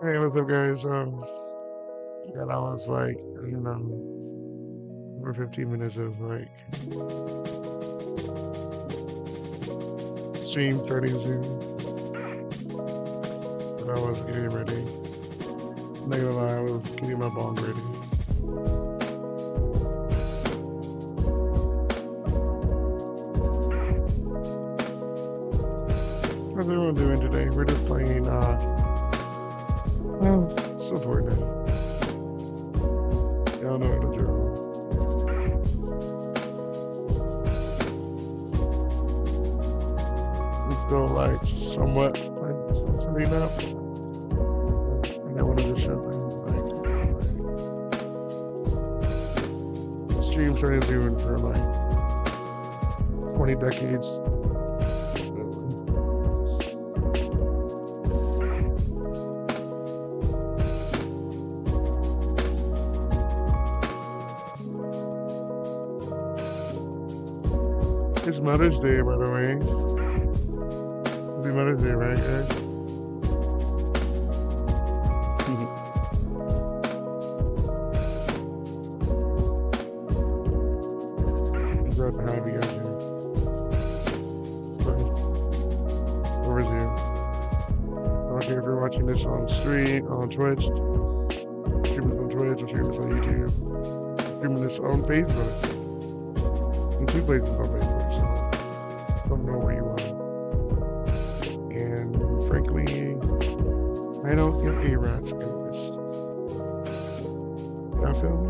Hey, what's up, guys? Yeah, that was like, over 15 minutes of like stream starting soon. But I was getting ready. Not gonna lie, I was getting my bong ready. How's everyone doing today? We're just playing, still Fortnite. Y'all know the drill. It's still like somewhat like setting up. And I want to just shut things like stream starting soon for like 20 decades. It's Mother's Day, by the way. Happy Mother's Day, right, guys? I'm glad to have you guys here. Over to you. I don't care if you're watching this on stream, on Twitch, streaming this on Twitch, or streaming this on YouTube, streaming this on Facebook. In two places on Facebook, so let me know where you are. And frankly, I don't give a rat's goodness. Y'all feel me?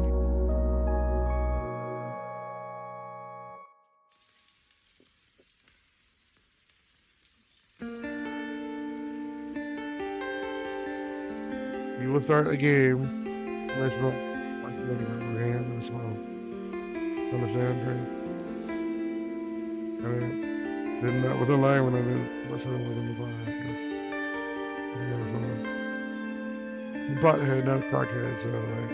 You will start a game. Let's go. Like your hand and smile. Understand, right? Didn't that wasn't lying when I didn't listen to it in the bar. The butthead, not cockhead, so like,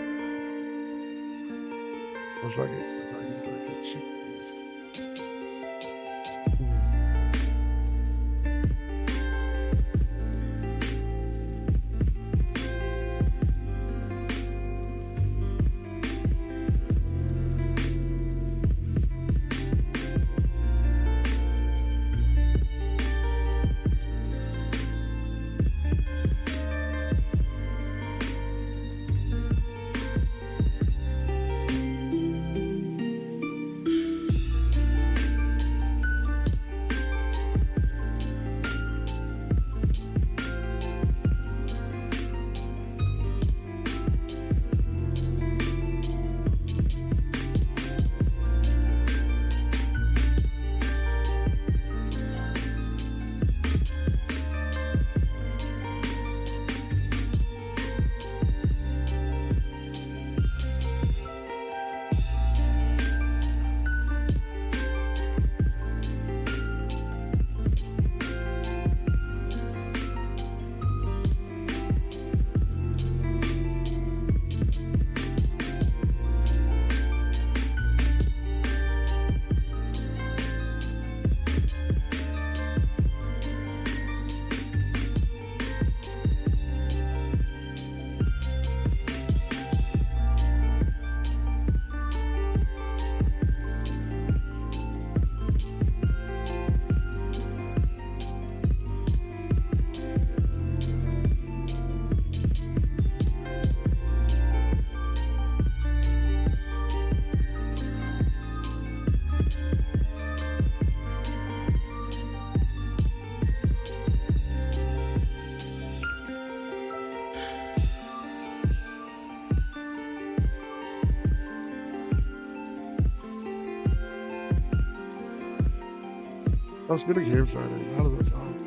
looks like it. It's like it. Shit. Let's get a game started. How does that sound?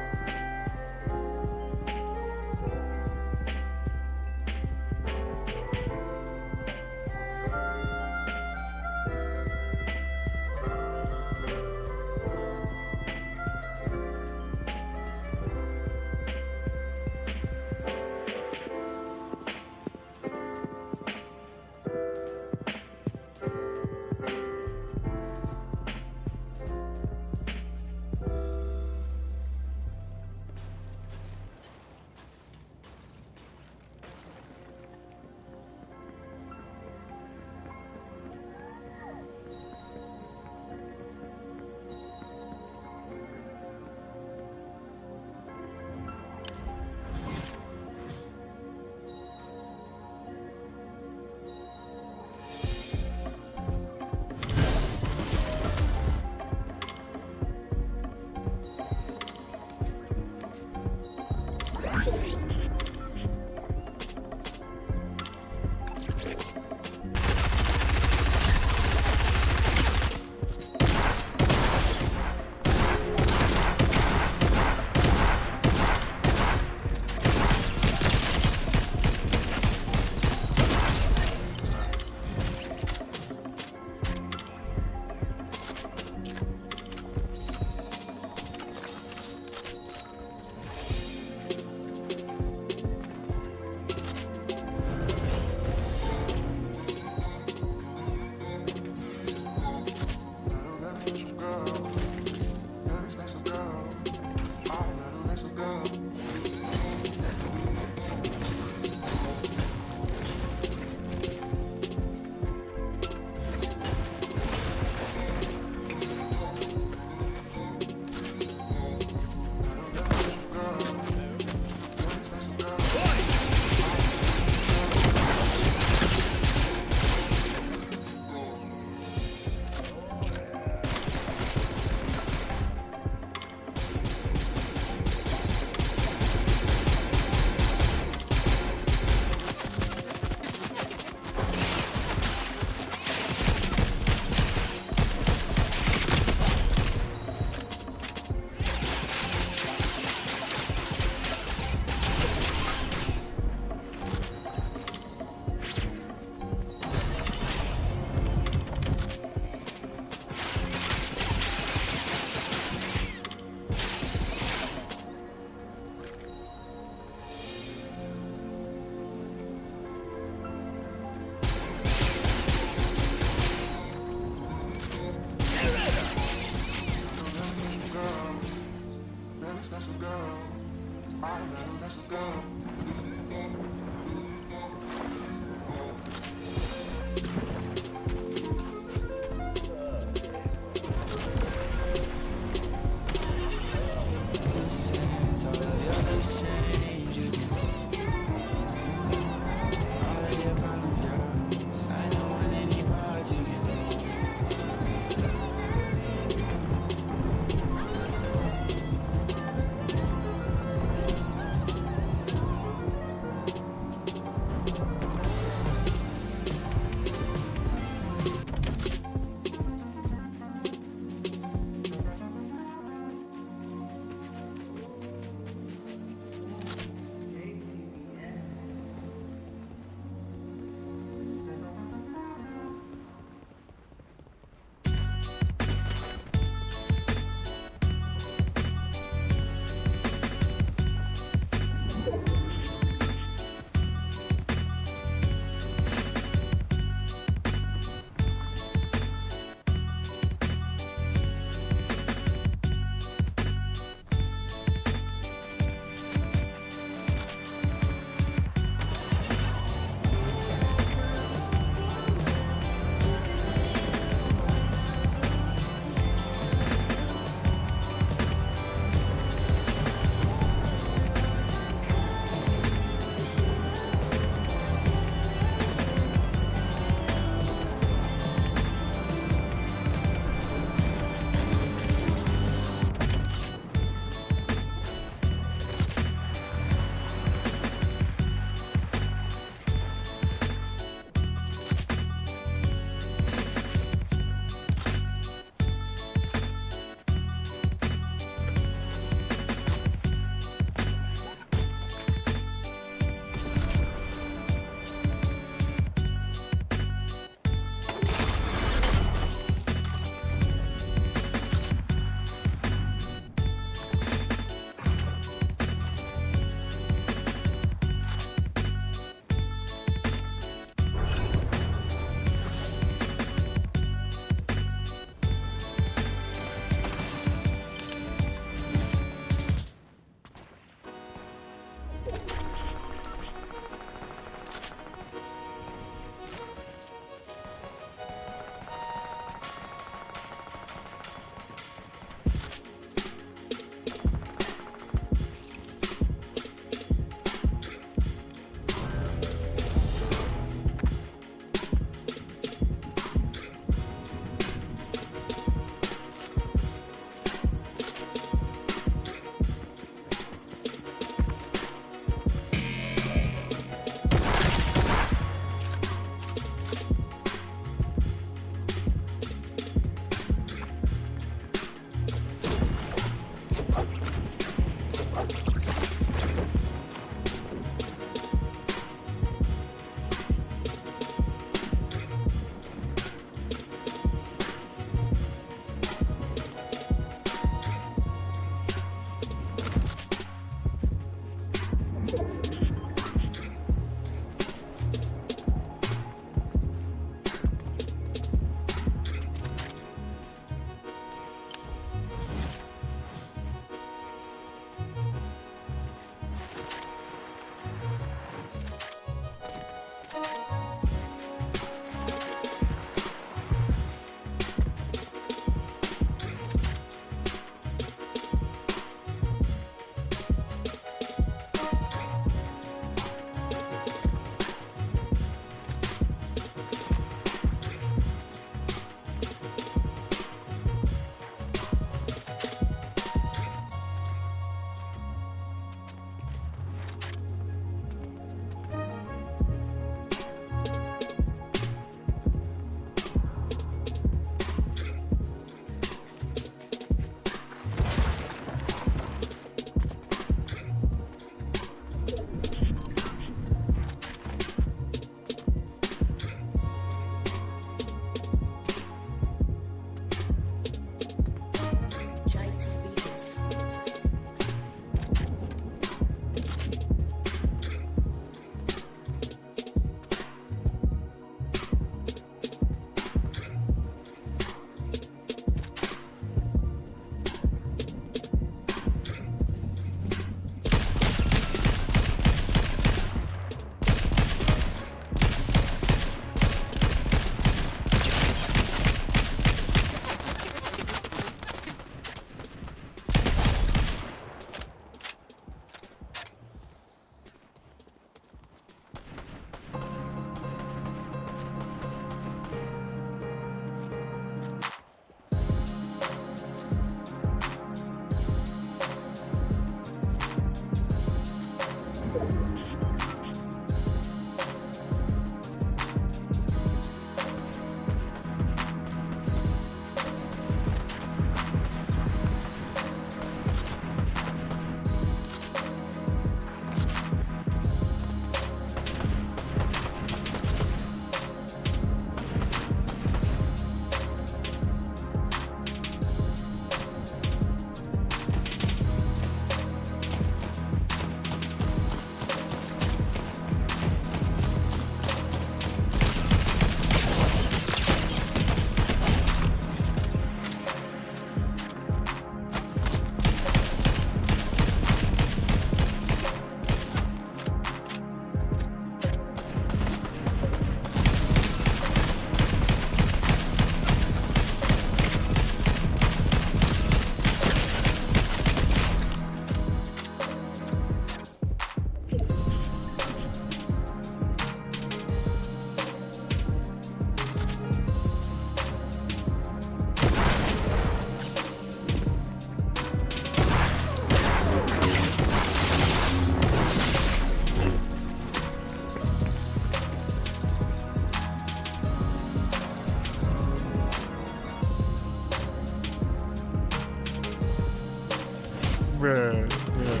Bruh, yeah.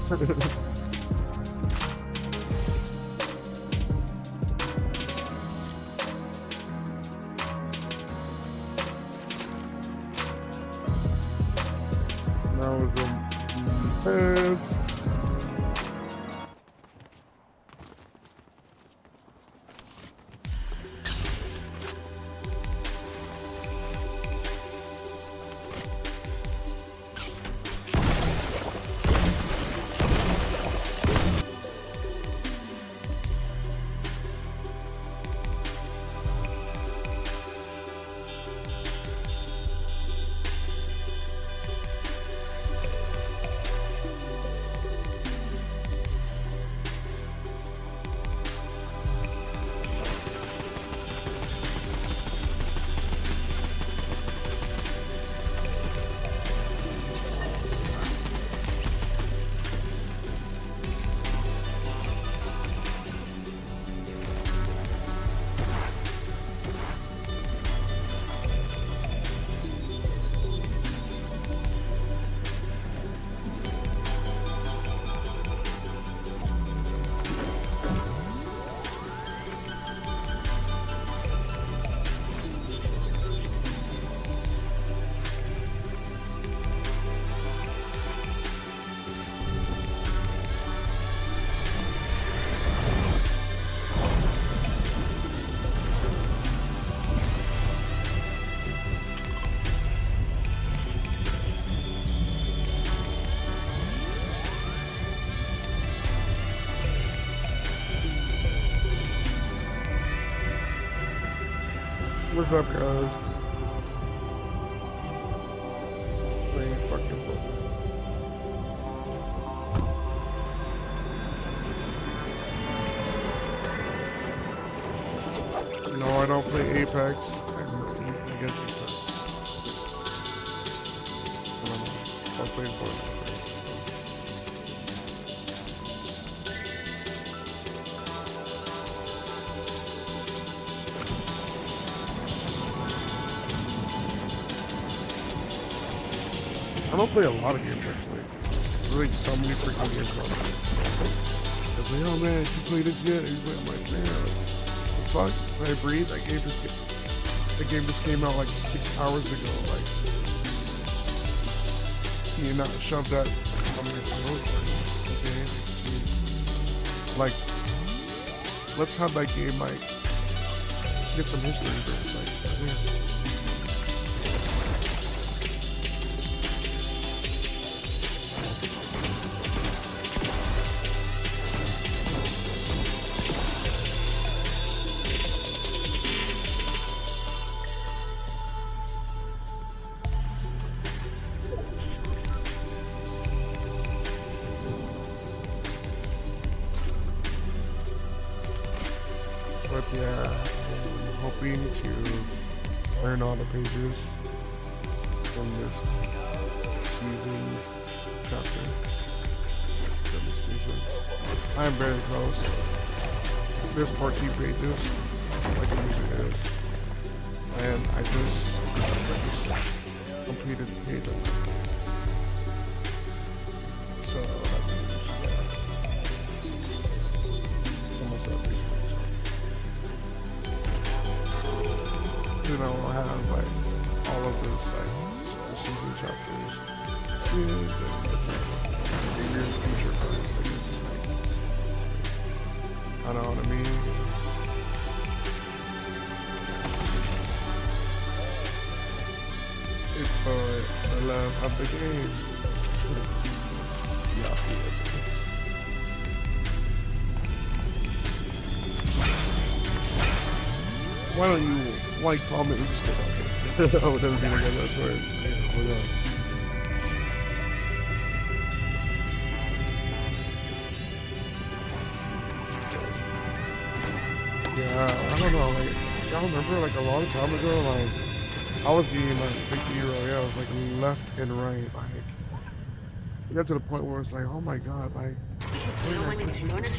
That was a mess. What's up, guys? Playing fucking Fortnite. No, I don't play Apex. I'm team against Apex. I'll play Fortnite first. I don't play a lot of games actually. There's like so many freaking games on it. I was like, oh man, you play this yet? I'm like, man, what the fuck? Can I breathe? That game just came out like 6 hours ago. Like, can you not shove that on my throat? Okay, jeez. Like, let's have that game like get some history first. Like, yeah. But yeah, I'm hoping to learn all the pages from this season's chapter. From this season's. I'm very close. There's 14 pages, like it usually is. And I just completed the page. So that means almost every. Then I will have like all of this like the season chapters. Seasons and it's like the year's future cards. Like it's like I know what I mean. It's for the love of the game. Yeah, I see it. Why don't you like, comment, and subscribe? Okay. I would never be like that, sorry. Hold on. Yeah, I don't know, like, y'all remember, like, a long time ago, like, I was getting, like, Victory Royales, like, left and right, like, it got to the point where it's like, oh my god, like, like, it got to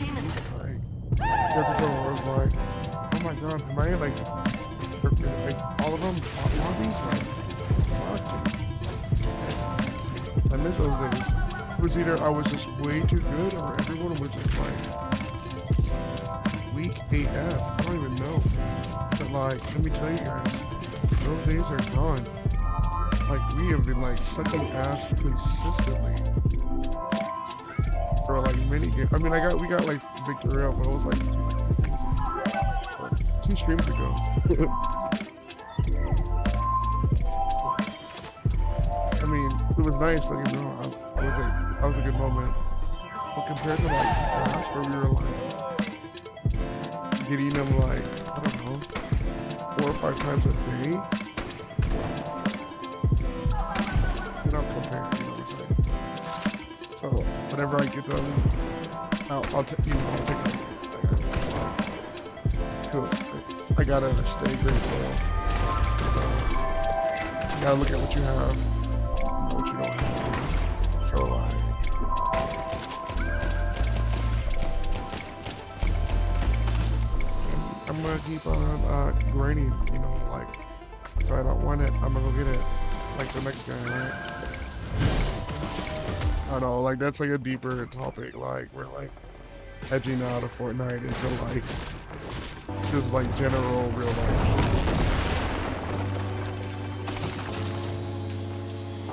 the point where it's like, oh my god, am I, like all of them, lobbies, like, fuck, I miss those days. It was either I was just way too good, or everyone was just, like, weak AF, I don't even know. But, like, let me tell you guys, those days are gone. Like, we have been, like, sucking ass consistently for, like, many games. I mean, we got, like, Victory Royale, but it was, like, 2 streams ago. I mean, it was nice, like, you know, that was a good moment. But compared to, like, last where we were, like, getting them, like, I don't know, 4 or 5 times a day, you're not comparing, you know what I'm saying? So, whenever I get them, I'll take it. It's like, cool. I gotta stay grateful. You gotta look at what you have, what you don't have. So, like, I'm gonna keep on grinding, you know, like, if I don't want it, I'm gonna go get it, like the next guy, right? I know, like, that's like a deeper topic, like, we're like edging out of Fortnite into like just like general real life.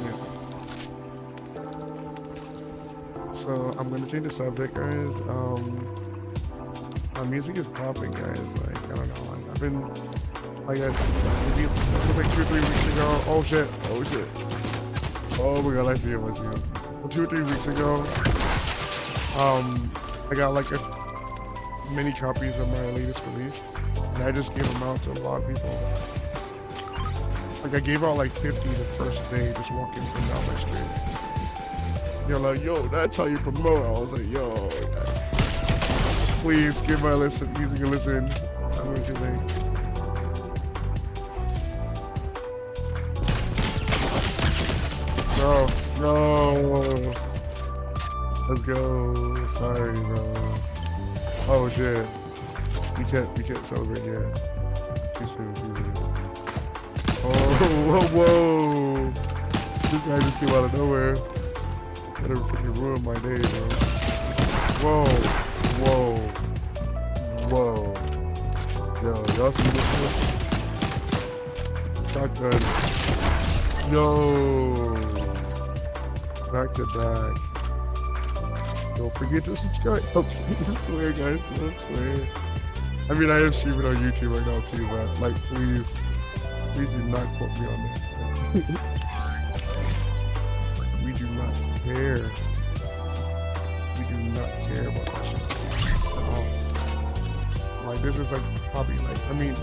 Yeah. So I'm gonna change the subject, guys. My music is popping, guys. Like, I don't know. Like, I've been like maybe like 2 or 3 weeks ago. Oh shit! Oh shit! Oh my god! I see him! I see him. Well, 2 or 3 weeks ago, I got like many copies of my latest release, and I just gave them out to a lot of people. Like, I gave out like 50 the first day, just walking from down my street. They're like, yo, that's how you promote. I was like, yo, please give my music a listen. Tell me what you think. No, no. Let's go. Sorry, bro. Oh shit. We can't celebrate yet. Too soon, too soon. Oh, whoa. This guy just came out of nowhere. Better freaking ruin my day, bro. Whoa. Whoa. Whoa. Yo, y'all see this one? Shotgun. Yo. Back to back. Don't forget to subscribe. Okay, I swear, guys. I swear. I mean, I am streaming on YouTube right now too, but like, please do not quote me on that. We do not care. We do not care about that shit at all. Like, this is like probably like, I mean,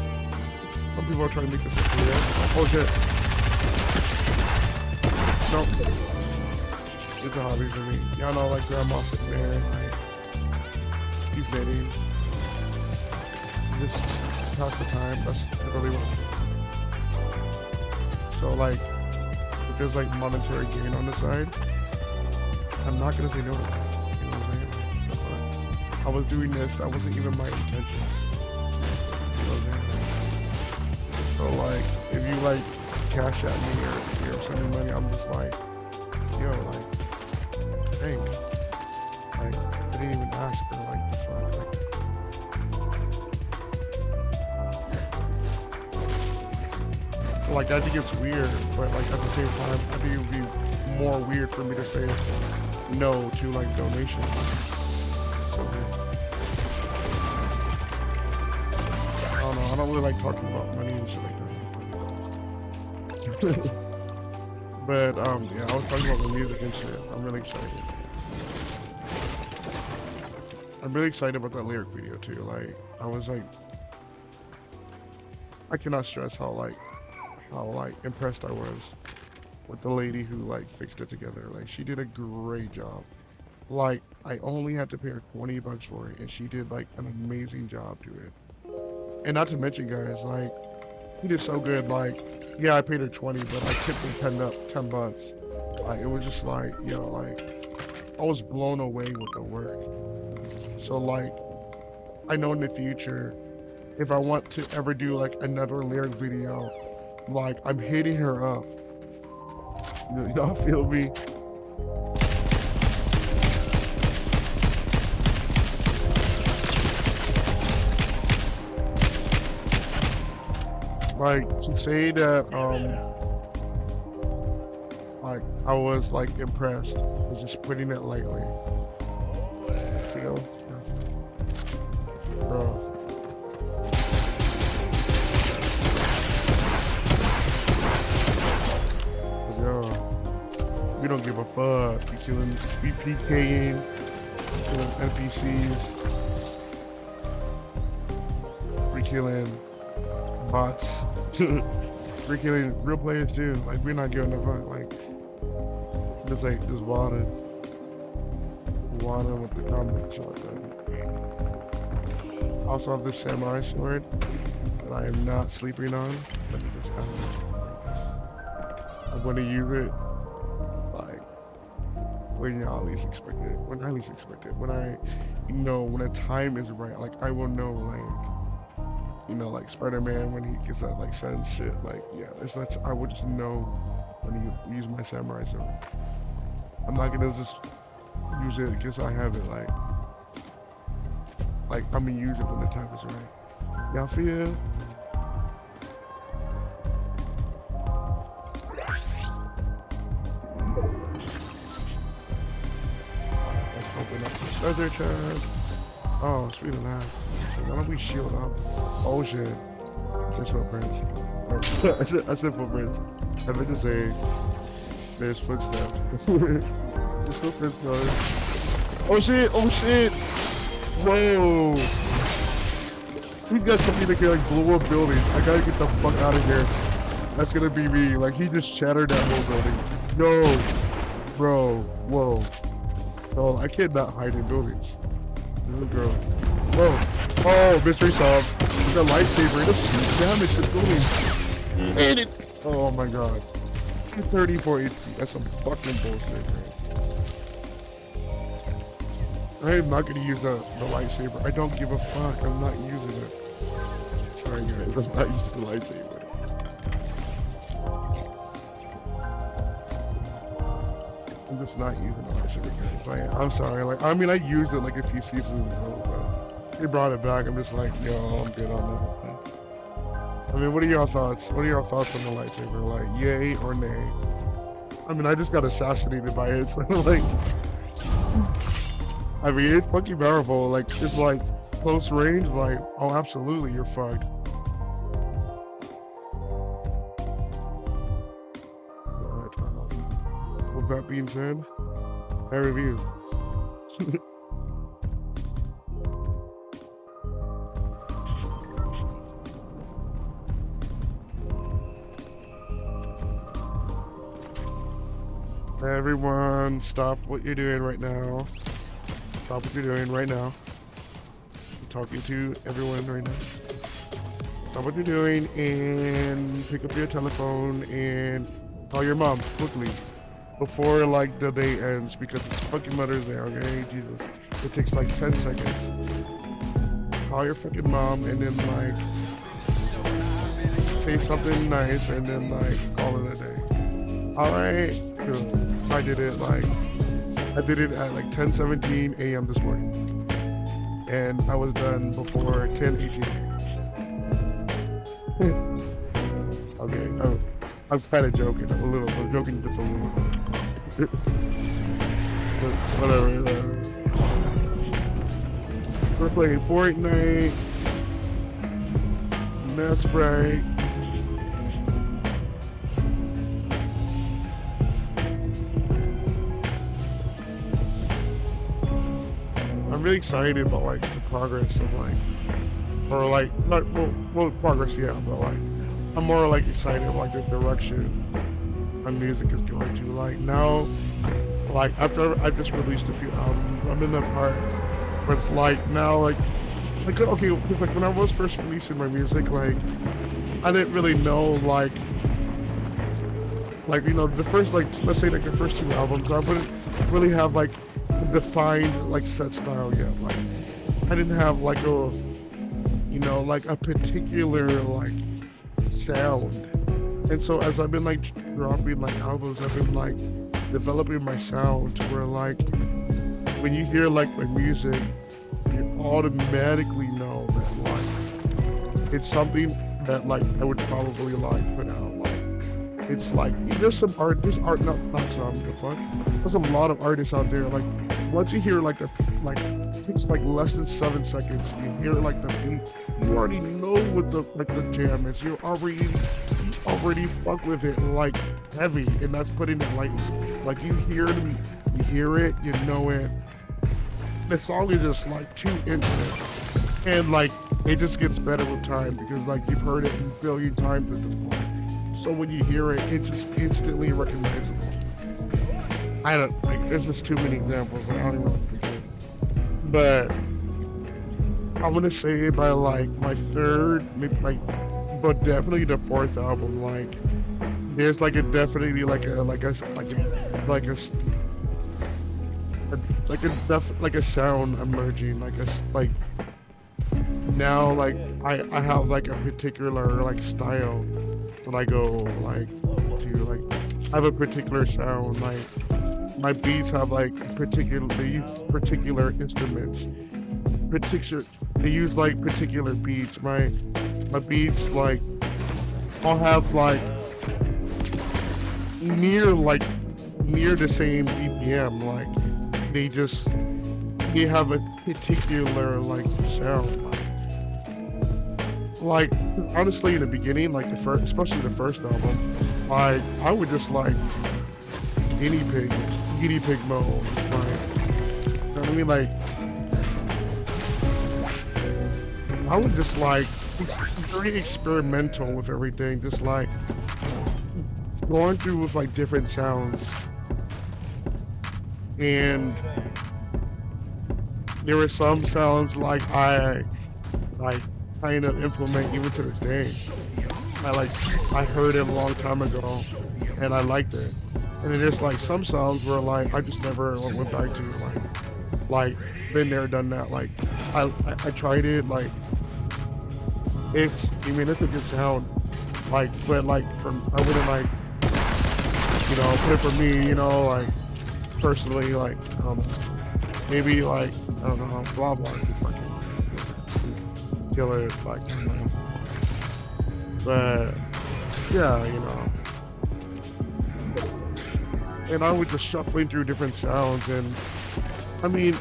some people are trying to make this a career. Oh shit. No. It's a hobby for me. Y'all know, like, grandma sitting there, like, he's knitting. Just pass the time. That's literally what. So, like, if there's like monetary gain on the side, I'm not gonna say no to that. You know what I'm saying? That's fine. I was doing this, that wasn't even my intentions. You know what I'm saying? So like, if you like cash at me or you're sending money, I'm just like, yo, like, dang. Like, I didn't even ask her, like, the fuck, like, I think it's weird, but like at the same time, I think it would be more weird for me to say no to like donations. So I don't know. I don't really like talking about money and shit like that. But yeah, I was talking about the music and shit. I'm really excited. I'm really excited about that lyric video too. Like, I was like, I cannot stress how impressed I was with the lady who like fixed it together. Like, she did a great job. Like, I only had to pay her $20 for it, and she did like an amazing job to it. And not to mention, guys, like, he did so good. Like, yeah, I paid her 20, but I tipped him $10 bucks. Like, it was just like, you know, like, I was blown away with the work. So like, I know in the future, if I want to ever do like another lyric video, like, I'm hitting her up. Y'all feel me? Like, to say that, like, I was like impressed, was just putting it lightly. Feel? Bro. We don't give a fuck. We PKing, killing NPCs, we're killing bots, we're killing real players too. Like, we're not giving a fuck. Like, just water with the combat shotgun. Also have this samurai sword that I am not sleeping on. Let me just kind of, I'm gonna use it like when y'all least expect it. When I least expect it. When I know when the time is right. Like, I will know, like, you know, like Spider-Man when he gets that like sun shit. Like, yeah, I would just know when he use my samurai sword. I'm not gonna just use it because I have it. Like I'm gonna use it when the time is right. Y'all feel? Let's open up this other chest. Oh, sweet enough. Why don't we shield up? Oh shit. There's footprints. I said footprints. I meant to say there's footsteps. There's footprints, guys. Oh shit! Oh shit! Whoa! He's got something that can like blow up buildings. I gotta get the fuck out of here. That's gonna be me. Like, he just shattered that whole building. No! Bro, whoa. So I cannot hide in buildings. Little girl. Whoa. Oh, mystery solved. With a lightsaber. It does huge damage to buildings. And it. Oh my god. 34 HP. That's some fucking bullshit, guys. I am not gonna use the lightsaber. I don't give a fuck. I'm not using it. Sorry, guys. I'm not using the lightsaber. I'm just not using the lightsaber, guys. I'm sorry. Like, I mean, I used it like a few seasons ago, but they brought it back. I'm just like, yo, I'm good on this. I mean, what are your thoughts? What are your thoughts on the lightsaber? Like, yay or nay? I mean, I just got assassinated by it, so like, I mean, it's fucking powerful. Like, it's like close range. Like, oh, absolutely, you're fucked. With that being said, my reviews. Everyone, stop what you're doing right now. Stop what you're doing right now. I'm talking to everyone right now. Stop what you're doing and pick up your telephone and call your mom quickly before like the day ends, because it's fucking Mother's Day, okay? Jesus. It takes like 10 seconds. Call your fucking mom and then like say something nice and then like call it a day. Alright, cool. I did it at like 10:17 a.m. this morning. And I was done before 10:18. Okay, I'm kind of joking a little. I'm joking just a little bit. But whatever. We're playing Fortnite. And that's right. I'm really excited about like the progress of like, or like not well progress, yeah, but like I'm more like excited about like the direction my music is going to. Like now, like after I just released a few albums, I'm in the part where it's like now like okay, because like when I was first releasing my music, like I didn't really know like you know the first like let's say like the first two albums I wouldn't really have like a defined like set style yet. Like I didn't have like a you know like a particular like sound. And so as I've been like dropping like albums, I've been like developing my sound to where like when you hear like my music, you automatically know that like it's something that like I would probably like put out. Like it's like there's art not some the fuck. There's a lot of artists out there. Like once you hear like it takes like less than 7 seconds, you hear like the beat, you already know what the jam is. You already fuck with it like heavy, and that's putting it lightly. Like you hear it, you know it. The song is just like too intimate, and like it just gets better with time because like you've heard it a billion times at this point. So when you hear it, it's just instantly recognizable. I don't like. There's just too many examples. Like, I don't even know what to begin. But I'm gonna say by like my third, maybe like, but definitely the fourth album. Like, there's like a definitely like a sound emerging. Like now like I have like a particular like style that I go like to like. I have a particular sound. Like my beats have like they use particular instruments. They use like particular beats. My beats like I'll have like near the same BPM. Like they have a particular like sound. Like honestly, in the beginning, like especially the first album, like I would just like guinea pig mode. It's like, you know what I mean? Like I would just like very experimental with everything, just like going through with like different sounds, and there were some sounds like I kind of implement even to this day. I heard it a long time ago and I liked it. And then there's like some sounds where like I just never went back to, like been there, done that. Like I tried it, like it's a good sound. Like but like I wouldn't like, you know, put it for me, you know, like personally, like maybe like I don't know, blah blah, just fucking kill it, like, you know. But yeah, you know. And I was just shuffling through different sounds, and I mean,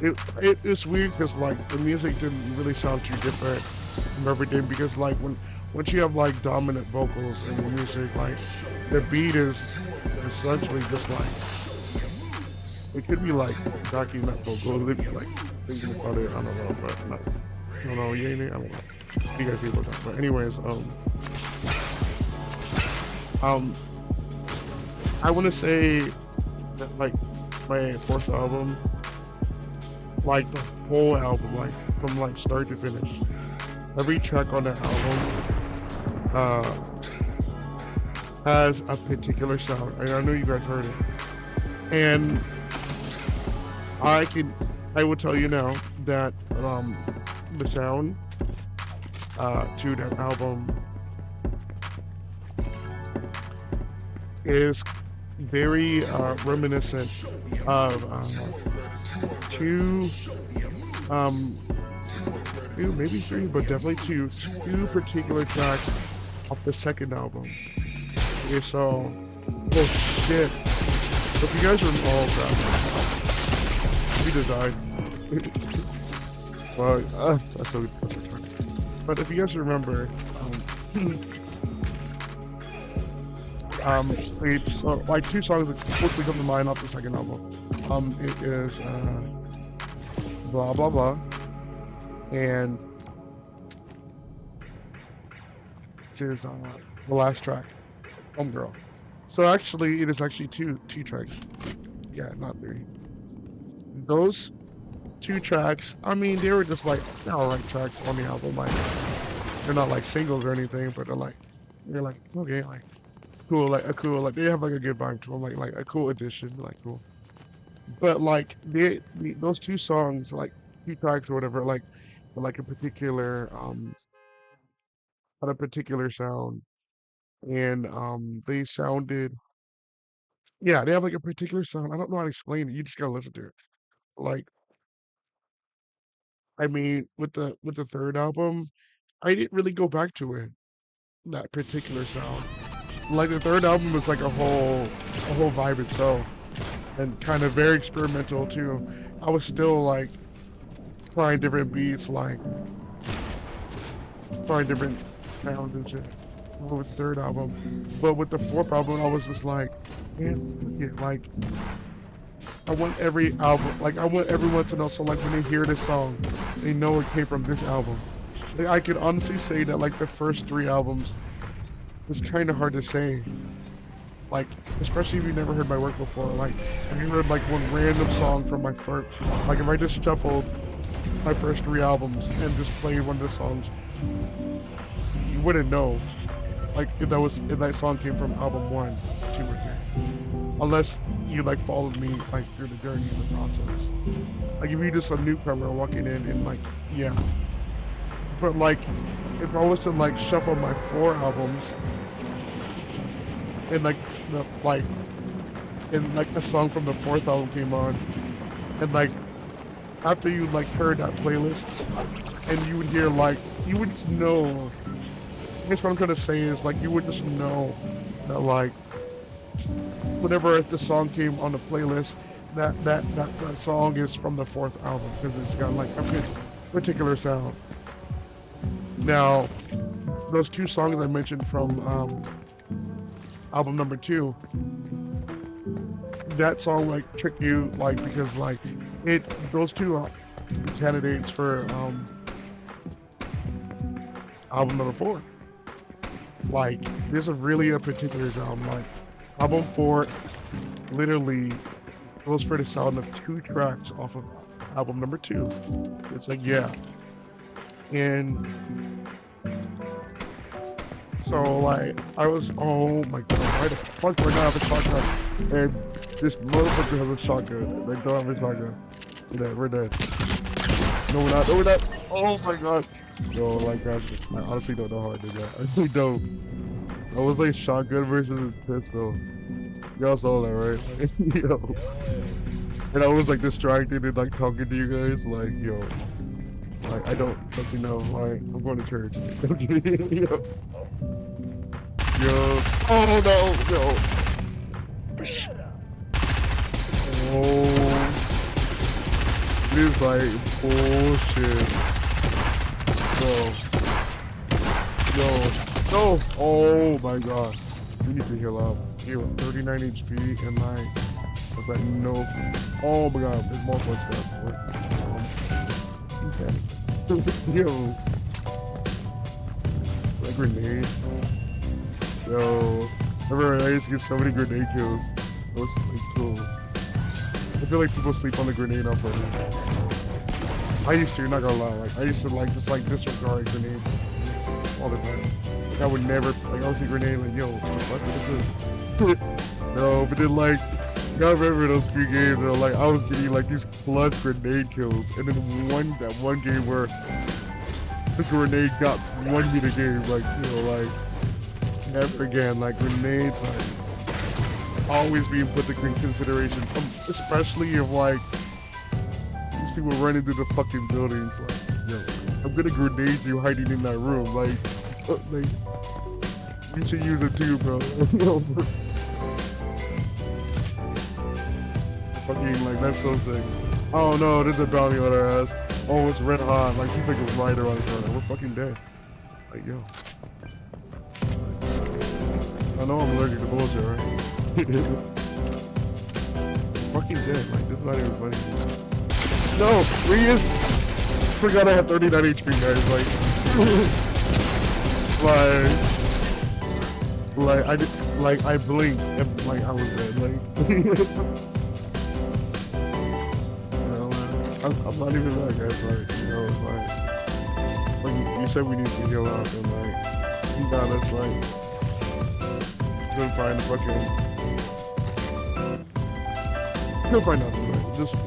it's weird because like the music didn't really sound too different from everything, because like once you have like dominant vocals in the music, like the beat is essentially just like, it could be like backing that vocal, it could be like thinking about it, I don't know, but not, I don't know, I don't know. You guys see what I'm talking about. Anyways, I want to say that like my fourth album, like the whole album, like from like start to finish, every track on that album has a particular sound. I know you guys heard it, and I will tell you now that the sound to that album is very reminiscent of two, um, two, maybe three, but definitely two particular tracks off the second album. Okay, so, oh shit. So if you guys are, oh god, he just died. Well, that's so funny. But if you guys remember, it's like two songs that quickly come to mind off the second album. It is blah blah blah, and it is the last track, Homegirl. So actually, it is actually two tracks. Yeah, not three. Those two tracks, I mean, they were just like alright tracks on the album. Like they're not like singles or anything, but they're like okay, like cool, like a cool, like they have like a good vibe to them, like a cool addition, like cool. But like those two songs, like two tracks or whatever, like a particular had a particular sound, and they sounded, yeah, they have like a particular sound. I don't know how to explain it. You just gotta listen to it. Like I mean, with the third album, I didn't really go back to it, that particular sound. Like the third album was like a whole vibe itself, and kind of very experimental too. I was still like trying different beats, like trying different sounds and shit. With the third album, but with the fourth album, I was just like, man, fuck it. Like I want every album, like I want everyone to know. So like when they hear this song, they know it came from this album. Like, I could honestly say that like the first three albums, it's kind of hard to say. Like, especially if you've never heard my work before. Like, if you heard like one random song from my first, like if I just shuffled my first three albums and just played one of the songs, you wouldn't know. Like if that song came from album 1, 2, or 3, unless you like followed me like through the journey of the process. Like if you just a newcomer walking in and like, yeah. But like if I was to like shuffle my 4 albums and like like and like a song from the 4th album came on, and like after you like heard that playlist and you would hear like you would just know. I guess what I'm trying to say is like you would just know that like whenever the song came on the playlist, that song is from the 4th album because it's got like a particular sound. Now, those two songs I mentioned from album number 2, that song like tricked you like because like those two are candidates for album number 4. Like this is really a particular sound. Like album 4 literally goes for the sound of 2 tracks off of album number 2. It's like yeah. And so like I was, oh my god, why the fuck do I not have a shotgun? And this motherfucker has a shotgun. They don't have a shotgun. We're dead. No we're not, no we're not. Oh my god. Yo, like I honestly don't know how I did that. I really don't. I was like shotgun versus pistol. Y'all saw that, right? Like, yo. And I was like distracted and like talking to you guys, like, yo. Like, I don't fucking know. Like, I'm going to church. Yo. Yo. Oh no, yo. Oh. This is like bullshit. Yo. Yo. No. Oh my god. We need to heal up. Heal 39 HP and like, with like no. Oh my god. There's more footsteps. Okay. Yo. Like grenade. Yo. Remember I used to get so many grenade kills. That was like cool. I feel like people sleep on the grenade already. I used to, not gonna lie, like I used to like just like disregard grenades all the time. Like, I would never like I would see a grenade like yo, what is this? No, but then like I remember those few games where like I was getting like these clutch grenade kills, and then that one game where the grenade got won me the game, like like never again. Like grenades, like always being put in consideration, especially if like these people run into the fucking buildings. Like, I'm gonna grenade you hiding in that room. Like you should use it too, bro. Fucking like that's so sick. Oh no, there's a bounty on our ass. Oh, it's red hot. Like he's like a rider on his runner. We're fucking dead. Like yo. I know I'm allergic to bullshit, right? Fucking dead. Like this is not even funny. No, where he is? Forgot I had 39 HP, guys. Like I blinked and like I was dead. Like. I'm not even that guys, like, like you said we need to heal up and like, that's like, couldn't find the fucking, couldn't find nothing, like, just, yeah.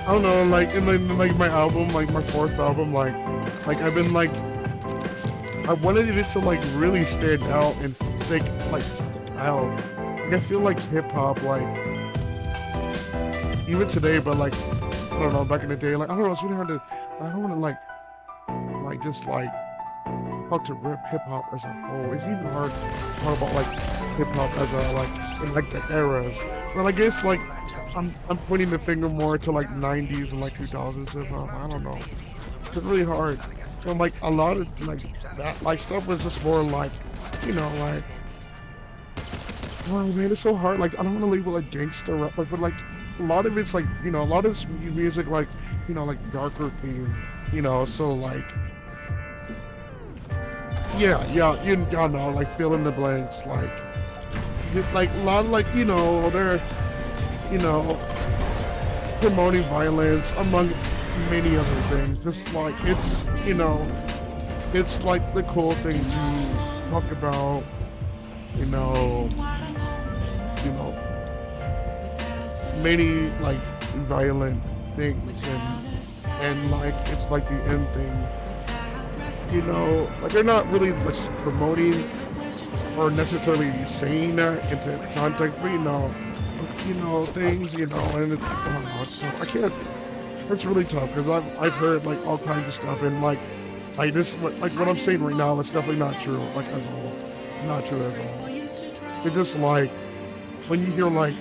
I don't know, like, in like my album, like my 4th album, like I've been like, I wanted it to like really stand out and stick out. Like I feel like hip hop, like even today, but like I don't know, back in the day, like I don't know, it's really hard to. I don't want to like just like talk to rip hip hop as a whole. It's even hard to talk about like hip hop as a like in like the eras. But I guess like I'm pointing the finger more to like 90s and like 2000s hip hop. I don't know. It's really hard. So like a lot of like that like stuff was just more like, like, oh man, it's so hard. Like I don't want to label like gangster rap, but like a lot of it's like, a lot of music like, like darker themes, so like, yeah, y'all know, like fill in the blanks, like a lot of like, they're, promoting violence among many other things. It's like it's like the cool thing to talk about, many like violent things and like it's like the end thing. Like they're not really promoting or necessarily saying that into context, but things, and it's, I don't know, I can't. It's really tough because I've heard like all kinds of stuff and like this like what I'm saying right now is definitely not true like as a whole, not true as a whole. It's just like when you hear like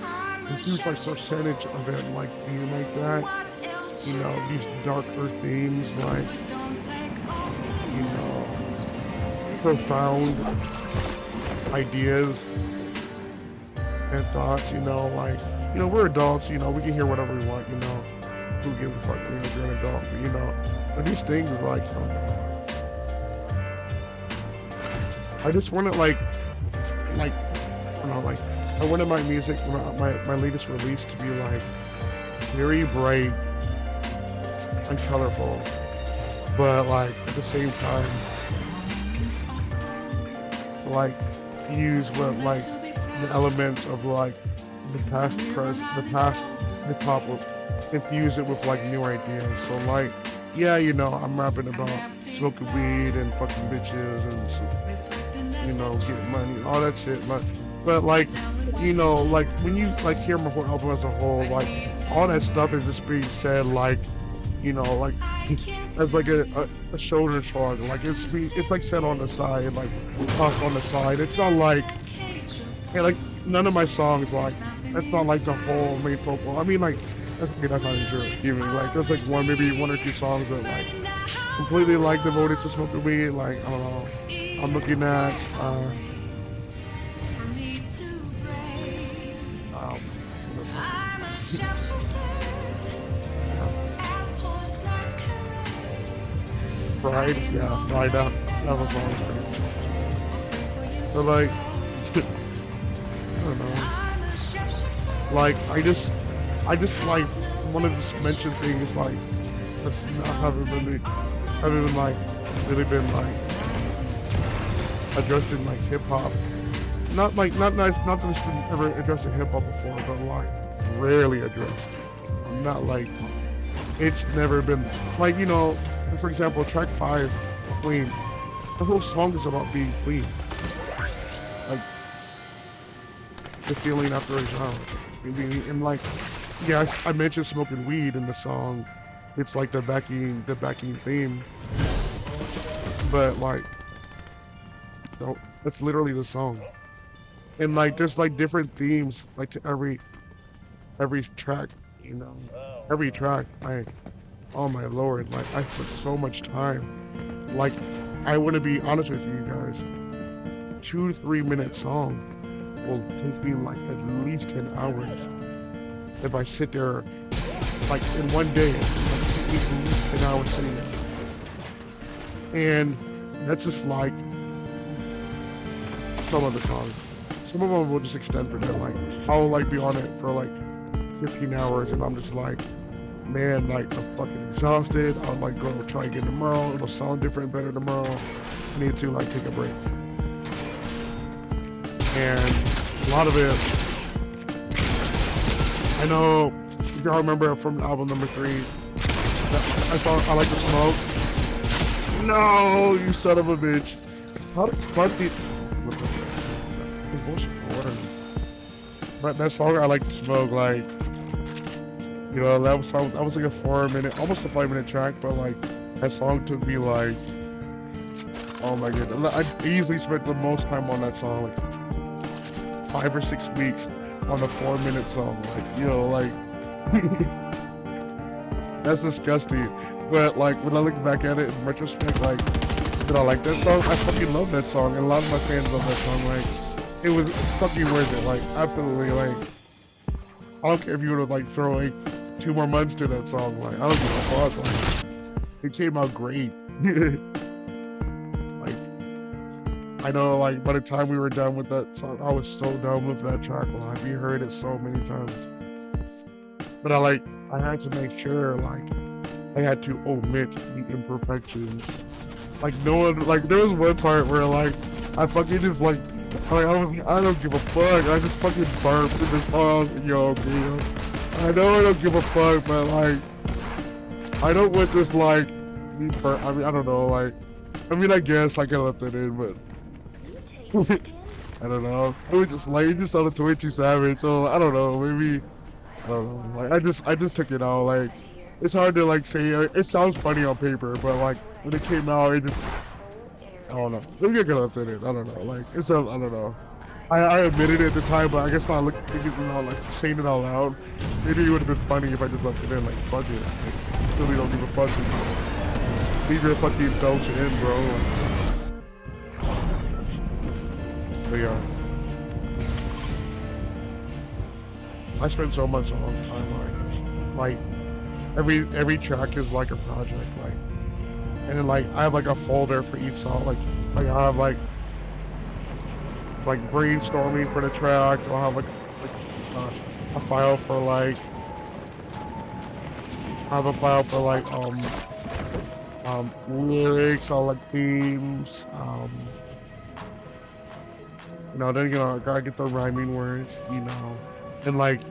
a huge like percentage of it like being like that, these darker themes like profound ideas and thoughts, like we're adults, we can hear whatever we want, who gives a fuck if you're an adult, but these things like, I don't know. I just wanted like, I don't know, like, I wanted my music, my latest release to be like, very bright and colorful, but like, at the same time, like, fused with like, the elements of like, the past hip-hop infuse it with like new ideas. So like, yeah, I'm rapping about smoking weed and fucking bitches and getting money, all that shit. But like, like when you like hear my whole album as a whole, like all that stuff is just being said like, like as like a shoulder shrug. Like it's like said on the side, like tossed on the side. It's not like, like none of my songs like that's not like the whole main focal. I mean like. That's not even true. Even like there's like maybe one or two songs that like completely like devoted to smoking weed. Like I don't know. I'm looking at Fried, yeah, Fried Up. That was always pretty. But like I don't know. Like I just like want to just mention things like That's not haven't been like really been like addressed in like hip hop. Not nice, not that it's been ever addressed in hip hop before, but like rarely addressed. Not like it's never been like, you know, for example, track 5, Clean. The whole song is about being clean. Like the feeling after a job. And like, yes, I mentioned smoking weed in the song. It's like the backing theme. But like, no, that's literally the song. And like, there's like different themes like to every track, you know, every track. Like, oh my lord, like I put so much time. Like, I want to be honest with you guys. 2 to 3 minute song will take me like at least 10 hours. If I sit there, like in one day, like take me at least 10 hours sitting there. And that's just like some of the songs. Some of them will just extend for that. Like, I'll like be on it for like 15 hours and I'm just like, man, like I'm fucking exhausted. I'll like go try again tomorrow. It'll sound different, better tomorrow. I need to like take a break. And a lot of it, I know, if y'all remember from album number 3, I Like to Smoke. No, you son of a bitch. How the fuck did... What the fuck? But that song, I Like to Smoke, like, you know, that was like a 4-minute, almost a 5-minute track, but like, that song took me like, oh my goodness. I easily spent the most time on that song, like 5 or 6 weeks on a 4-minute song. Like, you know, like, that's disgusting. But like, when I look back at it in retrospect, like, did I like that song? I fucking love that song, and a lot of my fans love that song. Like, it was fucking worth it. Like, absolutely. Like, I don't care if you would have like throw like 2 more months to that song. Like, I don't give a fuck. Like, it came out great. Like, I know, like, by the time we were done with that song, I was so done with that track live. You heard it so many times. But I had to make sure, like, I had to omit the imperfections. Like, no one, like, there was one part where, like, I fucking just, like, I don't give a fuck. I just fucking burped in this song. Yo, man. I know I don't give a fuck, but, like, I don't want this, like, I mean, I don't know, like, I mean, I guess I could have left it in, but I don't know. It was just like, it just sounded way too savage. So I don't know. Maybe I don't know. Like, I just took it out. Like, it's hard to like say. It sounds funny on paper, but like when it came out, it just, I don't know. Maybe I could have left it in. I don't know. Like, it's I don't know. I admitted it at the time, but I guess not like saying it out loud. Maybe it would have been funny if I just left it in. Like, fuck it. Like, really don't give a fuck. Just leave your fucking belch in, bro. But yeah, I spend so much on time, like every track is like a project, like, and then like I have like a folder for each song, like I have like brainstorming for the track. I'll have like a file for like, I have a file for like lyrics, or like themes, you know, then, you know, I gotta get the rhyming words, you know, and like,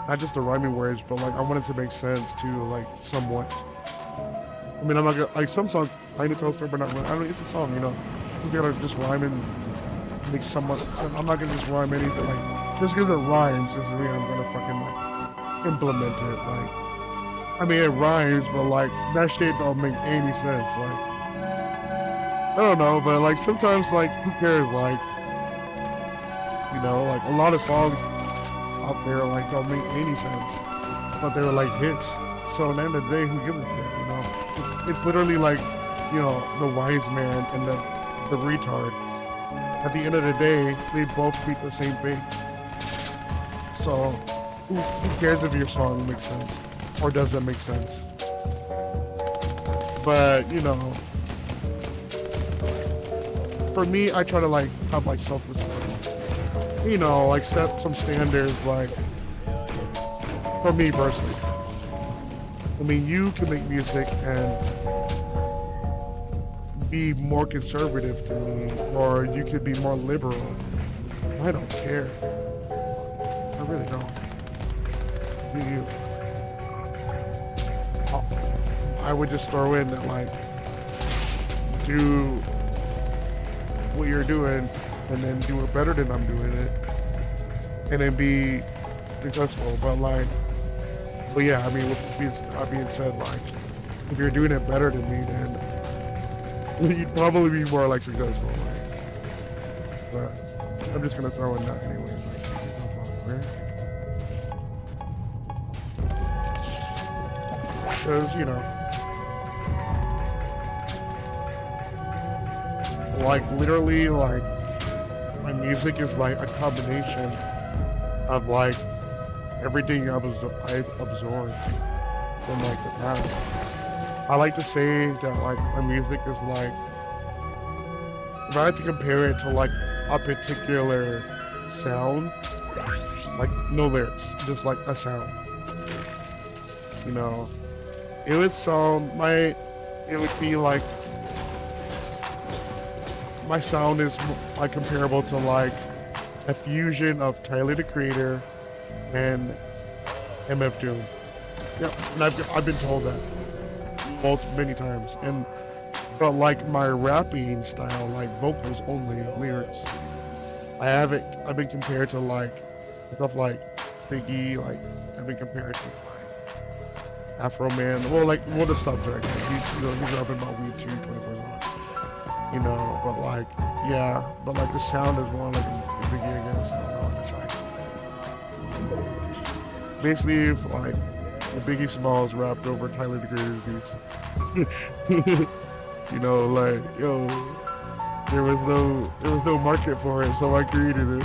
not just the rhyming words, but like, I want it to make sense too, like, somewhat. I mean, I'm not gonna, like, some songs, I need to tell a story, but not, I mean, it's a song, you know, just gotta just rhyme and make somewhat, I'm not gonna just rhyme anything, like, just because it rhymes doesn't mean I'm gonna fucking, like, implement it, like, I mean, it rhymes, but like, that shit don't make any sense, like, I don't know, but like sometimes, like, who cares? Like, you know, like a lot of songs out there like don't make any sense, but they were like hits. So at the end of the day, who gives a shit? You know, it's literally like, you know, the wise man and the retard. At the end of the day, they both speak the same thing. So who cares if your song makes sense or doesn't make sense? But you know, for me, I try to like have like self-discipline, you know, like set some standards, like, for me personally. I mean, you can make music and be more conservative to me, or you could be more liberal. I don't care. I really don't. Do you? I would just throw in that, like, do what you're doing and then do it better than I'm doing it, and then be successful. But yeah, I mean, with that being said, like, if you're doing it better than me, then you'd probably be more like successful. Like, but I'm just gonna throw in that anyways. Because, you know, like, literally, like, my music is like a combination of like everything I've absorbed from like the past. I like to say that like my music is like, if I had to compare it to like a particular sound, like no lyrics, just like a sound, you know, it would be like, my sound is like comparable to like a fusion of Tyler the Creator and MF Doom. Yep, and I've been told that many times. But like my rapping style, like vocals only, lyrics, I've been compared to like stuff like Biggie, like I've been compared to like Afro Man, or like the subject. He's rapping about weed too, 24/7. You know, but like, yeah, but like the sound is more like a Biggie against, you know, it's like basically if like the Biggie Smalls rapped over Tyler the Creator's beats. You know, like, yo, there was no market for it, so I created it.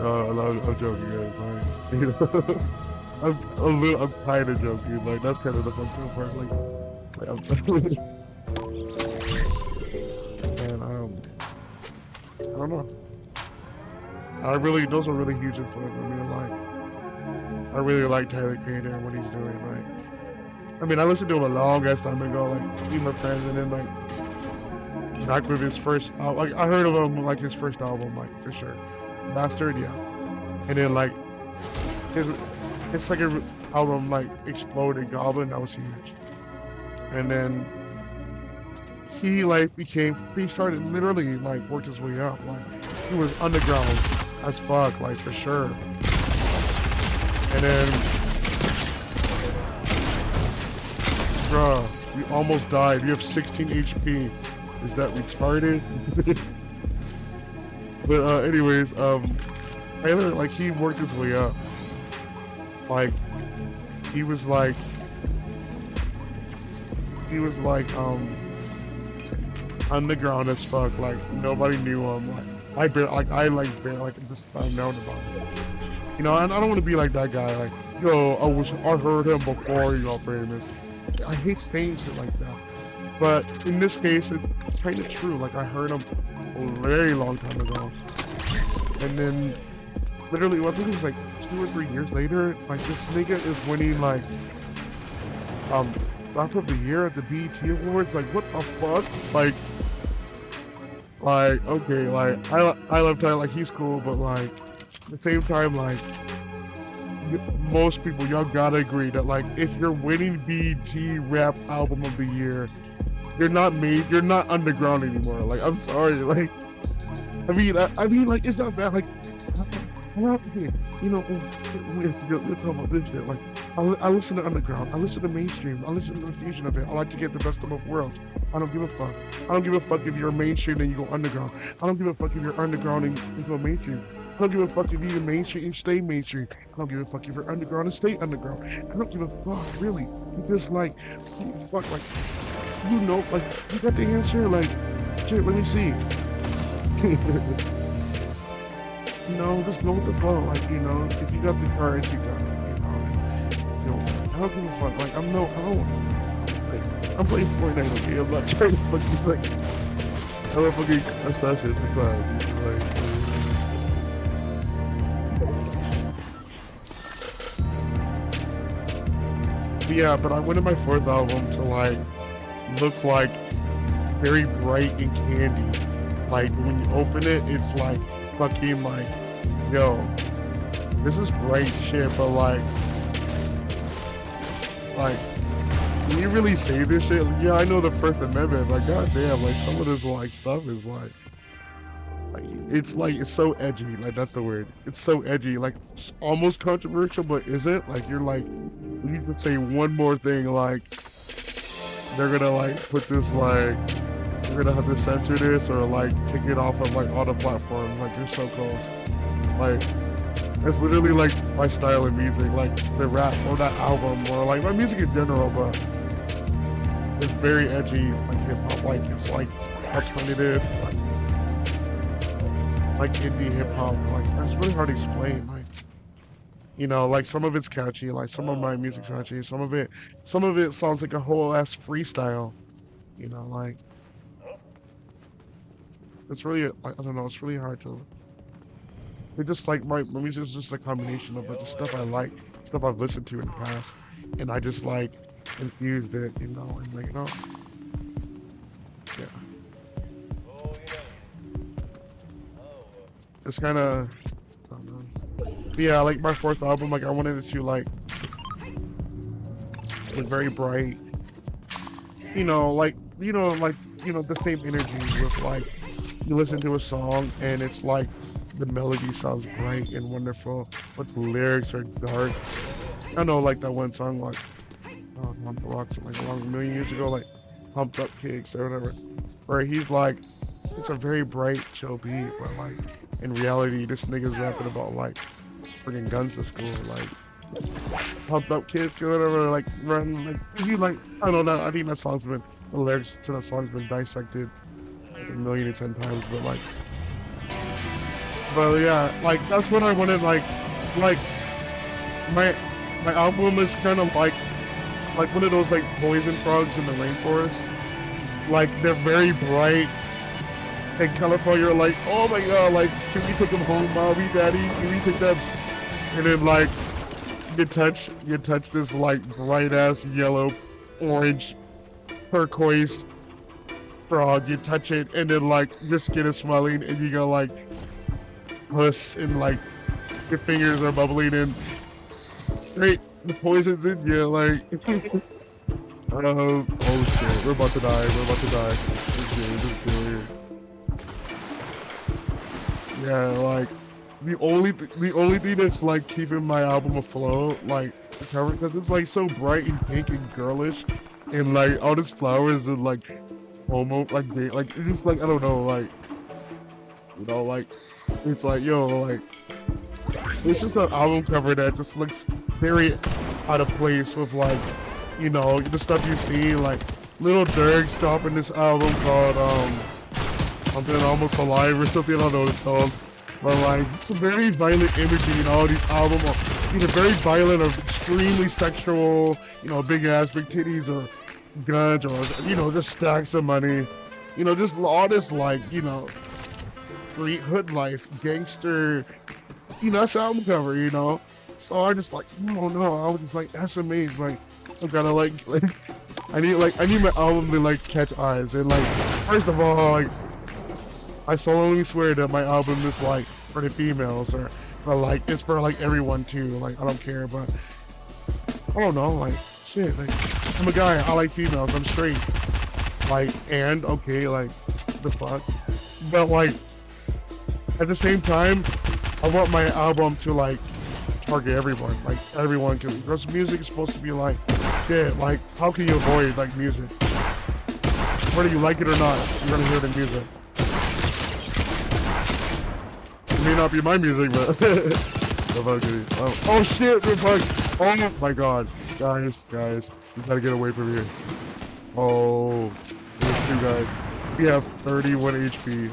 I'm joking, guys. Like, you know, I'm kind of joking. Like, that's kind of the fun part. Like and I don't know. Those are really huge influence for me. Like, I really like Tyler the Creator and what he's doing. Like, I mean, I listened to him a long ass time ago, like, with my friends, and then like back with his first, like, I heard of him like his first album, like, for sure, Bastard, yeah, and then like his second album, like, Exploded Goblin, that was huge, and then he started literally like worked his way up, like he was underground as fuck, like, for sure, and then bruh, we almost died. You have 16 HP. Is that retarded? But anyways, Taylor, like, he worked his way up. Like, he was like underground as fuck. Like, nobody knew him. Like, I just found out about him. You know, and I don't want to be like that guy. Like, yo, I heard him before he got famous. I hate saying shit like that, but in this case, it's kind of true. Like, I heard him a very long time ago, and then literally, I think it was like 2 or 3 years later, like, this nigga is winning like Rapper of the Year at the BET Awards. Like, what the fuck? Like okay, like, I love Tyler. Like, he's cool, but like at the same time, like, most people, y'all gotta agree that, like, if you're winning BET Rap Album of the Year, you're not underground anymore. Like, I'm sorry, like, I mean, like, it's not bad. Like, you know, we're talking about this shit. Like, I listen to underground, I listen to mainstream, I listen to the fusion of it. I like to get the best of both worlds. I don't give a fuck. I don't give a fuck if you're mainstream and you go underground. I don't give a fuck if you're underground and into a mainstream. I don't give a fuck if you're mainstream and stay mainstream. I don't give a fuck if you're underground and stay underground. I don't give a fuck, really. Because, like, fuck, like, you know, like, you got the answer, like, shit, let me see. You know, just go with the flow. Like, you know, if you got the courage, you got it. You know, I don't give a fuck. Like, I'm playing Fortnite, okay? I'm not trying to fucking, like, I'm a fucking assassin for class. You know, like, Yeah, but I wanted my fourth album to like look like very bright and candy. Like when you open it, it's like fucking like, yo, this is bright shit, but like, can you really say this shit? Yeah, I know the First Amendment, like goddamn, like some of this like stuff is like it's so edgy, like that's the word. It's so edgy, like it's almost controversial, but isn't. Like you're like, you could say one more thing, like they're gonna like put this like, you're gonna have to censor this or like take it off of like all the platforms. Like you're so close. Like it's literally like my style of music, like the rap or that album or like my music in general, but it's very edgy, like hip hop, like it's like alternative, like indie hip hop. Like it's really hard to explain. Like, you know, like some of it's catchy, like some of my music's catchy, some of it sounds like a whole ass freestyle. You know, like it's really, I don't know, it's really hard to. It's just like my music is just a combination of like the stuff I like, stuff I've listened to in the past, and I just like infused it, you know, and like, you know, yeah. It's kind of, I don't know. But yeah, like my fourth album, like I wanted it to like look very bright, you know, like the same energy with like you listen to a song and it's like the melody sounds bright and wonderful, but the lyrics are dark. I know, like that one song, like on the rocks, like a long million years ago, like Pumped Up Kicks or whatever, where he's like, it's a very bright, chill beat, but like in reality, this nigga's rapping about like bringing guns to school, like Pumped Up Kicks or whatever, like run, like he like, I don't know, I think that song's been, the lyrics to that song's been dissected like 1,000,010 times, but yeah, like that's what I wanted. Like my album is kind of like one of those like poison frogs in the rainforest. Like they're very bright and colorful. You're like, oh my god, like can we take them home, mommy, daddy? Can we take them? And then like you touch this like bright ass yellow, orange, turquoise frog. You touch it, and then like your skin is swelling, and you go like. Puss and like your fingers are bubbling and great, the poison's in you, like oh shit, we're about to die. This is good. Yeah, like the only thing that's like keeping my album afloat, like the cover, because it's like so bright and pink and girlish, and like all these flowers and like almost like they like it's just like I don't know, like you know, like it's like, yo, like, it's just an album cover that just looks very out of place with, like, you know, the stuff you see, like, Lil Durk's dropping this album called, something Almost Alive or something, I don't know what it's called, but, like, some very violent imagery in all these albums, either very violent or extremely sexual, you know, big ass, big titties, or guns, or, you know, just stacks of money, you know, just all this, like, you know, street hood life, gangster, you know, that's the album cover, you know. So I just like, oh no, I was just like, that's amazing. Like, I gotta like, I need my album to like catch eyes. And like, first of all, like, I solemnly swear that my album is like for the females, or like it's for like everyone too. Like, I don't care, but I don't know, like, shit, like, I'm a guy, I like females, I'm straight. Like, and okay, like, the fuck, but like. At the same time, I want my album to like target everyone, because music is supposed to be like, shit, like how can you avoid like music? Whether you like it or not, you're gonna hear the music. It may not be my music, but oh shit, oh my god, guys, we gotta get away from here. Oh, there's two guys. We have 31 HP.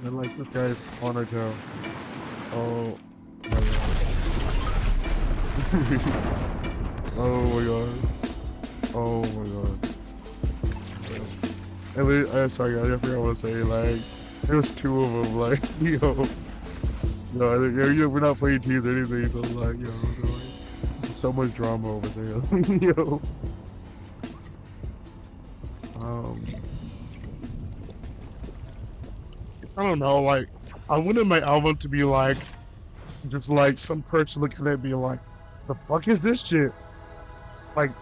And like this guy's on our tail. Oh my god. Oh my god. Oh my god. At least, sorry guys, I forgot what to say. Like, there was two of them. Like, yo, we're not playing teams or anything. So like, yo, so much drama over there. Yo. I don't know, like, I wanted my album to be like, just like some person looking at me like, the fuck is this shit? Like,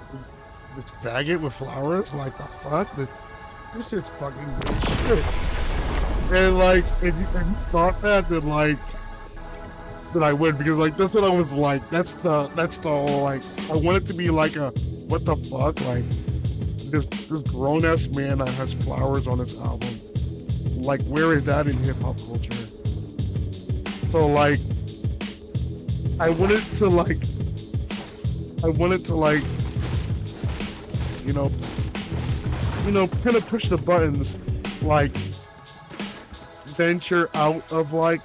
this faggot with flowers? Like, the fuck? This is fucking good shit. And like, if you thought that, then like, then I would, because like, that's what I was like. That's the whole, like, I want it to be like a, what the fuck? Like, this grown-ass man that has flowers on his album. Like, where is that in hip-hop culture? So like, I wanted to like, you know, kind of push the buttons, like, venture out of like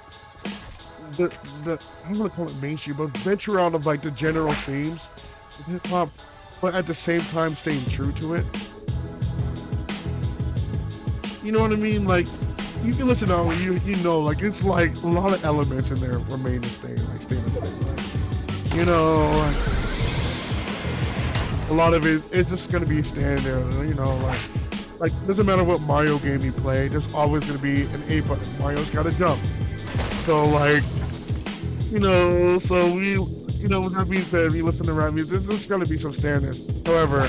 the I don't want to call it mainstream, but venture out of like the general themes of hip hop, but at the same time staying true to it. You know what I mean? Like, you can listen to it, you know, like, it's like a lot of elements in there remain the same, like stay the same. Like, you know, like, a lot of it's just gonna be standing there, you know, like doesn't matter what Mario game you play, there's always gonna be an A button. Mario's gotta jump. So like, you know, so we, you know, with that being said, we listen to rap music, there's gotta be some standards. However,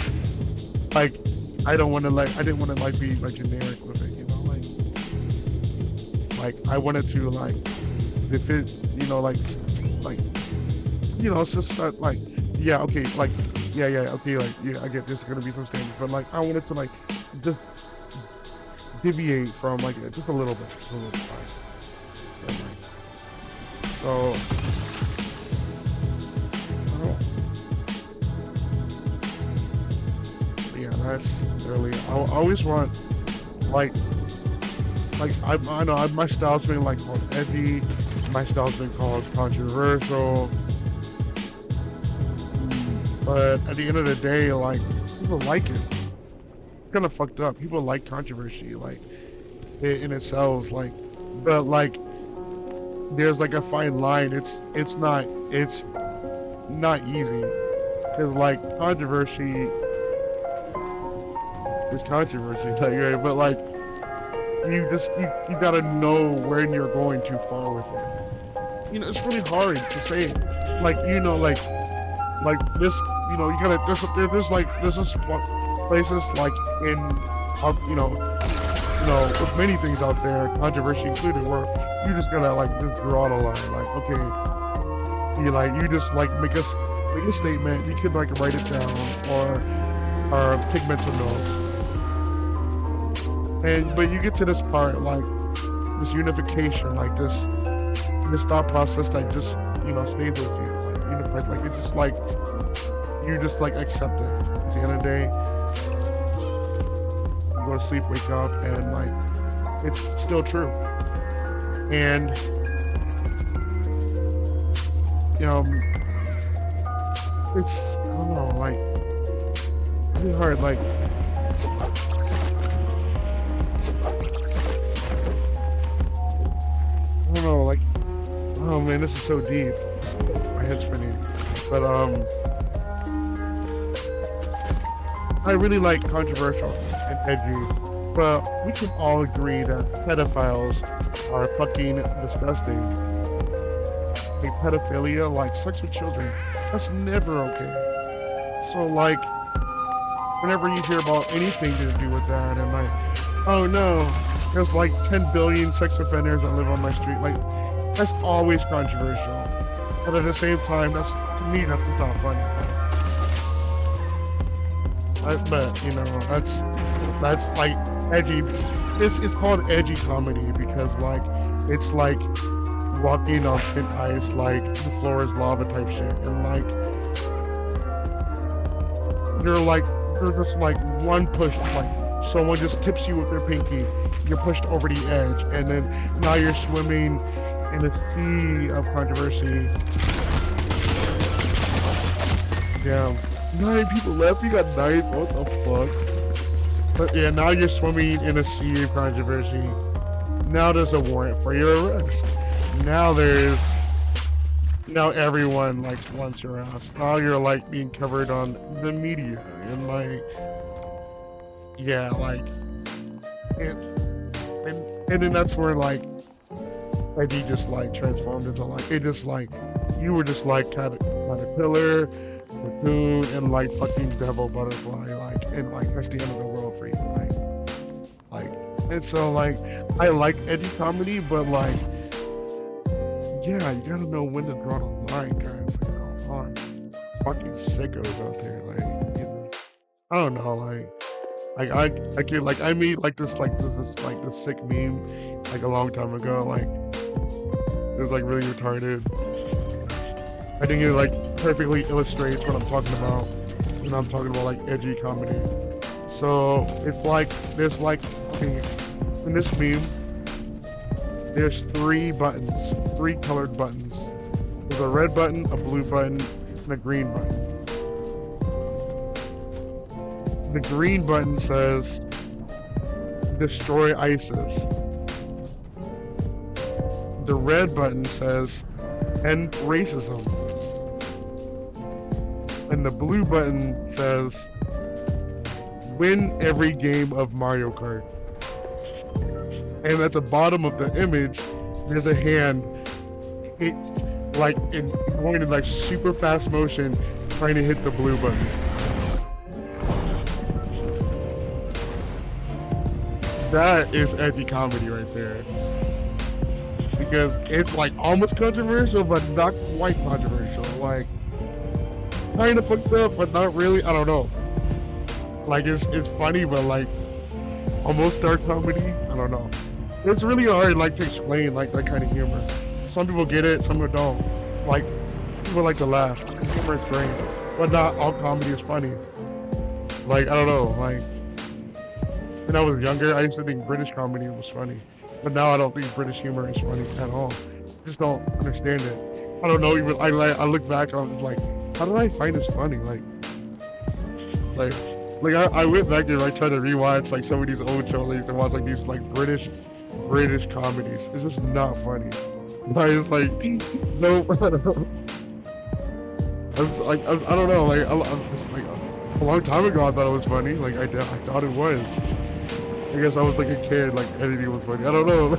like, I didn't want to like be like generic with it, you know, like I wanted to like, if it, you know, like, you know, it's just like, yeah, okay, like, yeah, okay, like, yeah, I get there's gonna be some standards, but like, I wanted to like, just deviate from like, just a little bit, like, so, yeah, that's really, I always want, like I know my style's been like called edgy, my style's been called controversial, but at the end of the day, like, people like it. It's kind of fucked up. People like controversy, like, in itself, like, but like, there's like a fine line. It's not easy, because like controversy is controversy, like, right? But like, you gotta know when you're going too far with it. You know, it's really hard to say it. Like, you know, like this, you know, you gotta, there's this places like in, you know, with many things out there, controversy included, where you just gotta like just draw the line, like, okay, you just like make a statement, you could like write it down or take mental notes, but you get to this part, like this unification, like this thought process that just, you know, stays with you, like unified, like it's just like you just like accept it. At the end of the day, you go to sleep, wake up, and like it's still true. And it's, I don't know, like, really hard, like, I don't know, like, oh man, this is so deep. My head's spinning. But I really like controversial and edgy, but we can all agree that pedophiles are fucking disgusting. Like, pedophilia, like sex with children, that's never okay. So like, whenever you hear about anything to do with that, and like, oh no, there's like 10 billion sex offenders that live on my street, like, that's always controversial. But at the same time, that's, to me, that's just not funny. But you know, that's like edgy. It's called edgy comedy because like it's like walking on thin ice, like the floor is lava type shit, and like there's just like one push, like someone just tips you with their pinky, you're pushed over the edge, and then now you're swimming in a sea of controversy. Damn. 9 people left, you got 9, what the fuck? But yeah, now you're swimming in a sea of controversy. Now there's a warrant for your arrest. Now there's now everyone like wants your ass. Now you're like being covered on the media and like, yeah, like, and and then that's where like he just like transformed into like it just like you were just like caterpillar, cocoon, and like fucking devil butterfly, like, and like that's the end of the world for you, like, and so like I like edgy comedy, but like, yeah, you gotta know when to draw the line, guys. Like, come on, fucking sickos out there, like, Jesus. I don't know, like I get like I made like this sick meme like a long time ago, like it was like really retarded. I think it like perfectly illustrates what I'm talking about when I'm talking about like edgy comedy. So it's like there's like in this meme there's three colored buttons. There's a red button, a blue button, and a green button. The green button says destroy ISIS. The red button says end racism. And the blue button says win every game of Mario Kart. And at the bottom of the image, there's a hand, going in like super fast motion, trying to hit the blue button. That is edgy comedy right there. Because it's like almost controversial, but not quite controversial. Like, kind of fucked up, but not really. I don't know. Like, it's funny, but like almost dark comedy. I don't know. It's really hard like to explain like that kind of humor. Some people get it, some people don't. Like, people like to laugh. Humor is great, but not all comedy is funny. Like, I don't know. Like, when I was younger, I used to think British comedy was funny, but now I don't think British humor is funny at all. I just don't understand it. I don't know. Even I look back and I'm like, how did I find this funny? Like I went back and I tried to rewatch like some of these old shows and watch like these like British comedies. It's just not funny. Like, it's like no. I'm just, like I don't know. Like I'm just like a long time ago I thought it was funny. Like I thought it was. I guess I was like a kid. Like editing was funny. I don't know.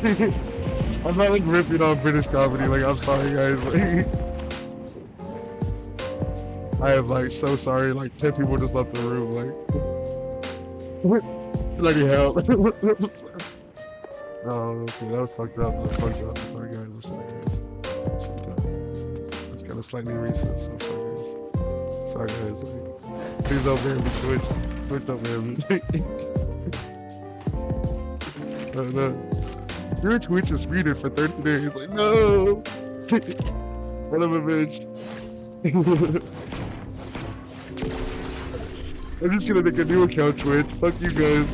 I'm not like ripping on British comedy. Like I'm sorry guys. Like, I am like so sorry. Like 10 people just left the room. Like bloody hell. Oh, okay, that was fucked up. That was fucked up. I'm sorry, guys. I'm sorry, guys. That's fucked up. That's kind of slightly racist. I'm sorry, guys. Sorry, guys. Like, please don't ban me, Twitch. Twitch don't ban me. Your Twitch is muted for 30 days. Like, no. Son of a bitch. I'm just gonna make a new account, Twitch. Fuck you guys.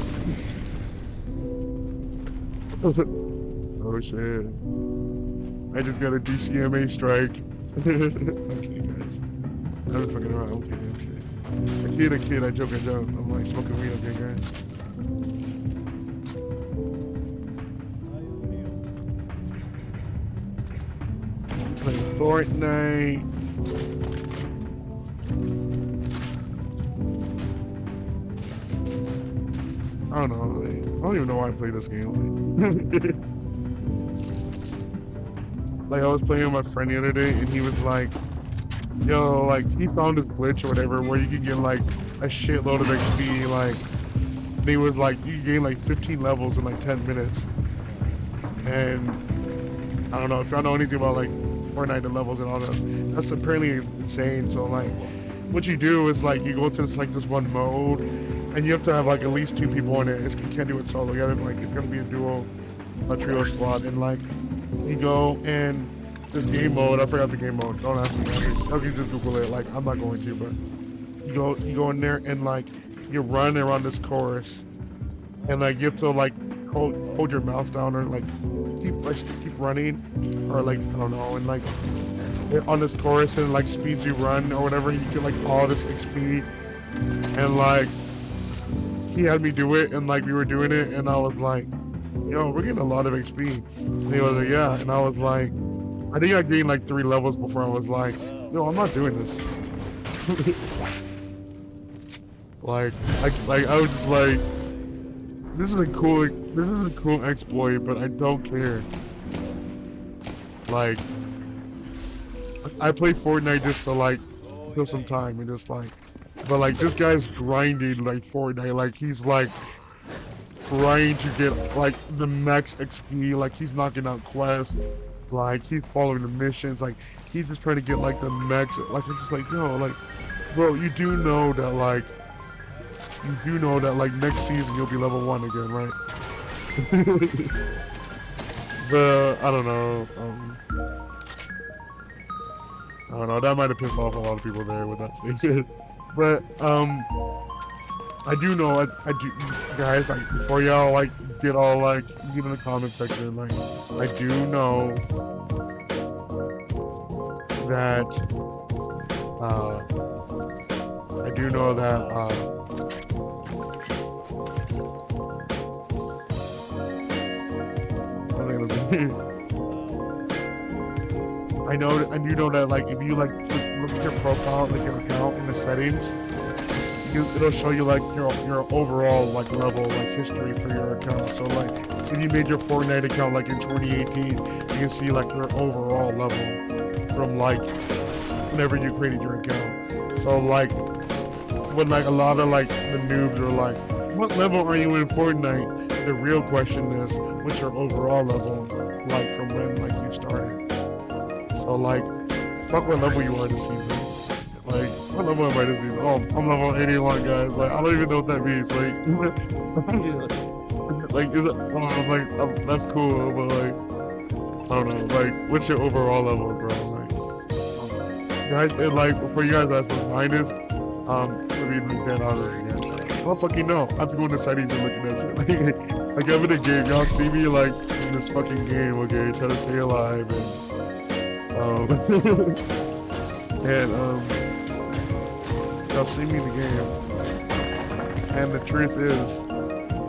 Oh shit. I just got a DCMA strike. Okay guys. I'm fucking around. Okay. A kid, I joke. I'm like smoking weed, okay guys. Playing Fortnite. I don't know. I don't even know why I play this game. Like I was playing with my friend the other day, and he was like, "Yo, like he found this glitch or whatever where you can get like a shitload of XP. Like, he was like you can gain like 15 levels in like 10 minutes." And I don't know if y'all know anything about like Fortnite and levels and all that. That's apparently insane. So like, what you do is like you go to this one mode. And you have to have like at least 2 people in it. You can't do it solo. You gotta like it's gonna be a trio squad, and like you go in this game mode. I forgot the game mode. Don't ask me. You can just Google it. Like I'm not going to, but you go in there and like you run around this course, and like you have to like hold your mouse down or like keep running, or like I don't know, and like on this course and like speeds you run or whatever. You get like all this XP, and like. He had me do it, and like we were doing it, and I was like, yo, we're getting a lot of XP. And he was like, yeah, and I was like, I think I gained like 3 levels before I was like, yo, I'm not doing this. like I was just like, this is a cool exploit, but I don't care. Like, I play Fortnite just to like kill some time and just like, but like this guy's grinding like Fortnite, like he's like trying to get like the max XP, like he's knocking out quests, like he's following the missions, like he's just trying to get like the max. Like I'm just like, yo, like, bro, you do know that like next season you'll be level 1 again, right? I don't know. I don't know. That might have pissed off a lot of people there with that statement, but I do know. I do, guys. Like before y'all like get all like get in the comment section. Like I do know that. I do know that. I do know that like if you like look at your profile, like your account in the settings, it'll show you like your overall like level, like history for your account. So like if you made your Fortnite account like in 2018, you can see like your overall level from like whenever you created your account. So like when like a lot of like the noobs are like, what level are you in Fortnite? The real question is, what's your overall level like from when like you started? So like, fuck what level you are this season. Like, what level am I this season? Oh, I'm level 81, guys. Like, I don't even know what that means. Like, that's cool, but like, I don't know. Like, what's your overall level, bro? Like, guys, and like, before you guys ask what mine is, to be dead honest again. I don't fucking know. I have to go in the settings and looking at shit. Like, I'm in a game. Y'all see me like in this fucking game, okay? Try to stay alive and y'all see me in the game, and the truth is,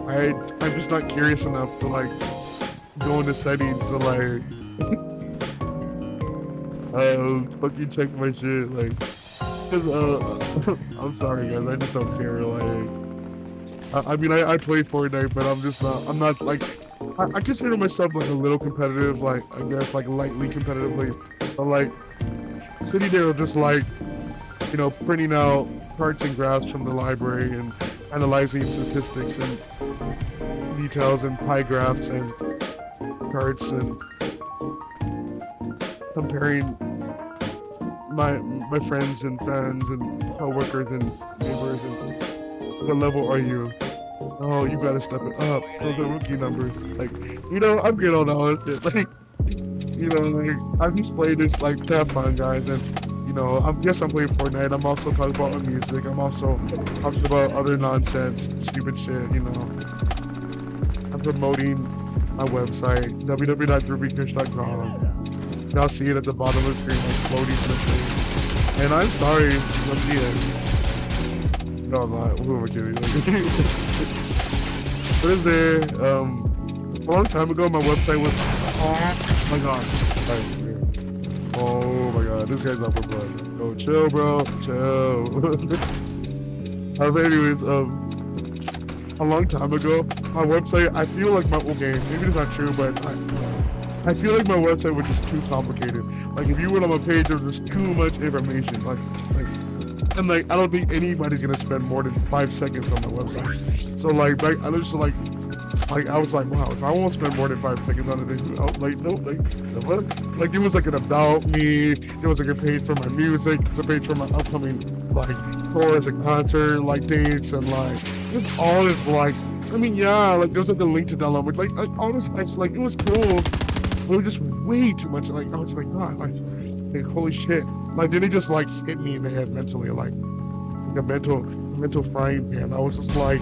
I'm just not curious enough to like go into settings to like fucking check my shit, like, cause I'm sorry guys, I just don't care. Like, I mean, I play Fortnite, but I'm not like, I consider myself like a little competitive, like I guess like lightly competitively, but like sitting there just like, you know, printing out charts and graphs from the library and analyzing statistics and details and pie graphs and charts and comparing my friends and fans and coworkers and neighbors and what level are you? Oh, you gotta step it up. Those are rookie numbers. Like, you know, I'm good on all of it. Like, you know, like, I just play this like to have fun, guys, and you know, I'm playing Fortnite. I'm also talking about my music. I'm also talking about other nonsense, stupid shit. You know, I'm promoting my website, www.rubykush.com. Y'all see it at the bottom of the screen, like floating to the screen. And I'm sorry, you'll see it. No, I'm not. Who am I kidding? What is there? A long time ago, my website was. Oh my god. Oh my god, this guy's up for blood. Oh, chill, bro. Chill. Anyways, a long time ago, my website. I feel like okay, maybe it's not true, but I feel like my website was just too complicated. Like if you went on my page, there was just too much information. And like I don't think anybody's gonna spend more than 5 seconds on my website. So like I was just like I was like, wow, if I won't spend more than 5 seconds on it, I was like, no, like what? Like there was like an about me, there was like a page for my music, there's a page for my upcoming like tours and concert like dates, and like it's all is like, I mean, yeah, like there's like a link to download, but like all this like it was cool, but it was just way too much. Like I was like, god, like holy shit. Like then it just like hit me in the head mentally, like a mental frying pan. I was just like,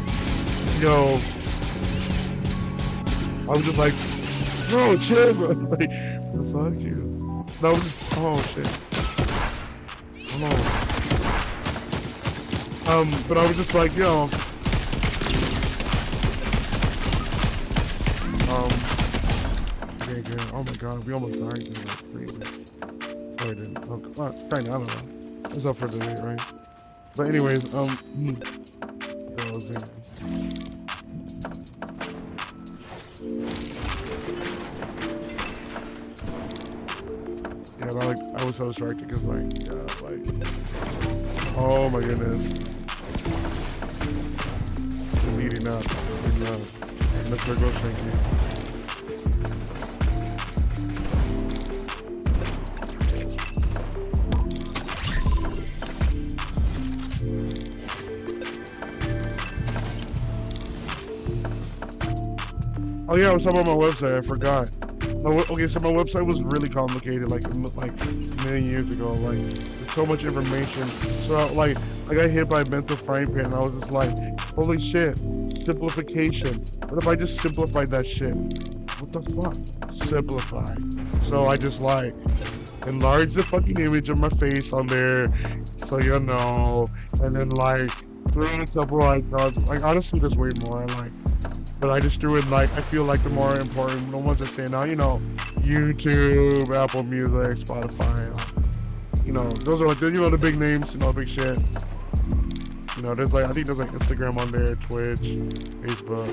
yo, I was just like, bro, chill, bro. Like, fuck you. And I was just, oh shit. But I was just like, yo, Okay, good. Oh my god, we almost died. Dude. That's crazy. Oh, we didn't. Oh, well, kinda, I don't know. It's up for debate, right? But anyways, oh, I was saying this. Yeah, but I was so distracted because oh my goodness. Just eating up. Mr. Ghost, thank you. Oh yeah, I was talking about my website. I forgot. Okay, so my website was really complicated, like a million years ago. Like, there's so much information. So I got hit by a mental frying pan, and I was just like, holy shit, simplification. What if I just simplified that shit? What the fuck? Simplify. So I just like enlarge the fucking image of my face on there, so you know, and then like throw in a couple icons. Like honestly, there's way more. But I just threw in I feel like the more important, the ones that stand out, you know, YouTube, Apple Music, Spotify, you know, those are the big names, big shit. You know, there's I think there's Instagram on there, Twitch, Facebook.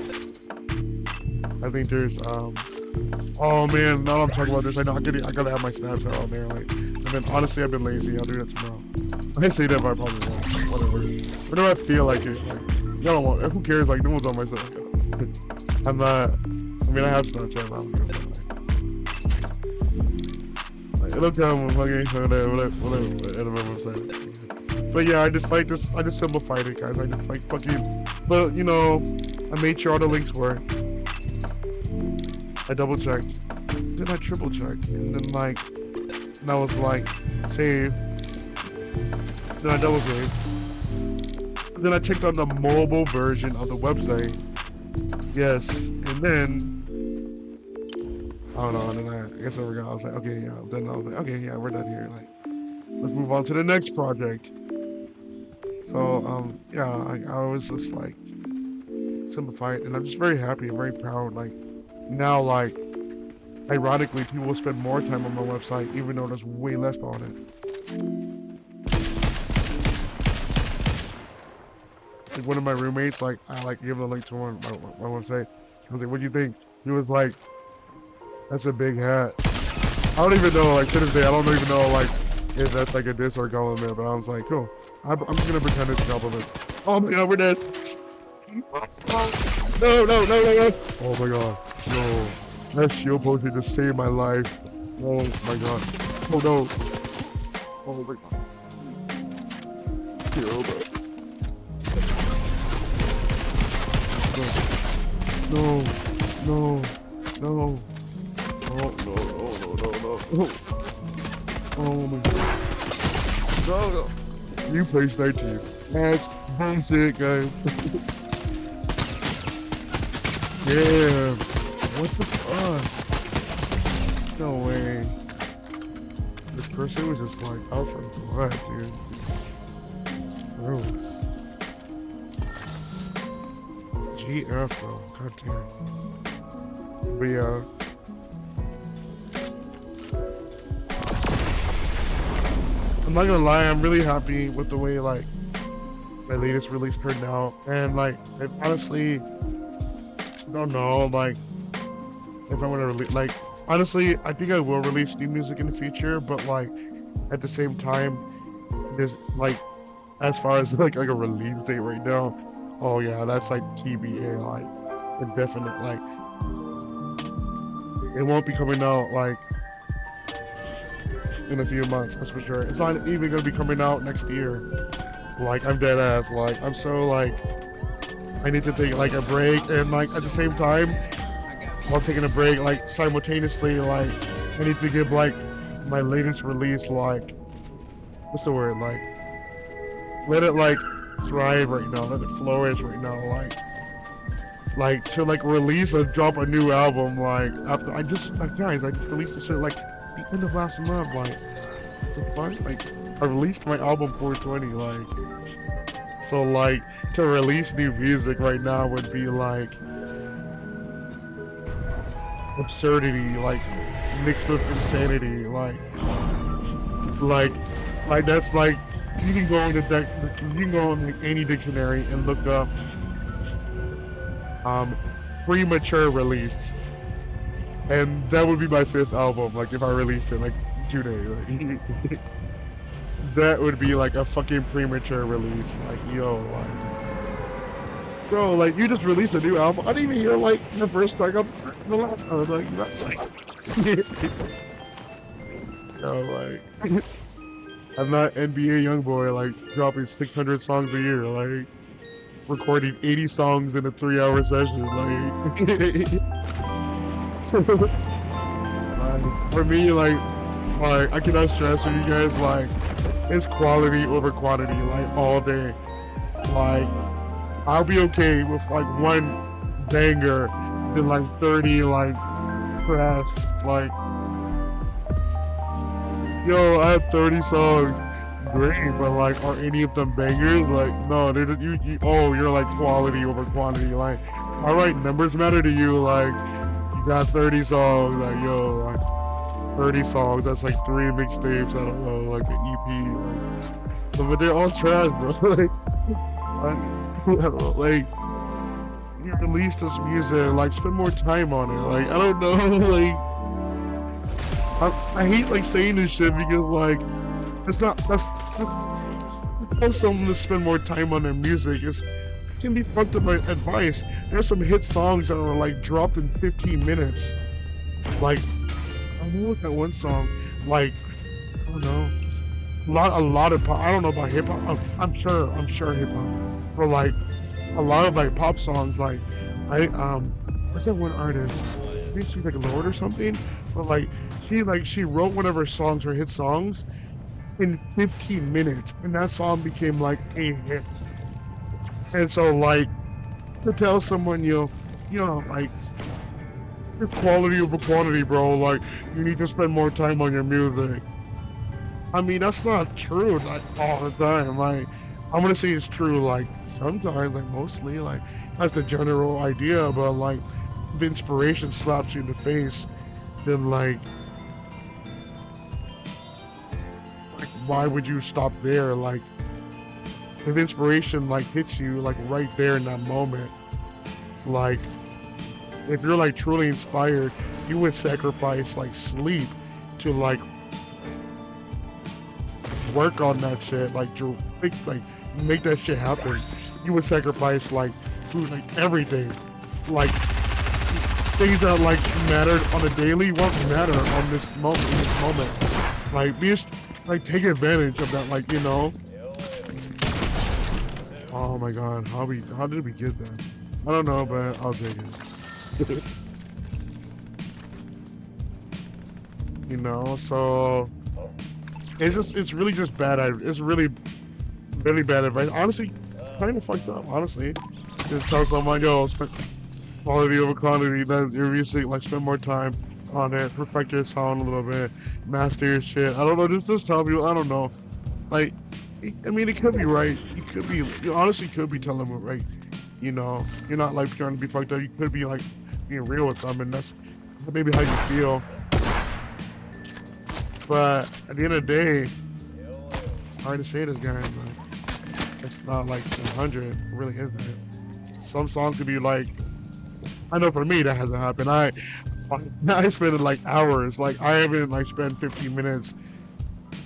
I think there's, oh man, now I'm talking about this, I know I gotta have my Snapchat on there, honestly, I've been lazy, I'll do that tomorrow. I say that, but I probably won't, whatever. Whenever I feel like it, y'all don't want, who cares, no one's on my stuff. I'm not, I have Snapchat, but I don't give a fuck. It'll come, whatever, I don't know what I'm saying. But yeah, I just simplified it, guys. I just fucking, but you know, I made sure all the links work. I double checked, then I triple checked, and then and I was save. Then I double save. Then I checked on the mobile version of the website. Yes, and then I don't know, and then I guess I forgot. I was like, okay, yeah. Then I was like, okay, yeah, we're done here. Let's move on to the next project. So, yeah, I was just simplified, and I'm just very happy and very proud. Now, ironically, people will spend more time on my website, even though there's way less on it. One of my roommates, I gave him a link to my website. I was like, what do you think? He was like, that's a big hat. I don't even know, to this day, I don't even know, if that's a diss or a compliment, but I was like, cool. I'm just gonna pretend it's a compliment. Oh my god, we're dead. No. Oh my god, no. That shield potion just saved my life. Oh my god. Oh no. Oh my god. Shield. No. Oh my god. No. You place 19. That's bullshit, guys. Yeah. What the fuck? No way. This person was just out for blood, dude. Gross. GF though, god damn. But yeah. I'm not gonna lie, I'm really happy with the way my latest release turned out. And I honestly don't know if I wanna release honestly I think I will release new music in the future, but at the same time there's as far as a release date right now. Oh yeah, that's TBA, indefinite, it won't be coming out in a few months, that's for sure. It's not even gonna be coming out next year. I'm dead ass, I'm so I need to take a break, and at the same time, while taking a break, simultaneously, I need to give my latest release what's the word, let it thrive right now, let it flourish right now, to release or drop a new album after I just guys, I just released the shit the end of last month, the fuck, I released my album 420, so to release new music right now would be absurdity, like mixed with insanity, like, like that's like you can go into you can go on like any dictionary and look up um premature released, and that would be my fifth album. Like if I released it like today, like, that would be like a fucking premature release. Like yo, like bro, like you just released a new album. I didn't even hear like the first track of the last one. Like that's like, yo, like. I'm not NBA YoungBoy like dropping 600 songs a year, like recording 80 songs in a 3-hour session. Like for me, like I cannot stress with you guys, like it's quality over quantity, like all day. Like I'll be okay with like one banger than like 30 like trash, like. Yo, I have 30 songs. Great, but like, are any of them bangers? Like, no, they're just, oh, you're like quality over quantity. Like, all right, numbers matter to you. Like, you got 30 songs. Like, yo, like 30 songs. That's like 3 mixtapes. I don't know, like an EP. Like, but they're all trash, bro. I don't know, like, you release this music. Like, spend more time on it. Like, I don't know, like. I hate like saying this shit because like it's not that's tell someone to spend more time on their music. It can be fucked up by advice. There's some hit songs that are like dropped in 15 minutes. Like what was that one song? Like I don't know. A lot of pop. I don't know about hip hop. I'm sure hip hop. But like a lot of like pop songs. Like what's that one artist? I think she's like Lord or something. But like she wrote one of her songs, her hit songs, in 15 minutes, and that song became like a hit. And so like to tell someone you know like it's quality over quantity, bro. Like you need to spend more time on your music. I mean that's not true like all the time. Like I'm gonna say it's true like sometimes, like mostly, like that's the general idea. But like if inspiration slaps you in the face, then like why would you stop there? Like if inspiration like hits you like right there in that moment, like if you're like truly inspired, you would sacrifice like sleep to like work on that shit, like to make that shit happen. You would sacrifice like food, like everything, like things that like mattered on a daily won't matter on this moment. In this moment, like like take advantage of that, like you know. Oh my god, how did we get that? I don't know, but I'll take it. You know, so it's really just bad. It's really bad advice. Honestly, it's kind of fucked up. Honestly, just tell someone, yo, spend quality over quantity. That your music, like spend more time on it, perfect your sound a little bit, master your shit. I don't know, just tell people. I don't know. Like, I mean, it could be right. You honestly could be telling them right. You know, you're not like trying to be fucked up. You could be like being real with them, and that's maybe how you feel. But at the end of the day, it's hard to say this guy, but it's not like 100. It really isn't. Some songs could be like, I know for me that hasn't happened. I spend like hours. Like I haven't like spent 15 minutes,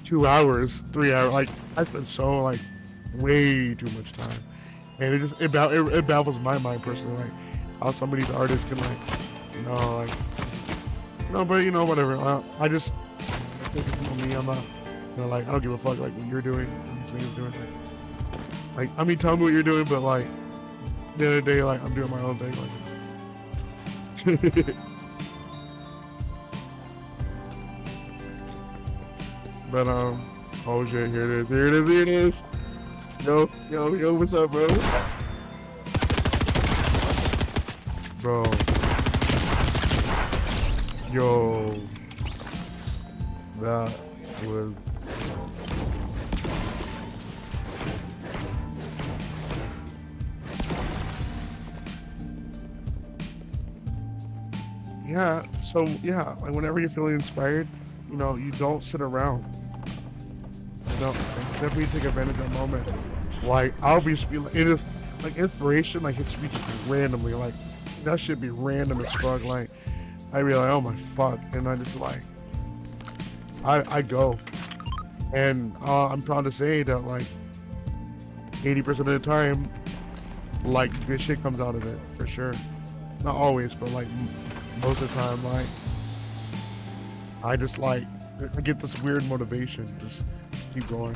2 hours, 3 hours. Like I spend so like way too much time, and it baffles my mind personally. Like how some of these artists can like, you know, like, no, but you know, whatever. I just, me, I'm not, you know, like I don't give a fuck like what you're doing, what these niggas doing. Like I mean, tell me what you're doing, but like the other day, like I'm doing my own thing. Like. But oh shit, here it is. Yo, what's up, bro? Bro. Yo. That was... yeah, so yeah, like whenever you're feeling inspired, you know, you don't sit around. You know, like, definitely take advantage of that moment. Like I'll be it is like inspiration, like it's me just randomly, like that should be random as fuck. Like I'd be like, oh my fuck, and I just like I go, and I'm proud to say that like 80% of the time, like good shit comes out of it for sure. Not always, but like most of the time, like I just like I get this weird motivation, just keep going.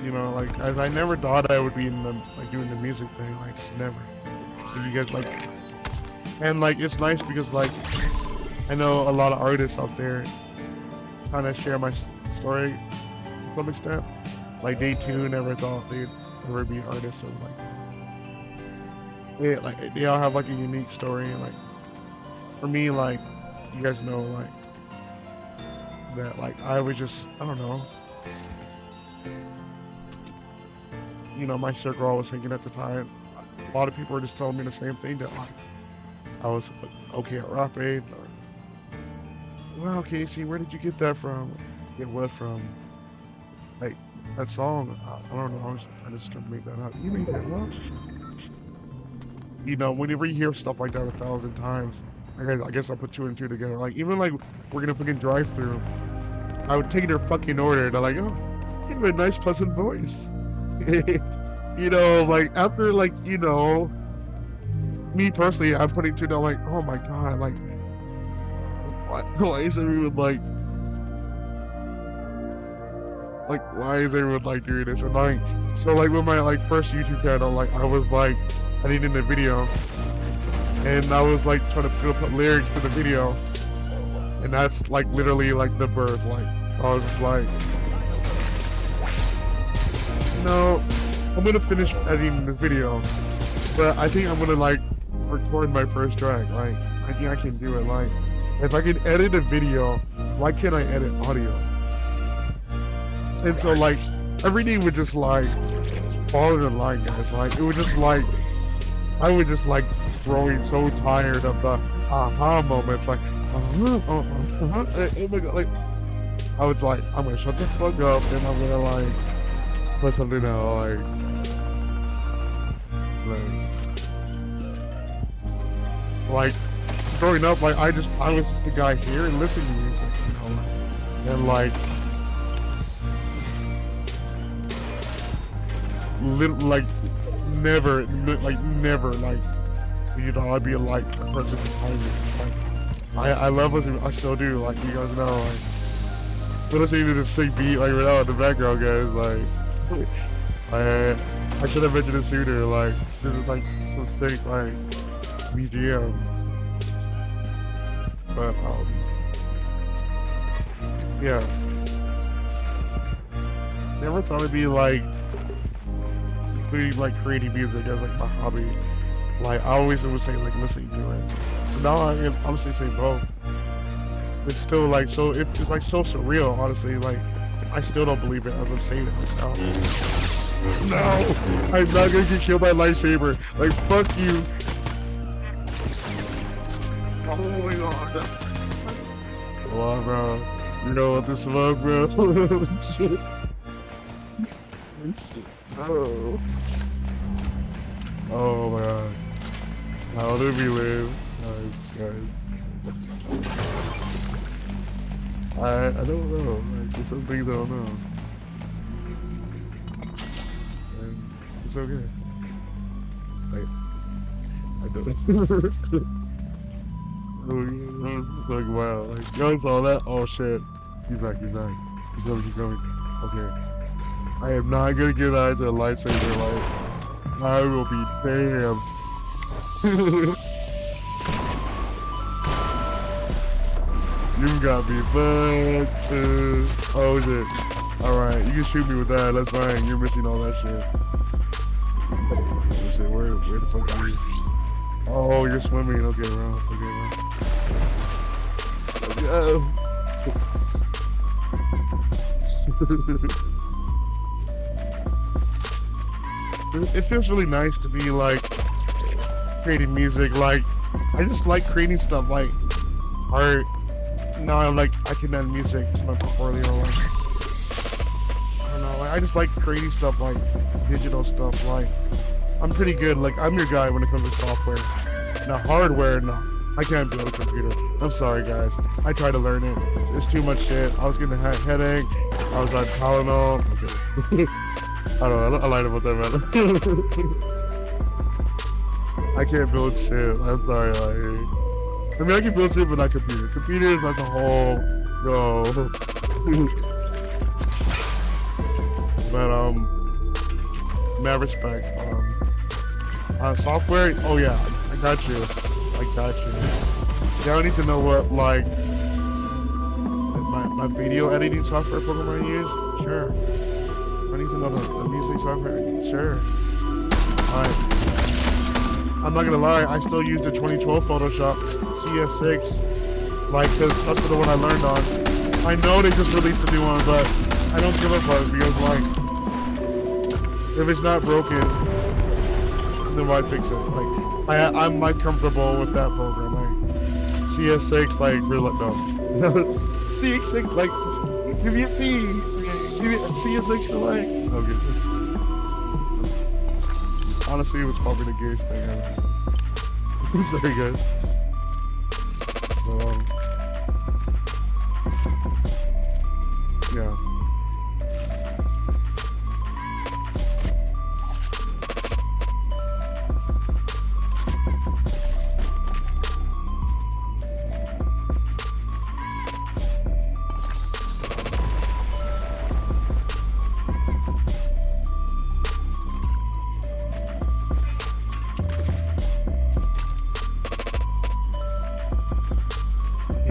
You know, like as I never thought I would be in the like doing the music thing, like just never. You guys like, and like it's nice because like I know a lot of artists out there kind of share my story to some extent. Like they too never thought they'd ever be artists, or like they all have like a unique story. And like for me, like you guys know, like that, like I was just I don't know. You know, my circle I was thinking at the time, a lot of people were just telling me the same thing, that like I was okay at rapping, or well, Casey, where did you get that from? Get what from? Like that song? I don't know. I just couldn't make that up. You made that up? You know, whenever you hear stuff like that 1,000 times, I guess I'll put two and two together. Like even like we're gonna fucking drive through, I would take their fucking order, and they're like, oh, you have a nice, pleasant voice. You know, like after like, you know, me personally, I'm putting two down like, oh my god, like why is everyone like why is everyone like doing this? And like so like with my like first YouTube channel, like I was like editing the video, and I was like trying to put lyrics to the video, and that's like literally like the birth. Like I was just like, no, I'm gonna finish editing the video, but I think I'm gonna like record my first track. Like I think I can do it. Like if I can edit a video, why can't I edit audio? And so like everything would just like fall in line, guys. Like it would just like I was just like growing so tired of the aha moments. Like oh my god, like I was like, I'm gonna shut the fuck up and I'm gonna like put something out, like growing up, like I was just the guy here and listening to music, you know, and like never, like you know, I'd be like the person behind me. Like I love listening, I still do, like you guys know, like but listening to this sick beat like right out in the background, guys, like I should have mentioned it sooner. Like this is like so sick, like BGM. But yeah, never thought it'd be like including like creating music as like my hobby. Like I always would say like listening to it. But now I can honestly say both. It's still like so it's like so surreal, honestly. Like I still don't believe it as I'm saying it like now. No, I'm not gonna get killed by a lightsaber. Like fuck you. Oh my god. Come on, bro. You know what to smoke, bro. Shit. Oh. Oh my god. How do we live? Guys. I don't know. Like, there's some things I don't know. And it's okay. Like, I don't. It's like, wow. Like, y'all saw that? Oh shit. He's back. He's coming. Okay. I am not gonna get eyes at a lightsaber. Like, I will be damned. You got me fucked. Oh shit. Alright, you can shoot me with that, that's fine. You're missing all that shit. Oh shit, where the fuck are you? Oh, you're swimming. Okay, bro. go. It feels really nice to be like creating music. Like I just like creating stuff like art. Now I can add music to my portfolio. Like I don't know. Like, I just like creating stuff like digital stuff. Like I'm pretty good. Like I'm your guy when it comes to software. Now hardware, no. I can't build a computer. I'm sorry, guys. I tried to learn it. It's too much shit. I was getting a headache. I was on Tylenol. Okay. I don't know. I lied about that, man. I can't build shit. I'm sorry. I mean, I can build shit, but not computer. Computers, that's a whole no. But mad respect. Software. Oh yeah, I got you. Y'all need to know what like my video editing software program I use. Sure. I need to know the music software. Sure. Alright. I'm not gonna lie, I still use the 2012 Photoshop CS6, like, cause that's the one I learned on. I know they just released a new one, but I don't give a fuck because, like, if it's not broken, then why fix it? Like, I'm like comfortable with that program. Like, CS6, like, for like no, CS6, like, if you see. CS6 for like, oh goodness. Honestly, it was probably the gayest thing ever. I'm sorry, guys. Yeah.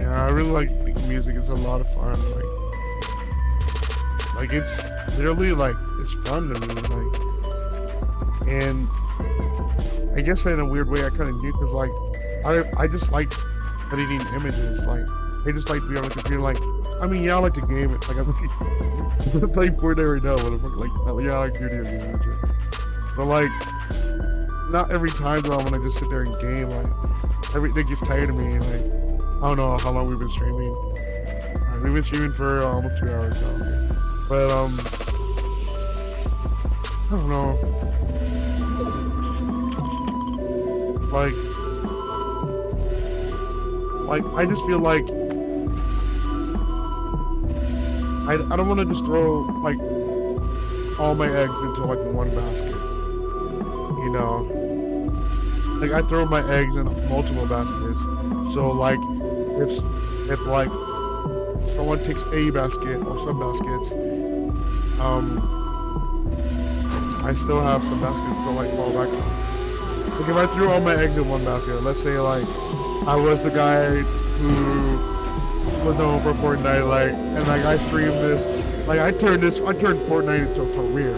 I really like making music. It's a lot of fun. Like it's literally like it's fun to me. Like, and I guess in a weird way I kind of do because like I just like editing images. Like I just like to be on the computer. Like I mean, yeah, I like to game it. Like I'm playing Fortnite right now. Like yeah, I like video games. But like not every time though I'm gonna just sit there and game. Like everything gets tired of me. Like I don't know how long we've been streaming. We've been streaming for almost 2 hours now. But I don't know. Like I just feel like I don't want to just throw like all my eggs into like one basket. You know, like I throw my eggs in multiple baskets. So like. If like someone takes a basket or some baskets, I still have some baskets to like fall back on. Like if I threw all my eggs in one basket, let's say like I was the guy who was known for Fortnite, like, and like I streamed this, like I turned Fortnite into a career.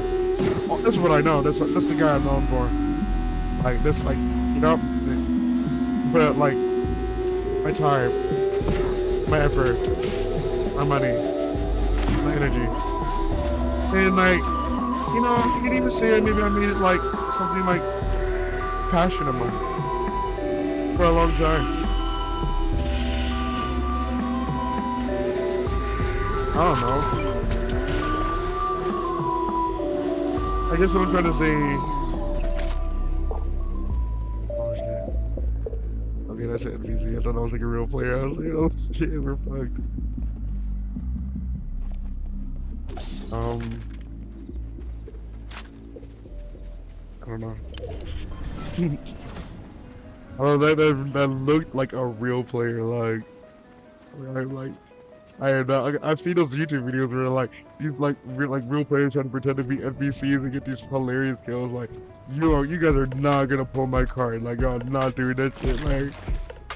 That's what I know. That's the guy I'm known for. Like this, like you know, but like. My time, my effort, my money, my energy. And like, you know, you can even say maybe I made it like something like passion of mine for a long time. I don't know. I guess what I'm trying to say. Okay, that's an NPC. I thought I was like a real player. I was like, oh shit, we're fucked. I don't know. I don't know, that looked like a real player, like I am not. I've seen those YouTube videos where like these real players trying to pretend to be NPCs and get these hilarious kills. Like you guys are not gonna pull my card. Like I'm not doing that shit. Like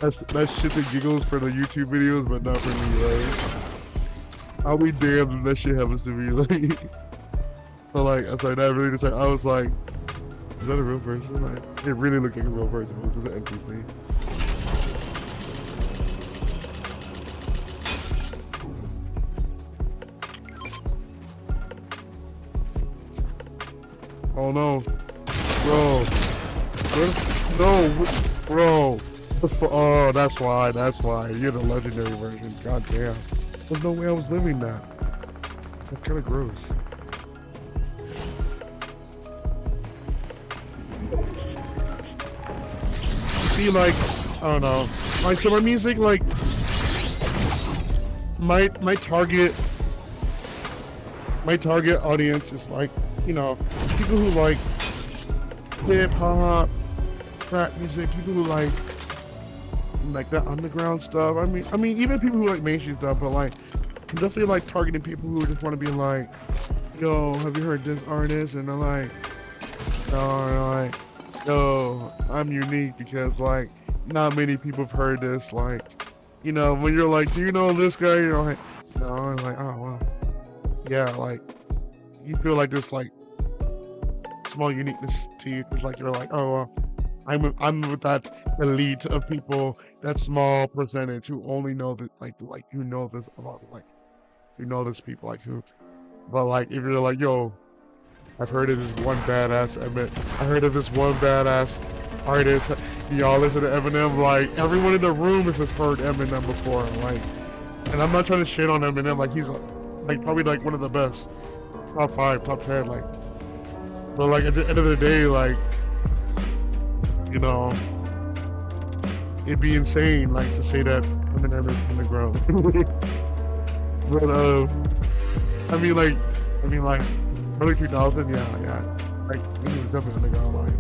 that's shits and giggles for the YouTube videos, but not for me. Like I'll be damned if that shit happens to me. Like so like I'm sorry, that really just like I was like, is that a real person? Like it really looked like a real person. It was an NPC. Oh no. Bro. No, bro. Oh, that's why. That's why. You're the legendary version. God damn. There's no way I was living that. That's kind of gross. See, like, I don't know. Like, so my music, like, my target audience is like, you know, people who like hip hop, rap music, people who like that underground stuff. I mean, even people who like mainstream stuff, but like, I'm definitely like targeting people who just want to be like, yo, have you heard this artist? And they're like, no, and they're like, yo, I'm unique because like, not many people have heard this. Like, you know, when you're like, do you know this guy? You're like, no, I'm like, oh well, yeah, like, you feel like this like small uniqueness to you because like you're like, oh well, I'm with that elite of people, that small percentage who only know that like you know this about like you know this people like who, but like if you're like, yo, I've heard of this one badass I heard of this one badass artist. Y'all listen to Eminem. Like everyone in the room has just heard Eminem before. Like, and I'm not trying to shit on Eminem. Like he's like probably like one of the best, top 5, top 10. Like, but like at the end of the day, like, you know, it'd be insane like to say that Eminem is underground. But I mean like early 2000, yeah, like he was definitely underground. Like,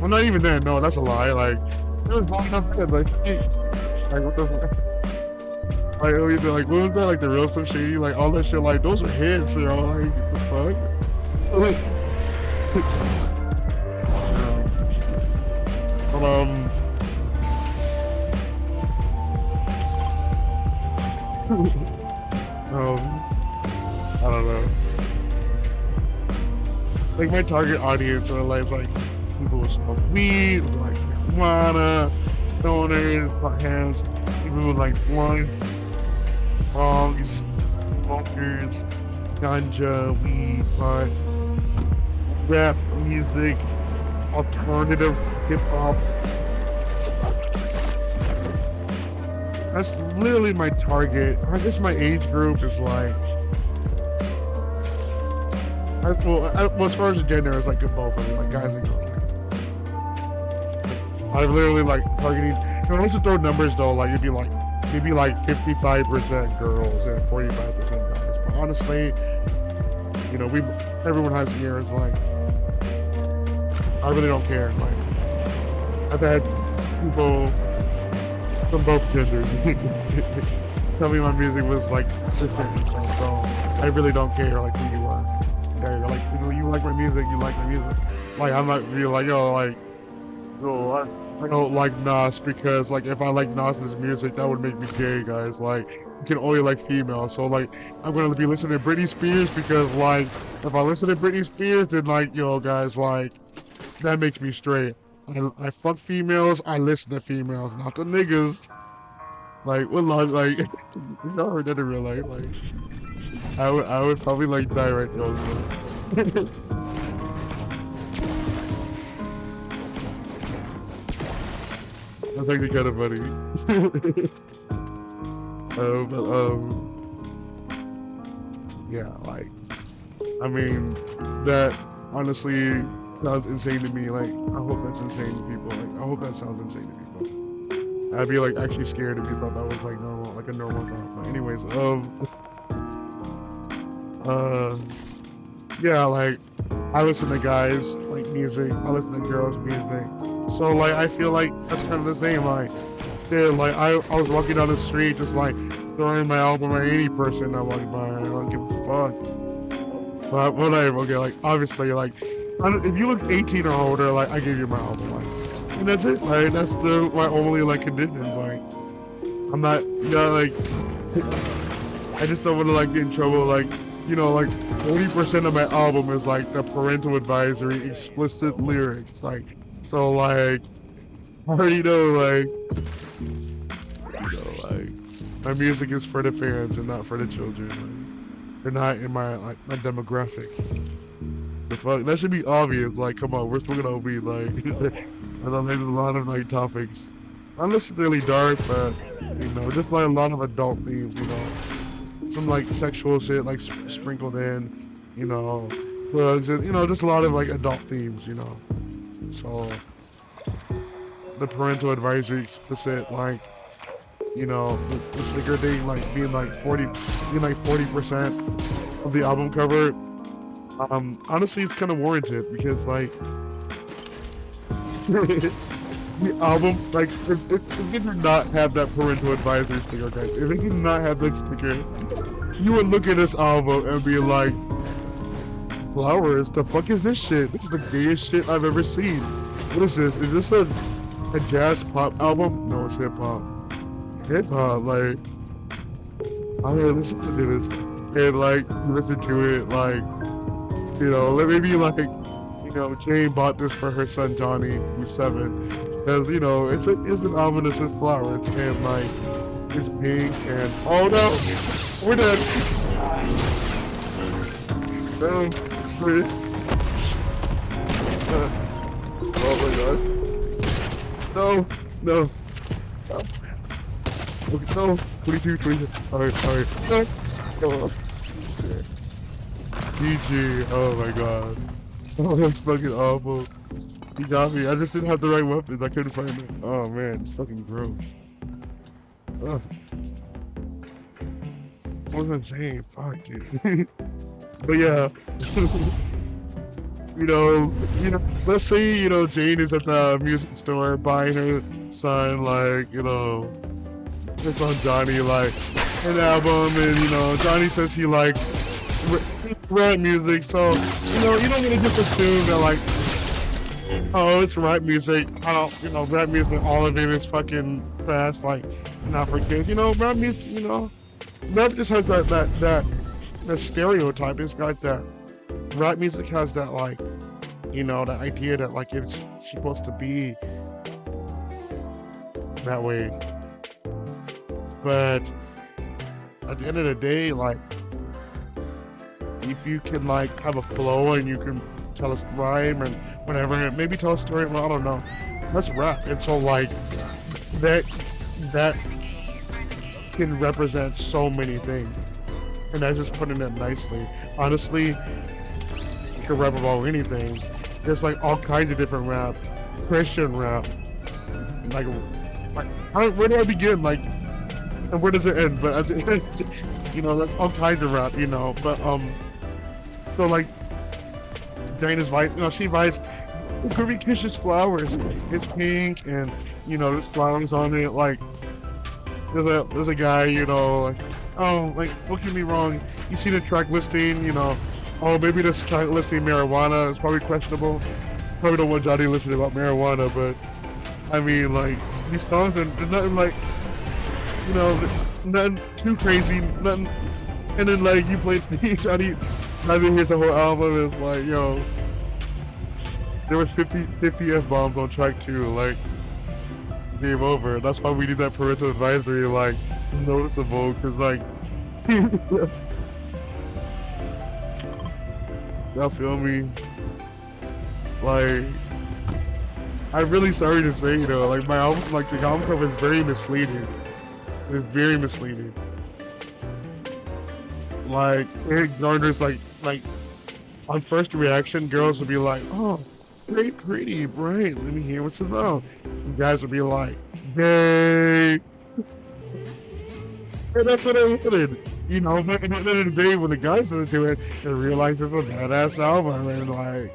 well, not even then. No, that's a lie. Like, it was long enough then. Like, what the fuck? Like, what was that? Like the real stuff shady. Like all that shit. Like those are hits. You know, like what the fuck? Like, I don't know. Like my target audience are like people who smoke weed, like marijuana, stoners, potheads, people who like blunts, bongs, smokers, ganja, weed, pot, rap music, alternative hip hop. That's literally my target. I guess my age group is like, well, as far as the gender, it's like both of them, like guys and girls. I'm literally like targeting. You know, once you throw numbers though, like it'd be like maybe like 55% girls and 45% guys. But honestly, you know, everyone has mirrors. Like, I really don't care. Like, I've had people from both genders tell me my music was like different and stuff. So I really don't care like who you are. Okay, like, you know, you like my music, you like my music. Like, I'm not really like, yo, like, yo, I don't like Nas because, like, if I like Nas's music, that would make me gay, guys. Like, you can only like females. So, like, I'm gonna be listening to Britney Spears because, like, if I listen to Britney Spears, then, like, yo, guys, like, that makes me straight. I fuck females, I listen to females, not the niggas. Like, what, like, if y'all heard that in real life, like, I would probably like die right there. That's actually kind of funny. But yeah, like, I mean, that honestly sounds insane to me. Like, I hope that's insane to people. Like, I hope that sounds insane to people. I'd be like actually scared if you thought that was like normal, like a normal thought. But anyways, yeah, like, I listen to guys like music, I listen to girls music. So like I feel like that's kind of the same. Like, yeah, like I was walking down the street just like throwing my album at any person that walked by. I don't give a fuck. But whatever. Okay, like obviously, like if you look 18 or older, like I give you my album, like, and that's it. Like that's my only like conditions. Like I'm not, you know, like I just don't want to like get in trouble. Like, you know, like 40% of my album is like the parental advisory, explicit lyrics. Like, so like I already know, like, you know, like my music is for the fans and not for the children. Like, they're not in my like my demographic. The fuck? That should be obvious. Like, come on, we're still gonna be like, I know there's a lot of like topics, not necessarily dark, but you know, just like a lot of adult themes. You know, some like sexual shit like sprinkled in. You know, drugs and you know, just a lot of like adult themes. You know, so the parental advisory explicit like. You know, the sticker thing like being like 40% of the album cover. Honestly, it's kind of warranted because like the album, like if it did not have that parental advisory sticker, guys, if it did not have that sticker, you would look at this album and be like, flowers, the fuck is this shit? This is the gayest shit I've ever seen. What is this? Is this a jazz pop album? No, it's hip hop. Hip hop, like I'm gonna listen to this and like listen to it, like you know, maybe like you know, Jane bought this for her son Johnny, who's 7, because you know it's an album that says flowers and like it's pink and oh no, we're dead. No, please. Oh my god. No, no. Okay, no, 22. Alright. No. Oh, shit. GG, oh my god. Oh, that's fucking awful. He got me. I just didn't have the right weapons. I couldn't find it. Oh man, it's fucking gross. Ugh. What was I saying? Fuck, dude. But yeah. you know, let's say, you know, Jane is at the music store buying her son, like, you know, his son Johnny, like, an album, and, you know, Johnny says he likes rap music, so, you know, you don't really just assume that, like, oh, it's rap music, you know, rap music, all of it is fucking fast, like, not for kids, you know, rap music, you know, rap just has that stereotype. It's got that, rap music has that, like, you know, the idea that, like, it's supposed to be that way. But at the end of the day, like, if you can, like, have a flow and you can tell a rhyme and whatever, and maybe tell a story, well, I don't know, that's rap. And so, like, that can represent so many things. And that's just putting it nicely. Honestly, you can rap about anything. There's, like, all kinds of different rap. Christian rap. Like where do I begin? Like, and where does it end? But you know, that's all kinds of rap, you know. But so like Dana's wife, you know, she buys Ruby Kisses flowers. It's pink, and you know, there's flowers on it. Like there's a guy, you know, like, oh, like, don't get me wrong, you see the track listing, you know, oh, maybe this track listing marijuana is probably questionable. Probably don't want Johnny listening about marijuana, but I mean, like, these songs are nothing like, you know, nothing too crazy, nothing, and then like you play Johnny, I mean, here's the whole album, it's like, yo, there was 50 F-bombs on track 2, like, game over. That's why we need that parental advisory, like, noticeable, because, like, y'all feel me? Like, I'm really sorry to say, you know, like, my album, like, the album cover is very misleading. It's very misleading. Like, it garners, like, on first reaction, girls would be like, oh, very pretty, bright, let me hear what's about. And guys would be like, gay. And that's what I wanted. You know, but at the end of the day, when the guys listen to it, they realize it's a badass album. And like,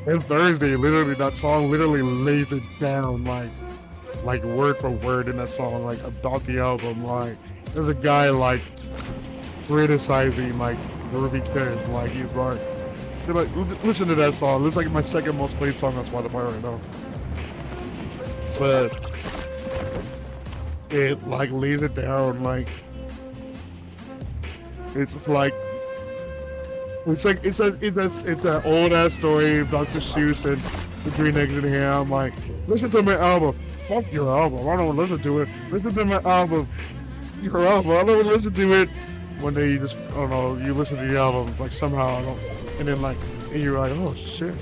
and Thursday, literally, that song literally lays it down, like word for word in that song, like about the album. Like, there's a guy like criticizing like the Ruby Kid, like he's like, listen to that song. It's like my second most played song on Spotify right now. But it like lays it down, like it's just like it's an old ass story of Dr. Seuss and the Green Eggs and Ham. Like, listen to my album. Fuck your album. I don't want to listen to it. Listen to my album. Your album. I don't want to listen to it. One day you just, I don't know, you listen to the album, like somehow, I don't, and then like and you're like, oh shit,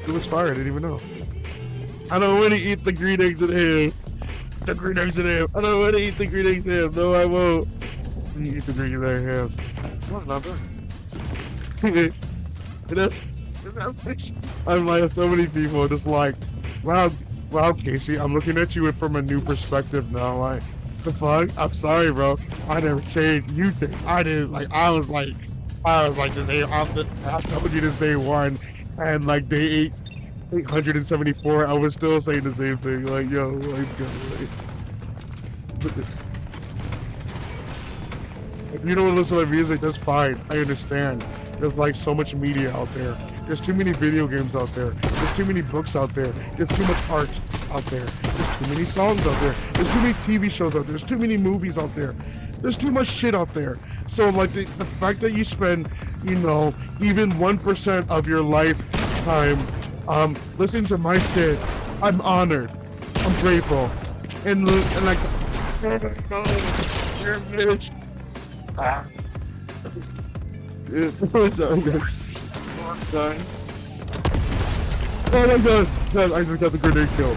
it was fire. I didn't even know. I don't want to eat the green eggs and ham. The green eggs and ham. I don't want to eat the green eggs and ham. No, I won't. You eat the green eggs and ham. What, not bad. That's I'm like, so many people just like, wow, Casey, I'm looking at you from a new perspective now. Like, the fuck? I'm sorry, bro. I never changed. You changed. I didn't. Like, I was like this. I told you this day one, and like day 874, I was still saying the same thing. Like, yo, let's go. If you don't listen to music, that's fine. I understand. There's like so much media out there. There's too many video games out there. There's too many books out there. There's too much art out there. There's too many songs out there. There's too many TV shows out there. There's too many movies out there. There's too much shit out there. So like the fact that you spend, you know, even 1% of your lifetime listening to my shit, I'm honored. I'm grateful. And like, oh my God, you're a bitch. Oh my God, guys, I just got the grenade kill.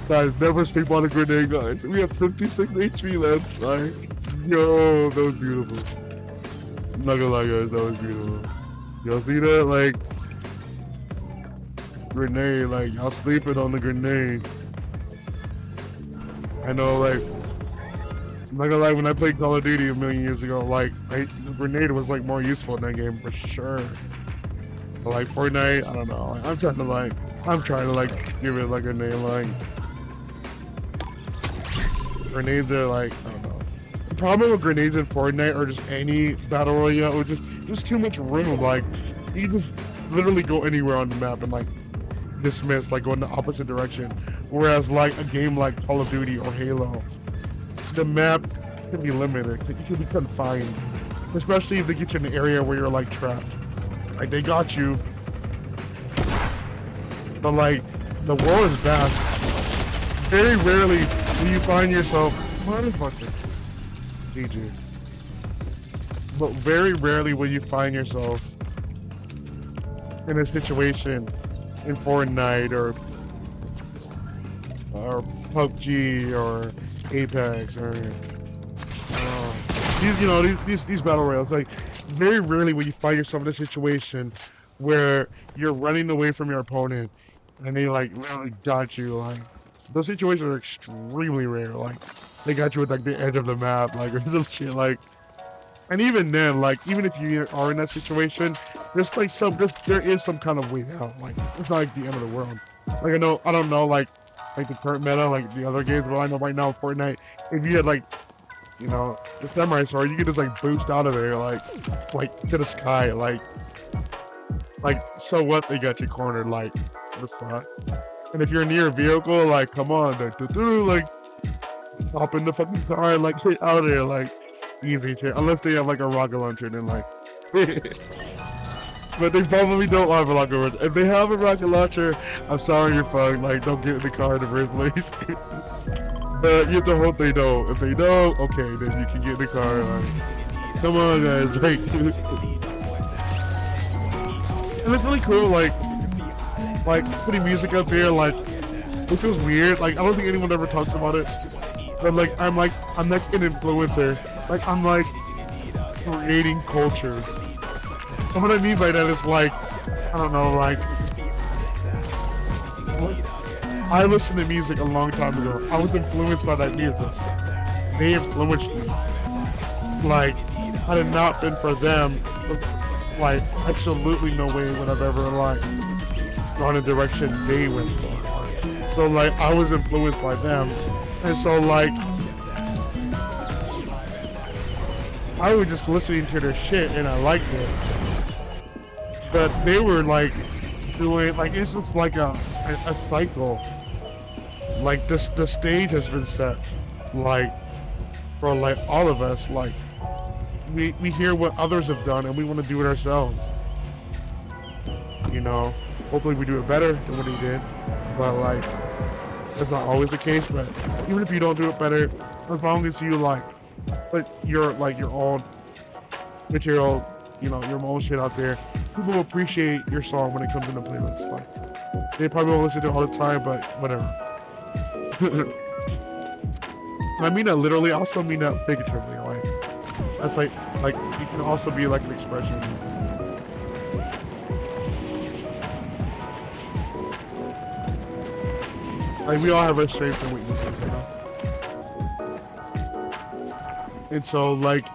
Guys, never sleep on a grenade, guys. We have 56 HP left. Like, yo, that was beautiful. I'm not gonna lie, guys, that was beautiful. Y'all see that? Like, grenade, like, y'all sleeping on the grenade. I know, like, I'm not gonna lie, when I played Call of Duty a million years ago, like, the grenade was, like, more useful in that game, for sure. But, like, Fortnite, I don't know, like, I'm trying to give it, like, a name, like, grenades are, like, I don't know. The problem with grenades in Fortnite, or just any Battle Royale, is just too much room, like, you just literally go anywhere on the map and, like, dismiss, like, go in the opposite direction. Whereas, like, a game like Call of Duty or Halo, the map can be limited. You can be confined, especially if they get you in an area where you're like trapped. Like they got you, but like the world is vast. Very rarely do you find yourself. Motherfucker, GG. But very rarely will you find yourself in a situation in Fortnite or PUBG or Apex or these battle royals. Like very rarely will you find yourself in a situation where you're running away from your opponent and they like really got you. Like those situations are extremely rare. Like they got you at like the edge of the map, like or some shit. Like, and even then, like even if you are in that situation, there's like there is some kind of way out. Like it's not like the end of the world. Like I don't know like the current meta, like the other games, but I know right now Fortnite, if you had like, you know, the samurai sword, you could just like boost out of there, like to the sky, like so what? They got you cornered, like the fuck. And if you're near a vehicle, like come on, like hop in the fucking car, and, like sit out of there, like easy shit. Unless they have like a rocket launcher, then like. But they probably don't have a rocket launcher. If they have a rocket launcher, I'm sorry, you're fucked. Like, don't get in the car in the first place. But you have to hope they don't. If they don't, okay, then you can get in the car. Like, come on, guys. Like, and it's really cool. Like putting music up there. Like, it feels weird. Like, I don't think anyone ever talks about it. But like, I'm like an influencer. Like, I'm like creating culture. And what I mean by that is like, I don't know, like, I listened to music a long time ago. I was influenced by that music. They influenced me. Like, had it not been for them, like, absolutely no way would I've ever, like, gone a direction they went for. So, like, I was influenced by them. And so, like, I was just listening to their shit and I liked it. But they were like doing like it's just like a cycle. Like the stage has been set, like for like all of us. Like we hear what others have done and we want to do it ourselves. You know, hopefully we do it better than what he did. But like that's not always the case. But even if you don't do it better, as long as you like put your own material you know, your own shit out there, people will appreciate your song when it comes in the playlist. Like, they probably won't listen to it all the time, but whatever. I mean that literally. I also mean that figuratively. Like, that's like you can also be like an expression. Like, we all have our strengths and weaknesses, you know? And so, like,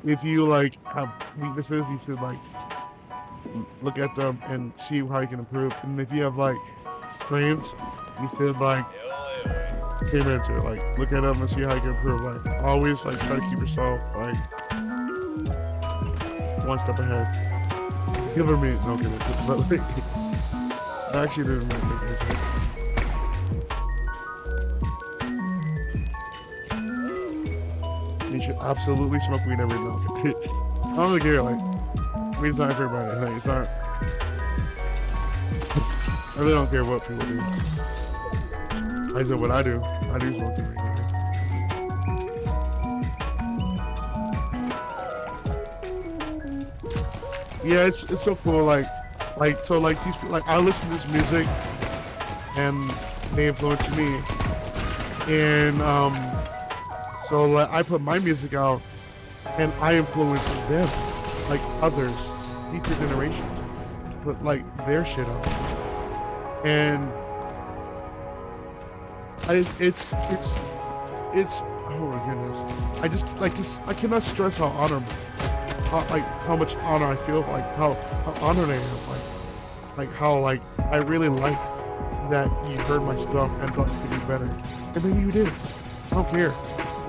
if you, like, have weaknesses, you should, like, look at them and see how you can improve. And if you have, like, strengths, you should, like, came into it. Like, look at them and see how you can improve. Like, always, like, try to keep yourself, like, one step ahead. Give her me, no, give it, but, like, I actually didn't make it. You should absolutely smoke weed every now and then. I don't really care, like, weed's not for everybody. Like, it's not. I really don't care what people do. I said what I do. I do smoke every now and then. Yeah, it's so cool. Like so like these like I listen to this music, and they influence me, and so like I put my music out, and I influence them, like others, future generations, put like their shit out, and it's oh my goodness, I just like I cannot stress how honored, how much honor I feel, like how honored I am, like how like I really like that you heard my stuff and thought you could do better, and then you did. I don't care.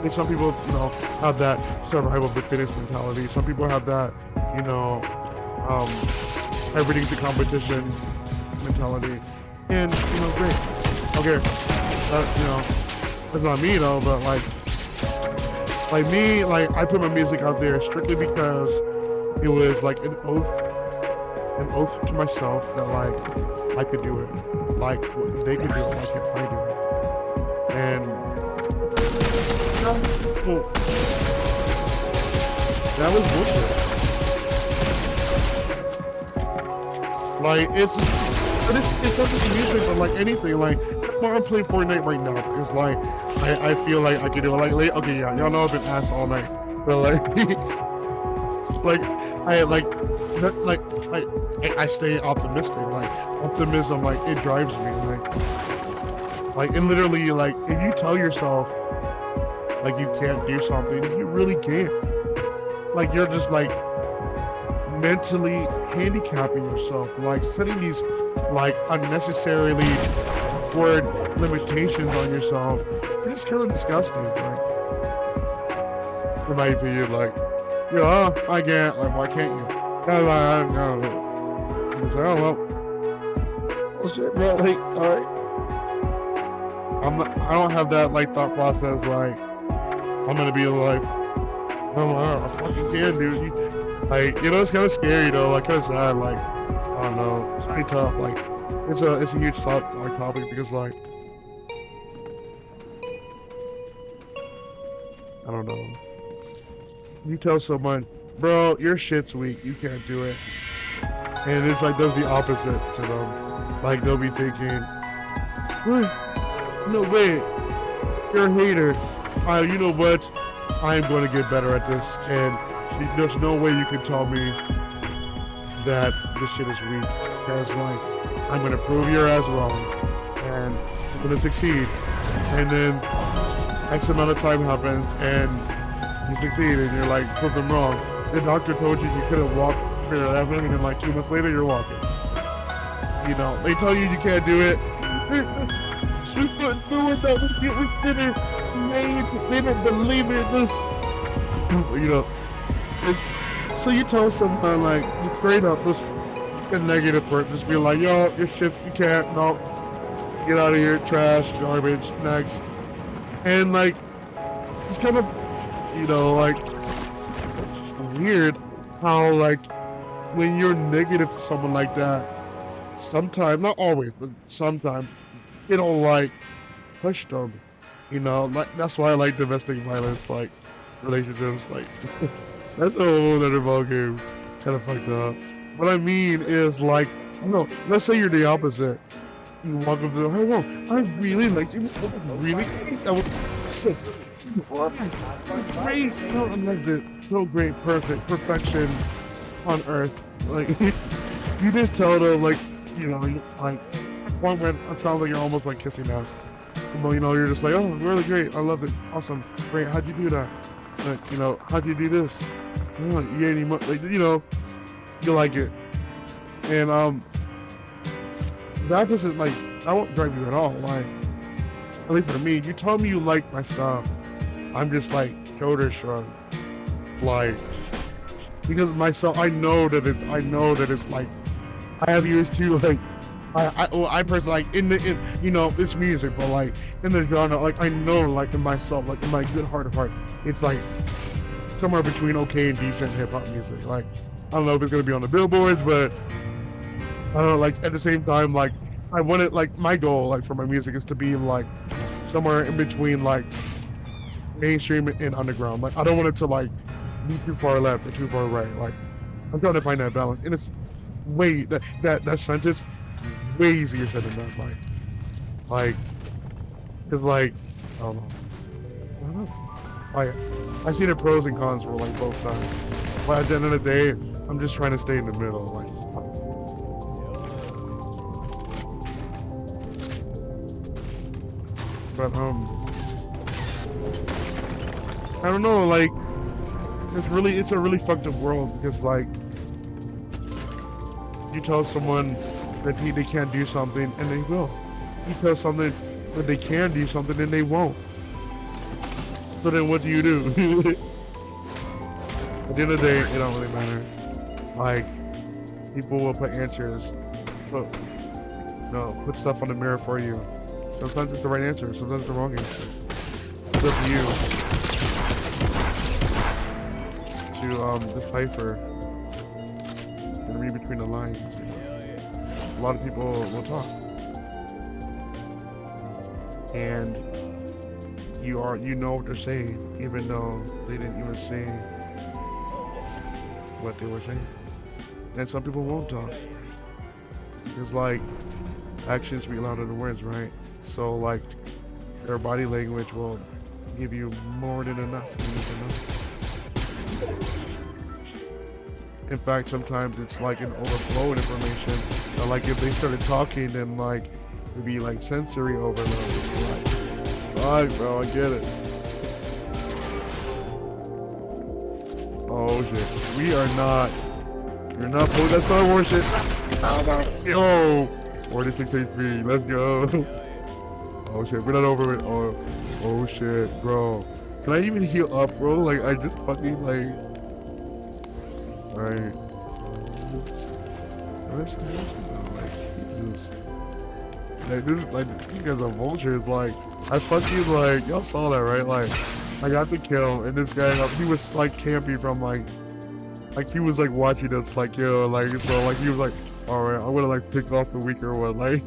And some people, you know, have that survival of the fittest mentality. Some people have that, you know, everything's a competition mentality. And, you know, great. Okay. You know, that's not me though, but like me, like I put my music out there strictly because it was like an oath to myself that like I could do it. Like they could do it, why can't I do it? And well, that was bullshit. Like it's not just music, but like anything. Like I'm playing Fortnite right now because like I feel like I can do it. Like okay, yeah, y'all know I've been ass all night, but like I stay optimistic. Like optimism, like it drives me. Like and literally, like if you tell yourself like you can't do something, you really can't. Like you're just like mentally handicapping yourself, like setting these like unnecessarily word limitations on yourself. You're just kind of disgusting. Like in my opinion, like I can't. Like why can't you? I don't know. It's like, oh well. Bullshit, bro. Like all right. I don't have that like thought process. Like I'm gonna be alive. No, I fucking can, dude. Like, you know, it's kind of scary though. Like, kind of sad. Like, I don't know. It's pretty tough. Like, it's a huge topic because, like, I don't know. You tell someone, bro, your shit's weak. You can't do it, and it's like does the opposite to them. Like, they'll be thinking, no way, you're a hater. You know what? I'm going to get better at this, and there's no way you can tell me that this shit is weak. Because, like, I'm going to prove your ass wrong, and I'm going to succeed. And then X amount of time happens, and you succeed, and you're like, prove them wrong. The doctor told you couldn't walk for 11, and then like 2 months later, you're walking. You know, they tell you can't do it. You couldn't do it, that would get me finished. They don't believe in this. You know, so you tell someone like, you straight up, just a negative person, just be like, yo, your shit, you can't, no, get out of here, trash, garbage, next. And like, it's kind of, you know, like, weird how like, when you're negative to someone like that, sometimes, not always, but sometimes, you know, like, push them. You know, like that's why I like domestic violence, like relationships, like That's a whole other ball game. Kind of fucked up. What I mean is like, no, let's say you're the opposite. You walk up to the, hey, no, I really liked you. Really? That was sick. Great. No, I loved it. So great, perfect, perfection on earth. Like, you just tell them, like, you know, like, one where it sounds like you're almost like kissing ass. Well, you know, you're just like, oh, really great. I loved it. Awesome. Great. How'd you do that? Like, you know, how'd you do this? Oh, you ain't even, like, you know, you like it. And, that doesn't, like, that won't drive you at all. Like, at least for me, you tell me you like my stuff. I'm just like, shoulder shrug. Like, because myself, I know that it's like, I have years too, like, I personally, like, you know, it's music, but like, in the genre, like, I know, like, in myself, like, in my good heart of heart, it's like, somewhere between okay and decent hip-hop music. Like, I don't know if it's gonna be on the billboards, but, I don't know, like, at the same time, like, I want it, like, my goal, like, for my music is to be, like, somewhere in between, like, mainstream and underground. Like, I don't want it to, like, be too far left or too far right. Like, I'm trying to find that balance, and it's way, that sentence, way easier said than done. Like, cause like, I don't know. Like, I see the pros and cons for like both sides, but at the end of the day, I'm just trying to stay in the middle. Like, but I don't know. Like, it's a really fucked up world because like, you tell someone that they can't do something and they will. You tell someone that they can do something and they won't. So then what do you do? At the end of the day, it don't really matter. Like, people will put answers, put stuff on the mirror for you. Sometimes it's the right answer, sometimes it's the wrong answer. It's up to you to decipher and read between the lines. You know? A lot of people will talk, and you know what they're saying, even though they didn't even say what they were saying. And some people won't talk. It's like actions speak louder than words, right? So like their body language will give you more than enough you need to know. In fact, sometimes it's like an overflow of information. So like if they started talking, then like it'd be like sensory overload. It's like, alright, bro, I get it. Oh shit, you're not pulling that Star Wars shit. Yo, 46 HP, let's go. Oh shit, we're not over it. Oh shit, bro. Can I even heal up, bro? Like I just fucking like. Alright. Like, Jesus. Like, this, like, you guys are vultures. Like, I fucking, like, y'all saw that, right? Like, I got the kill, and this guy, he was, like, camping from, like, he was, like, watching us, like, yo, like, so, like, he was, like, alright, I'm gonna, like, pick off the weaker one, like,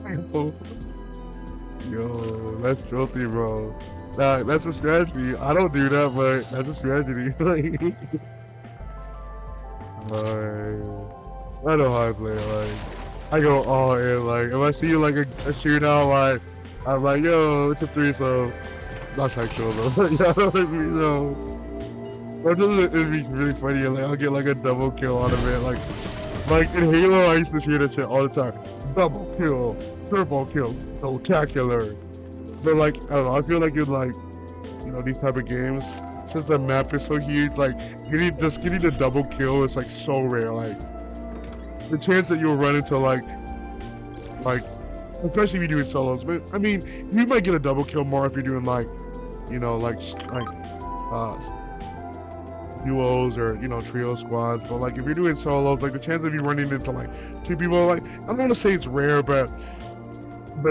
yo, that's filthy, bro. Nah, that's a strategy. I don't do that, but that's a strategy. I know how I play, like, I go all in, like, if I see, like, a shootout, like, I'm like, yo, it's a threesome. Not sexual, though, but, you know what I mean, so, but it'd be really funny, like, I'll get, like, a double kill out of it, like, in Halo, I used to see that shit all the time. Double kill, triple kill, spectacular. But, like, I don't know, I feel like in, like, you know, these type of games, since the map is so huge, like, getting a double kill is, like, so rare, like, the chance that you'll run into, like, especially if you're doing solos, but, I mean, you might get a double kill more if you're doing, like, you know, like, duos or, you know, trio squads, but, like, if you're doing solos, like, the chance of you running into, like, two people, like, I'm not gonna say it's rare, but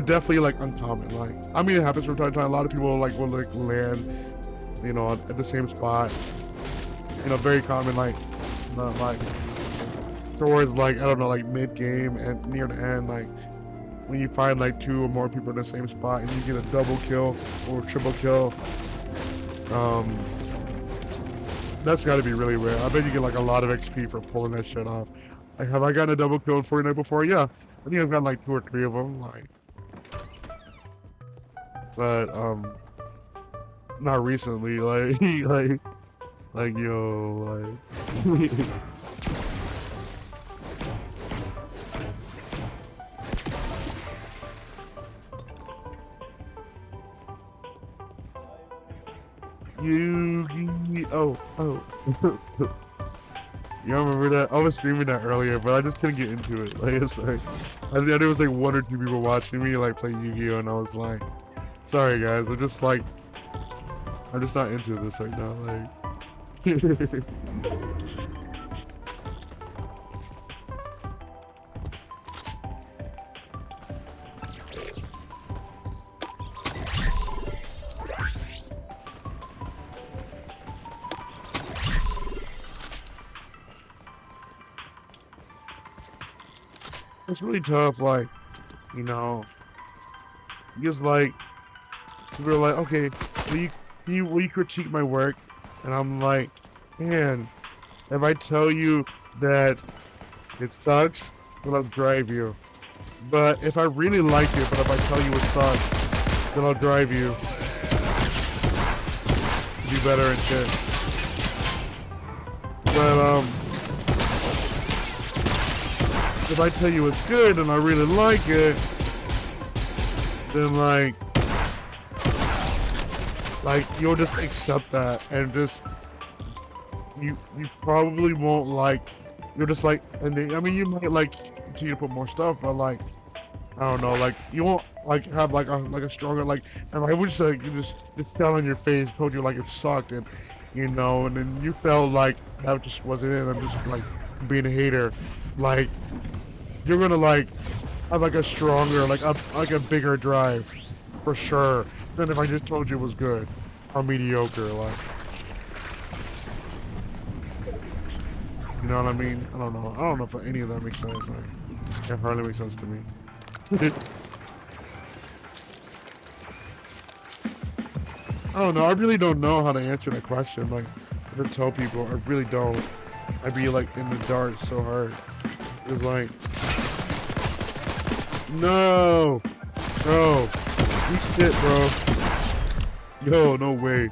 definitely, like, uncommon, like, I mean, it happens from time to time. A lot of people, like, will, like, land, you know, at the same spot, you know, very common, like, not, like, towards, like, I don't know, like, mid-game and near the end, like, when you find, like, two or more people in the same spot and you get a double kill or triple kill, That's got to be really rare. I bet you get like a lot of XP for pulling that shit off. Like, have I gotten a double kill in Fortnite before? Yeah, I think I've gotten like 2 or 3 of them. Like, but not recently. Like, yo, like. Yu-Gi-Oh! Oh. You remember that? I was streaming that earlier, but I just couldn't get into it. Like, I'm sorry. There was like 1 or 2 people watching me like play Yu-Gi-Oh! And I was like, sorry guys, I'm just not into this right now. Like, it's really tough. Like, you know, because like people are like, okay, will you critique my work? And I'm like, man, if I tell you that it sucks, then I'll drive you. But if I really like it, but if I tell you it sucks, then I'll drive you to do better and shit. But if I tell you it's good and I really like it, then like you'll just accept that and just you probably won't like, you're just like, and then, I mean, you might like continue to put more stuff, but like, I don't know, like you won't like have like a stronger like, and I would say you just fell on your face, told you like it sucked, and you know, and then you felt like that just wasn't it. I'm just like being a hater, like you're gonna like have like a stronger, like a bigger drive, for sure, than if I just told you it was good or mediocre, like. You know what I mean? I don't know. I don't know if any of that makes sense. Like, it hardly makes sense to me. I don't know. I really don't know how to answer that question. Like, to tell people, I really don't. I'd be like in the dark so hard. It's like, no, no, you shit, bro. Yo, no way.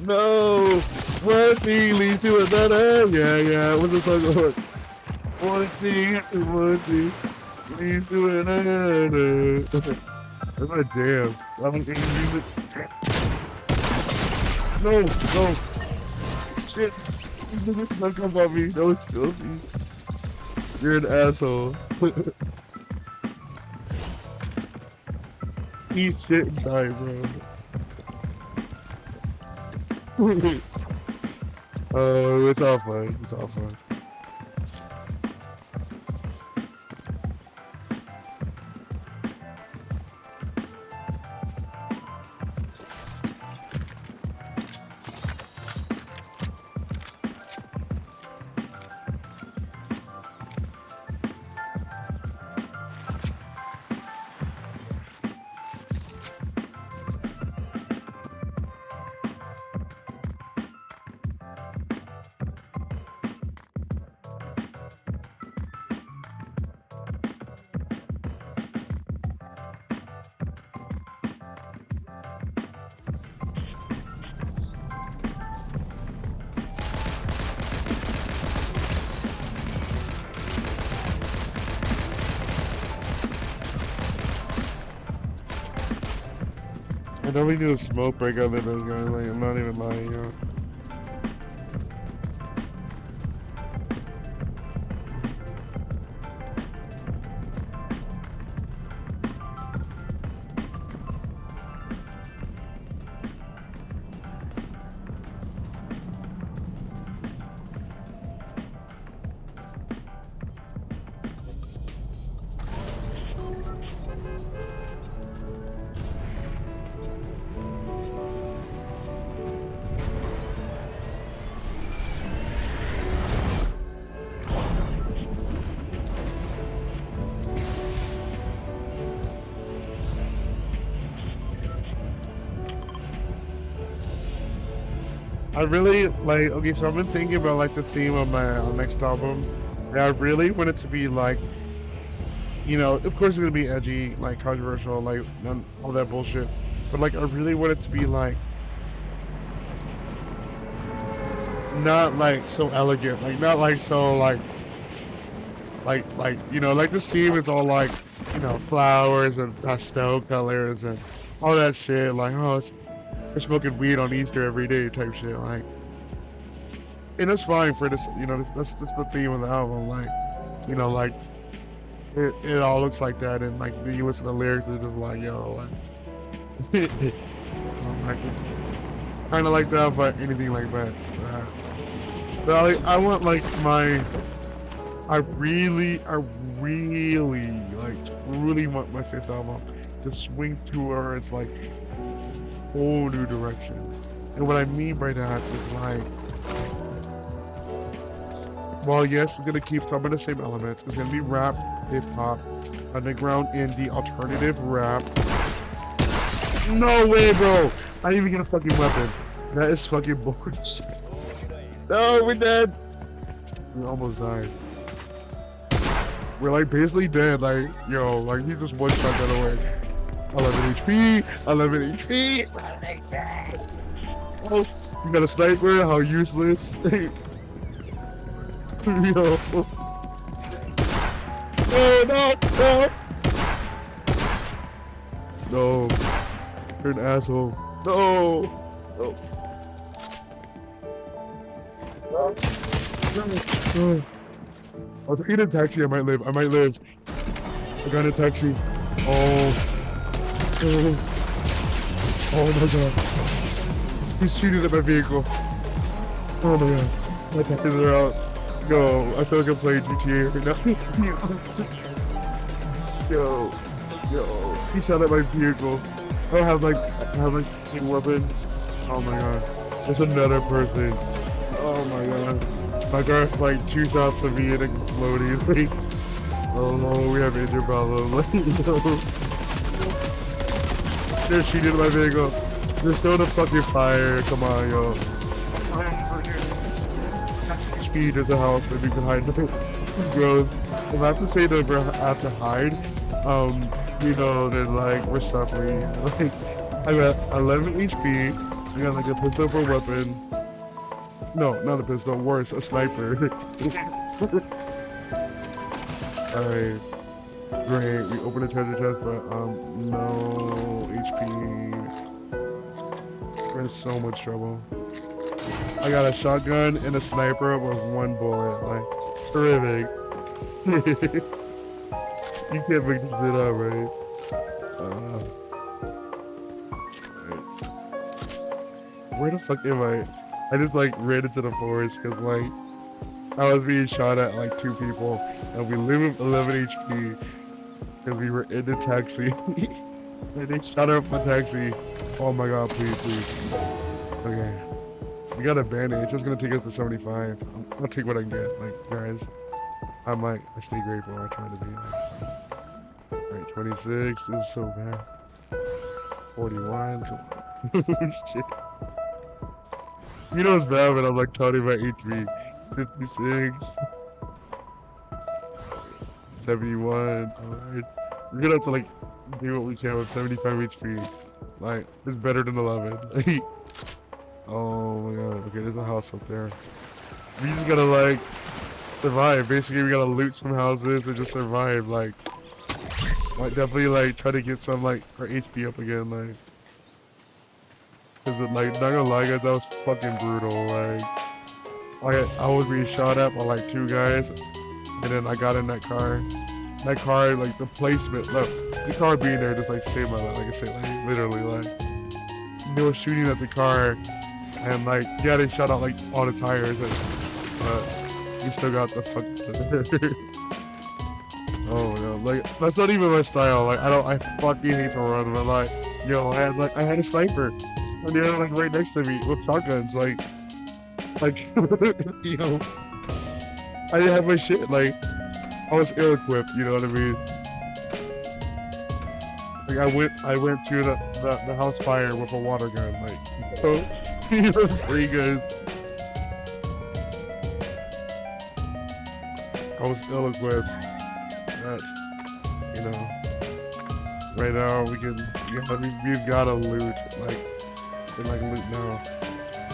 No, one thing leads to another. Yeah. What's the song called? One thing leads to another. That's my jam. No. Shit. This is not come about me. That was filthy. You're an asshole. Eat shit and die, bro. Oh, it's all fun. It's all fun. I definitely need a smoke break out of this guy. Like, I'm not even lying, yo. I really like. Okay, so I've been thinking about like the theme of my next album, and I really want it to be like, of course it's gonna be edgy, like controversial, like all that bullshit. But like, I really want it to be like not like so elegant, like not like so like like this theme is all like flowers and pastel colors and all that shit. Like, oh, we're smoking weed on Easter every day type shit. Like, and it's fine for this. That's the theme of the album. Like, like it all looks like that, and like you listen to the lyrics, it's just like, yo, like, like it's kind of like that, but anything like that. But I want like I really, like, really want my fifth album to swing towards like whole new direction. And what I mean by that is like, well, yes, it's gonna keep some of the same elements. It's gonna be rap, hip hop, underground, indie, alternative rap. No way, bro! I didn't even get a fucking weapon. That is fucking bullshit. No, we're dead. We almost died. We're like basically dead. Like, yo, like he's just one shot that away. 11 HP, 11 HP. Oh, you got a sniper? How useless. Yo. No. No. You're an asshole. No. I'll take a taxi. I might live. I got a taxi. Oh my god. He's shooting at my vehicle. Oh my god. My taxis are out. Yo, I feel like I'm playing GTA right now. Yo. He shot at my vehicle. I have like a weapon. Oh my god. There's another person. Oh my god. My car's like 2 shots from me and exploding. Like, oh no, we have engine problems. Like, no. They're shooting at my vehicle. They're still the fucking fire. Come on, yo. Speed is a house where we can hide the growth. If I have to say that we have to hide, then like we're suffering. Like, I got 11 HP. I got like a pistol for a weapon. No, not a pistol. Worse, a sniper. Alright. Great. We opened a treasure chest, but no HP. We're in so much trouble. I got a shotgun and a sniper with 1 bullet. Like, terrific. You can't make this shit up, right? Where the fuck am I? I just like ran into the forest because like I was being shot at like 2 people and we live with 11 HP because we were in the taxi and they shot up the taxi. Oh my god, please. Okay. We got a bandage. It's gonna take us to 75. I'll take what I can get. Like, guys, I stay grateful. I try to be. Alright, 26. This is so bad. 41. Shit. You know it's bad when I'm like counting my HP. 56. 71. Alright. We're gonna have to like do what we can with 75 HP. Like, it's better than 11. Oh my god. Okay, there's a house up there. We just gotta like survive. Basically, we gotta loot some houses and just survive. Like definitely like try to get some like our HP up again. Like, cause like not gonna lie, guys, that was fucking brutal. Like I was being shot at by like 2 guys, and then I got in that car. That car, like the placement, look, the car being there just like saved my life. Like I said, like literally, like they were shooting at the car. And like, yeah, they shot out like all the tires, but you still got the fuck. Oh no, like that's not even my style. Like I fucking hate to run, but like, yo, I had a sniper, and they were like right next to me with shotguns, like, you know, I didn't have my shit. Like, I was ill-equipped. You know what I mean? Like I went to the house fire with a water gun, like. So, You know what I'm saying, guys? I was ill-equipped. That, you know, right now we've got to loot, loot now.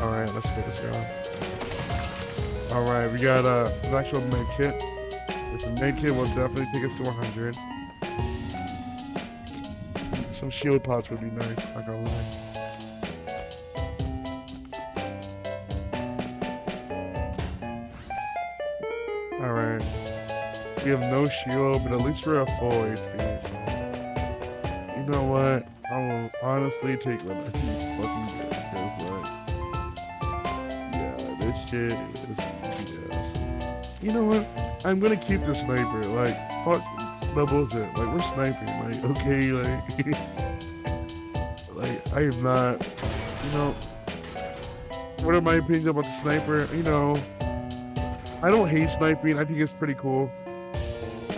All right, let's get this going. All right, we got an actual med kit. This med kit will definitely take us to 100. Some shield pots would be nice, not gonna lie. Alright. We have no shield, but at least we're at full HP. So. You know what? I will honestly take what I can fucking get. Because what? Yeah, this shit is BS. You know what? I'm gonna keep the sniper. Like, fuck no bullshit. Like, we're sniping. Like, okay, like... like, I am not... You know... What are my opinions about the sniper? You know... I don't hate sniping. I think it's pretty cool.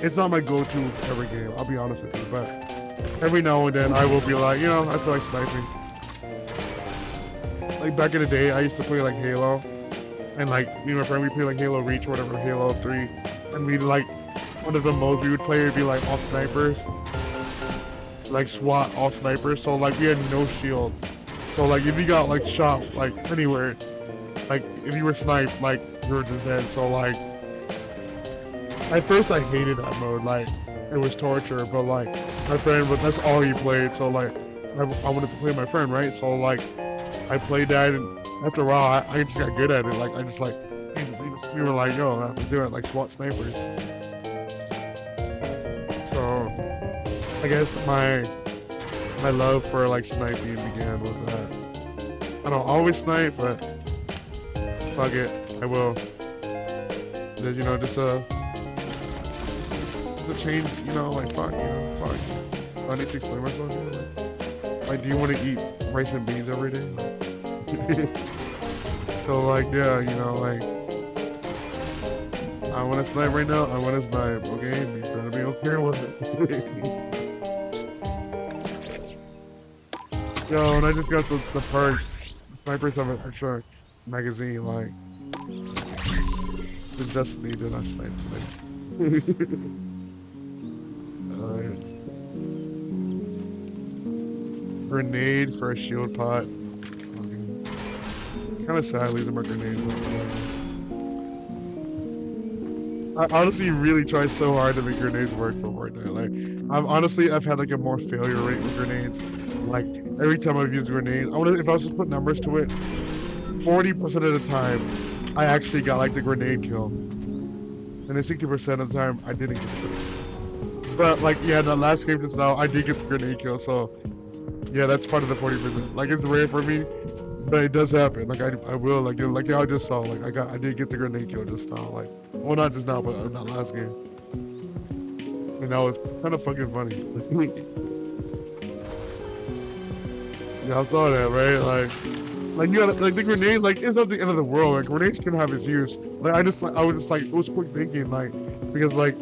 It's not my go-to every game, I'll be honest with you, but every now and then I will be like, you know, I feel like sniping. Like back in the day, I used to play like Halo, and like me and my friend, we play like Halo Reach or whatever, Halo 3, and we like, one of the modes we would play would be like all snipers, like SWAT all snipers, so like we had no shield. So like if you got like shot like anywhere, like if you were sniped, like you were just dead. So like at first I hated that mode, like it was torture, but like my friend, but that's all he played. So like I wanted to play with my friend, right? So like I played that, and after a while I just got good at it. Like I just like we were like, yo, let's do it, like SWAT snipers. So I guess my love for like sniping began with that. I don't always snipe, but fuck it, I will. Just, you know, just a change, you know, like fuck, you know, fuck. I need to explain myself here. Like, do you want to eat rice and beans every day? So like, yeah, you know, like, I want to snipe right now. I want to snipe, okay? You better be okay with it. Yo, and I just got the perks. The snipers have an extra magazine, like. It's Destiny did not snipe today. Alright. Grenade for a shield pot. Kind of sad losing my grenade. I honestly really try so hard to make grenades work for Fortnite. Like, I've had like a more failure rate with grenades. Like every time I've used grenades, if I was to put numbers to it, 40% of the time, I actually got like the grenade kill, and then 60% of the time I didn't get it. But like, yeah, the last game just now, I did get the grenade kill, so yeah, that's part of the 40%. Like, it's rare for me, but it does happen. Like, I will, like y'all just saw, like I did get the grenade kill just now. Like, well, not just now, but in that last game. And that was kind of fucking funny. Yeah, I saw that, right? Like you gotta, like the grenade, like it's not the end of the world. Like grenades can have its use. Like I was just like, it was quick thinking, like, because like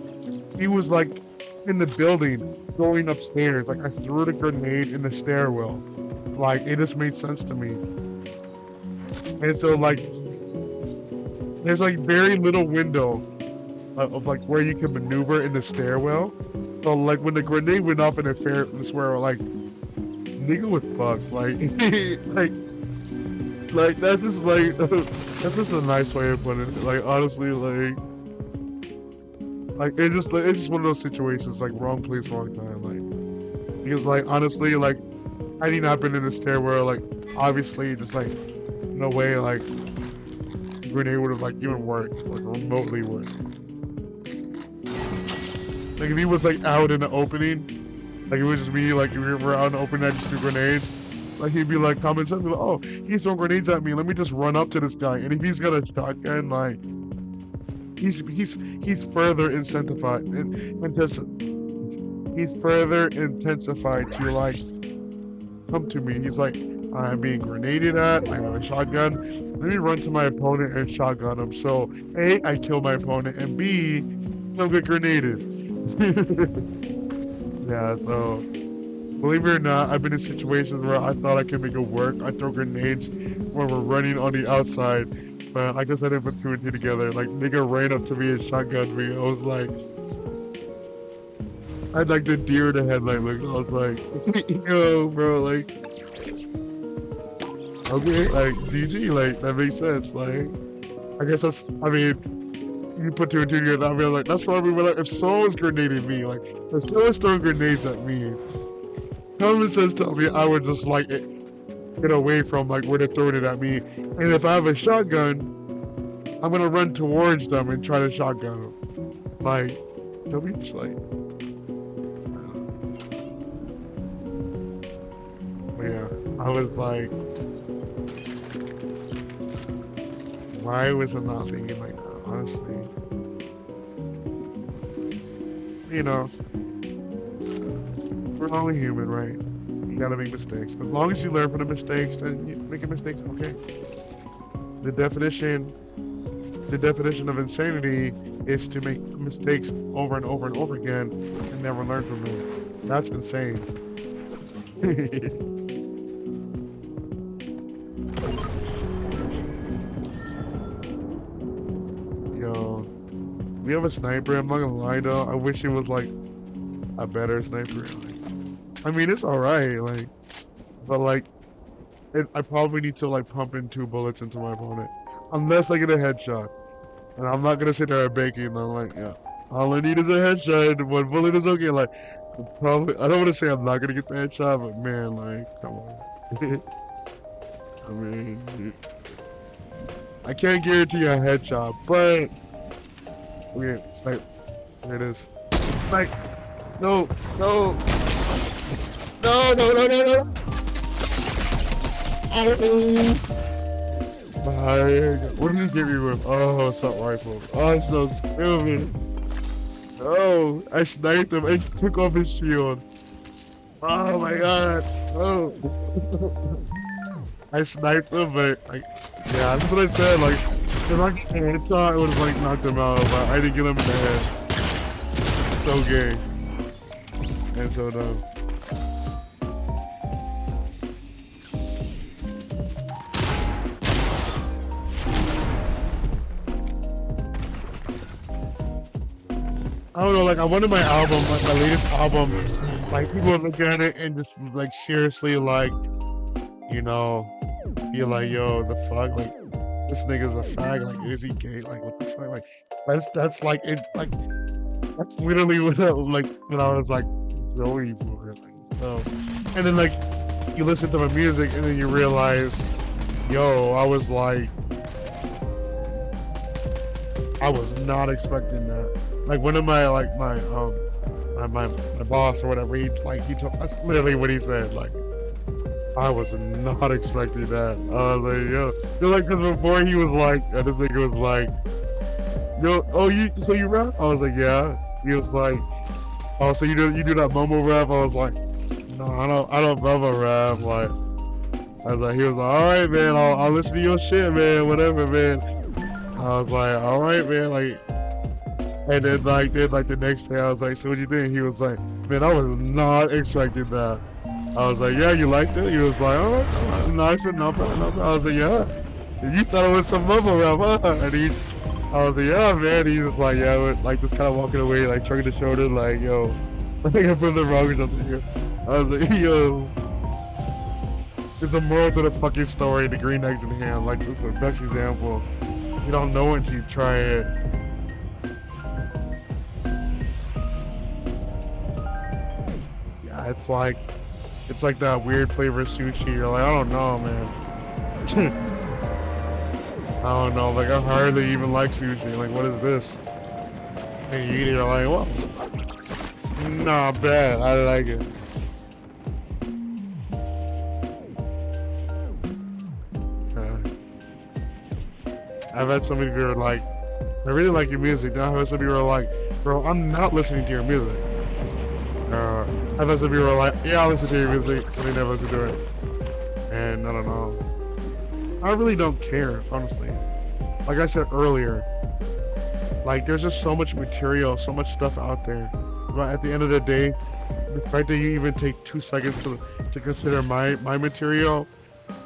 he was like in the building going upstairs. Like I threw the grenade in the stairwell. Like it just made sense to me. And so like there's like very little window of like where you can maneuver in the stairwell. So like when the grenade went off in the stairwell, like nigga was fucked. Like that's just like that's just a nice way of putting it. Like honestly, like it's just one of those situations, like wrong place, wrong time. Like because like honestly, like had he not been in the stairwell, like obviously just like no way like grenade would have like even worked, like remotely worked. Like if he was like out in the opening, like it was just me, like we're out in the opening, I just do grenades. Like he'd be like comments up, like, oh, he's throwing grenades at me. Let me just run up to this guy. And if he's got a shotgun, like he's further incentivized, he's further intensified to like come to me. He's like, I'm being grenaded at. I have a shotgun. Let me run to my opponent and shotgun him. So A, I kill my opponent, and B, he'll get grenaded. Yeah, so. Believe it or not, I've been in situations where I thought I could make it work. I throw grenades when we're running on the outside. But I guess I didn't put two and two together. Like, nigga ran up to me and shotgunned me. I was like, I had like the deer in the headlight look. I was like, yo, bro, like, okay, like, GG, like, that makes sense. Like, I guess that's, I mean, you put two and two together, I mean, like, that's why we were like, if someone's grenading me, like, if someone's throwing grenades at me, common sense tell me I would just, like, get away from, like, where they're throwing it at me. And if I have a shotgun, I'm gonna run towards them and try to shotgun them. Like, don't be just like, but yeah, I was like, why was I not thinking like that, honestly? You know, we're only human, right? You gotta make mistakes. As long as you learn from the mistakes, then you making mistakes, okay. The definition of insanity is to make mistakes over and over and over again and never learn from them. That's insane. Yo, we have a sniper. I'm not gonna lie though. I wish it was like a better sniper. Like, I mean, it's alright, like, but like, I probably need to like pump in 2 bullets into my opponent, unless I get a headshot. And I'm not gonna sit there and bake it. And I'm like, yeah, all I need is a headshot. 1 bullet is okay. Like, probably, I don't want to say I'm not gonna get the headshot, but man, like, come on. I mean, I can't guarantee a headshot, but okay, it's like, there it is. Like, no, no, no, no, no, no, no. Oh. What did you get me with? Oh, assault rifle. Oh, it's so stupid. Oh, I sniped him. I just took off his shield. Oh my god. Oh. I sniped him, but like, yeah, that's what I said. Like, if I get a headshot, I would have like knocked him out, but I didn't get him in the head. So gay. And so dumb. I don't know, like, I wanted my album, like, my latest album, like, people would look at it and just, like, seriously, like, you know, be like, yo, the fuck, like, this nigga's a fag, like, is he gay, like, what the fuck, like, that's, like, it, like, that's literally what I, like, when I was, like, going for it, like, so, and then, like, you listen to my music, and then you realize, yo, I was, like, I was not expecting that. Like, one of my, like, my boss or whatever, he told, that's literally what he said, like, I was not expecting that. I was like, yo, like, cause before he was like, this nigga was like, yo, oh, so you rap? I was like, yeah. He was like, oh, so you do that mumble rap? I was like, no, I don't mumble rap, like, I was like, he was like, alright, man, I'll listen to your shit, man, whatever, man. I was like, alright, man, like, and then like the next day I was like, so what do you think? He was like, man, I was not expecting that. I was like, yeah, you liked it? He was like, all right, nice, not bad. I was like, yeah. You thought it was some mumble rap, huh? And I was like, yeah, man. He was like, yeah, like just kind of walking away, like shrugging his shoulder, like, yo, I think I put the wrong or something here. I was like, yo, it's a moral to the fucking story, the green eggs in hand. Like, this is the best example. You don't know until you try it. It's like that weird flavor of sushi. You're like, I don't know, man. I don't know. Like, I hardly even like sushi. Like, what is this? And you eat it, you're like, well, not bad. I like it. I've had some people who are like, I really like your music. Then I've had some people who are like, bro, I'm not listening to your music. I've had some people who are like, yeah, I'll listen to your music, but they never listen to it. And I don't know. I really don't care, honestly. Like I said earlier, like there's just so much material, so much stuff out there. But at the end of the day, the fact that you even take 2 seconds to consider my material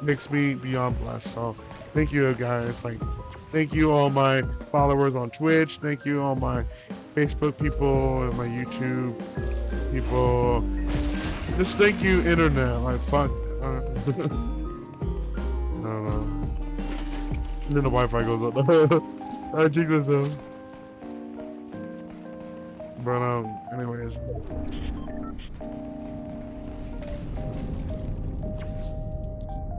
makes me beyond blessed. So thank you guys. Like, thank you all my followers on Twitch. Thank you all my Facebook people and my YouTube people. Just thank you, internet. Like, fuck. I don't know. And then the Wi-Fi goes up. I check this out. But anyways.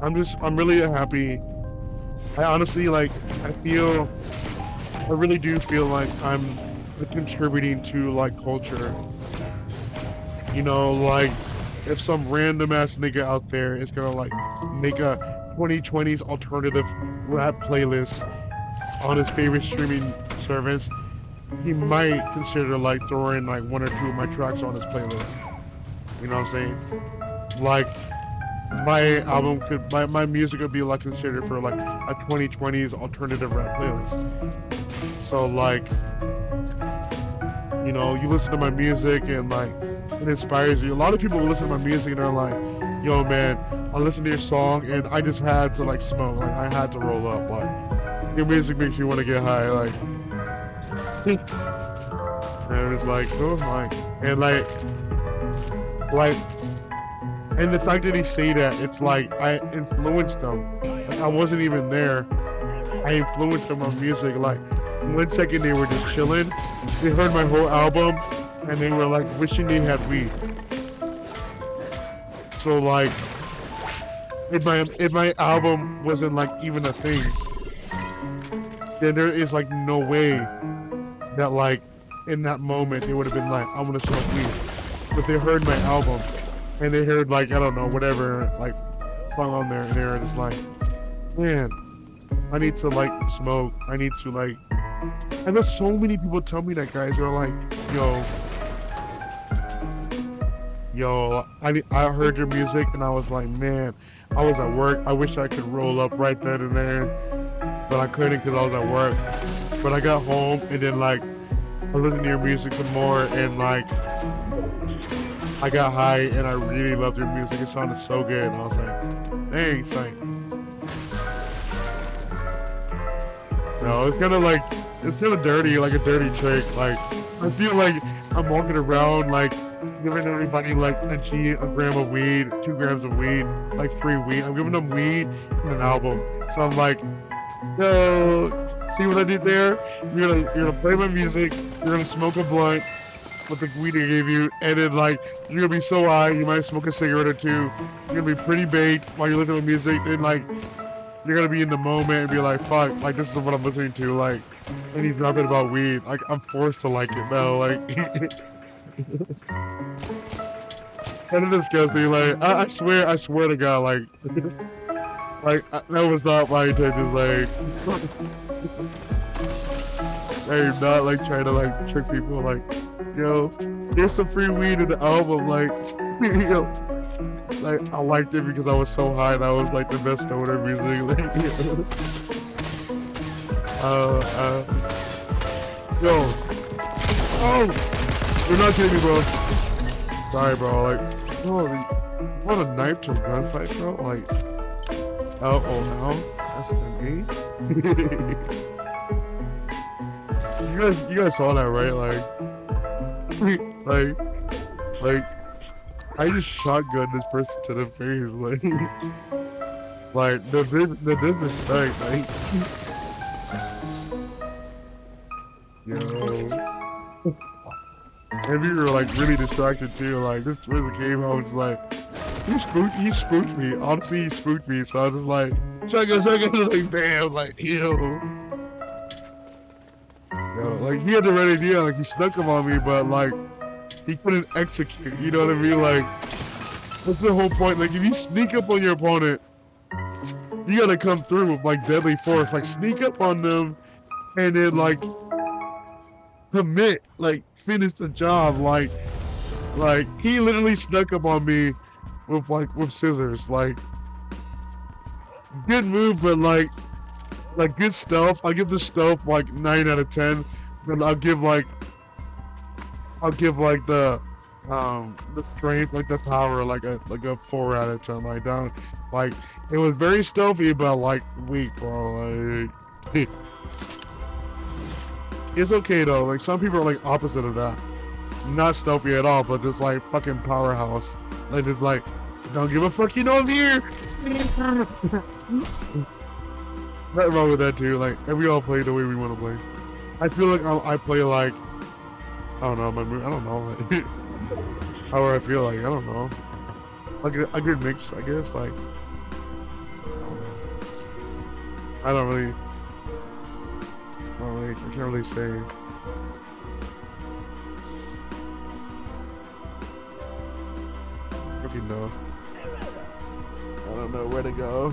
I'm really happy. I honestly, like, I really do feel like I'm contributing to, like, culture. You know, like, if some random ass nigga out there is gonna, like, make a 2020s alternative rap playlist on his favorite streaming service, he might consider, like, throwing, like, one or two of my tracks on his playlist. You know what I'm saying? Like, my album my music could be, like, considered for, like, a 2020s alternative rap playlist. So, like, you know, you listen to my music and, like, it inspires you. A lot of people listen to my music and they're like, yo, man, I listened to your song and I just had to, like, smoke. Like, I had to roll up. Like, your music makes you want to get high. Like, and it was like, oh my. And, like, and the fact that he say that, it's like, I influenced them. Like, I wasn't even there. I influenced them on music. Like, 1 second they were just chilling. They heard my whole album, and they were like wishing they had weed. So, like, if my album wasn't, like, even a thing, then there is, like, no way that, like, in that moment they would have been like, I want to smoke weed. But they heard my album, and they heard, like, I don't know, whatever, like, song on there, and they were just like, man, I need to, like, smoke. I need to, like, and there's so many people tell me that, guys. They're like, yo, I heard your music, and I was like, man, I was at work. I wish I could roll up right then and there, but I couldn't because I was at work. But I got home, and then, like, I listened to your music some more, and, like, I got high, and I really loved your music. It sounded so good, and I was like, thanks. Like, no, it's kind of like, it's kind of dirty, like a dirty trick. Like, I feel like I'm walking around, like, giving everybody, like, a gram of weed, 2 grams of weed, like, free weed. I'm giving them weed and an album. So I'm like, yo, see what I did there? You're gonna play my music, you're gonna smoke a blunt with the weed I gave you, and then, like, you're gonna be so high, you might smoke a cigarette or two, you're gonna be pretty baked while you listen to music, then, like, you're gonna be in the moment and be like, fuck, like, this is what I'm listening to, like, and he's rapping about weed. Like, I'm forced to like it now, like, kind of disgusting. Like, I swear to God, like, that was not my intention. Like, I am not, like, trying to, like, trick people. Like, yo, there's some free weed in the album. Like, yo, like, I liked it because I was so high and I was, like, the best stoner music. Like, yo, oh, you're not kidding me, bro. Sorry, bro. Like, oh, you want a knife to a gunfight, bro? Like, oh no, that's the game. you guys saw that, right? Like, I just shotgunned this person to the face, like the disrespect, like, yo. And we were, like, really distracted too. Like, this person came, I was like, he spooked me. Honestly, he spooked me. So I was just like, shotgun, like, damn, like, yo, like, he had the right idea. Like, he snuck him on me, but, like, he couldn't execute. You know what I mean? Like, that's the whole point. Like, if you sneak up on your opponent, you gotta come through with, like, deadly force. Like, sneak up on them, and then, like, commit, like, finish the job. Like he literally snuck up on me with scissors. Like, good move, but like good stealth. I'll give the stealth like 9 out of 10, but I'll give like the the strength, like the power, like a 4 out of 10. Like down, like it was very stealthy, but like weak, bro. Like it's okay though. Like some people are like opposite of that, not stealthy at all, but just like fucking powerhouse. Like just like don't give a fuck, you know I'm here. Nothing wrong with that too. Like, and we all play the way we want to play. I feel like I play like I don't know my mood. I don't know like, how I feel like I don't know. Like a good mix, I guess. Like I don't really, I can't really say. Fucking know. I don't know where to go.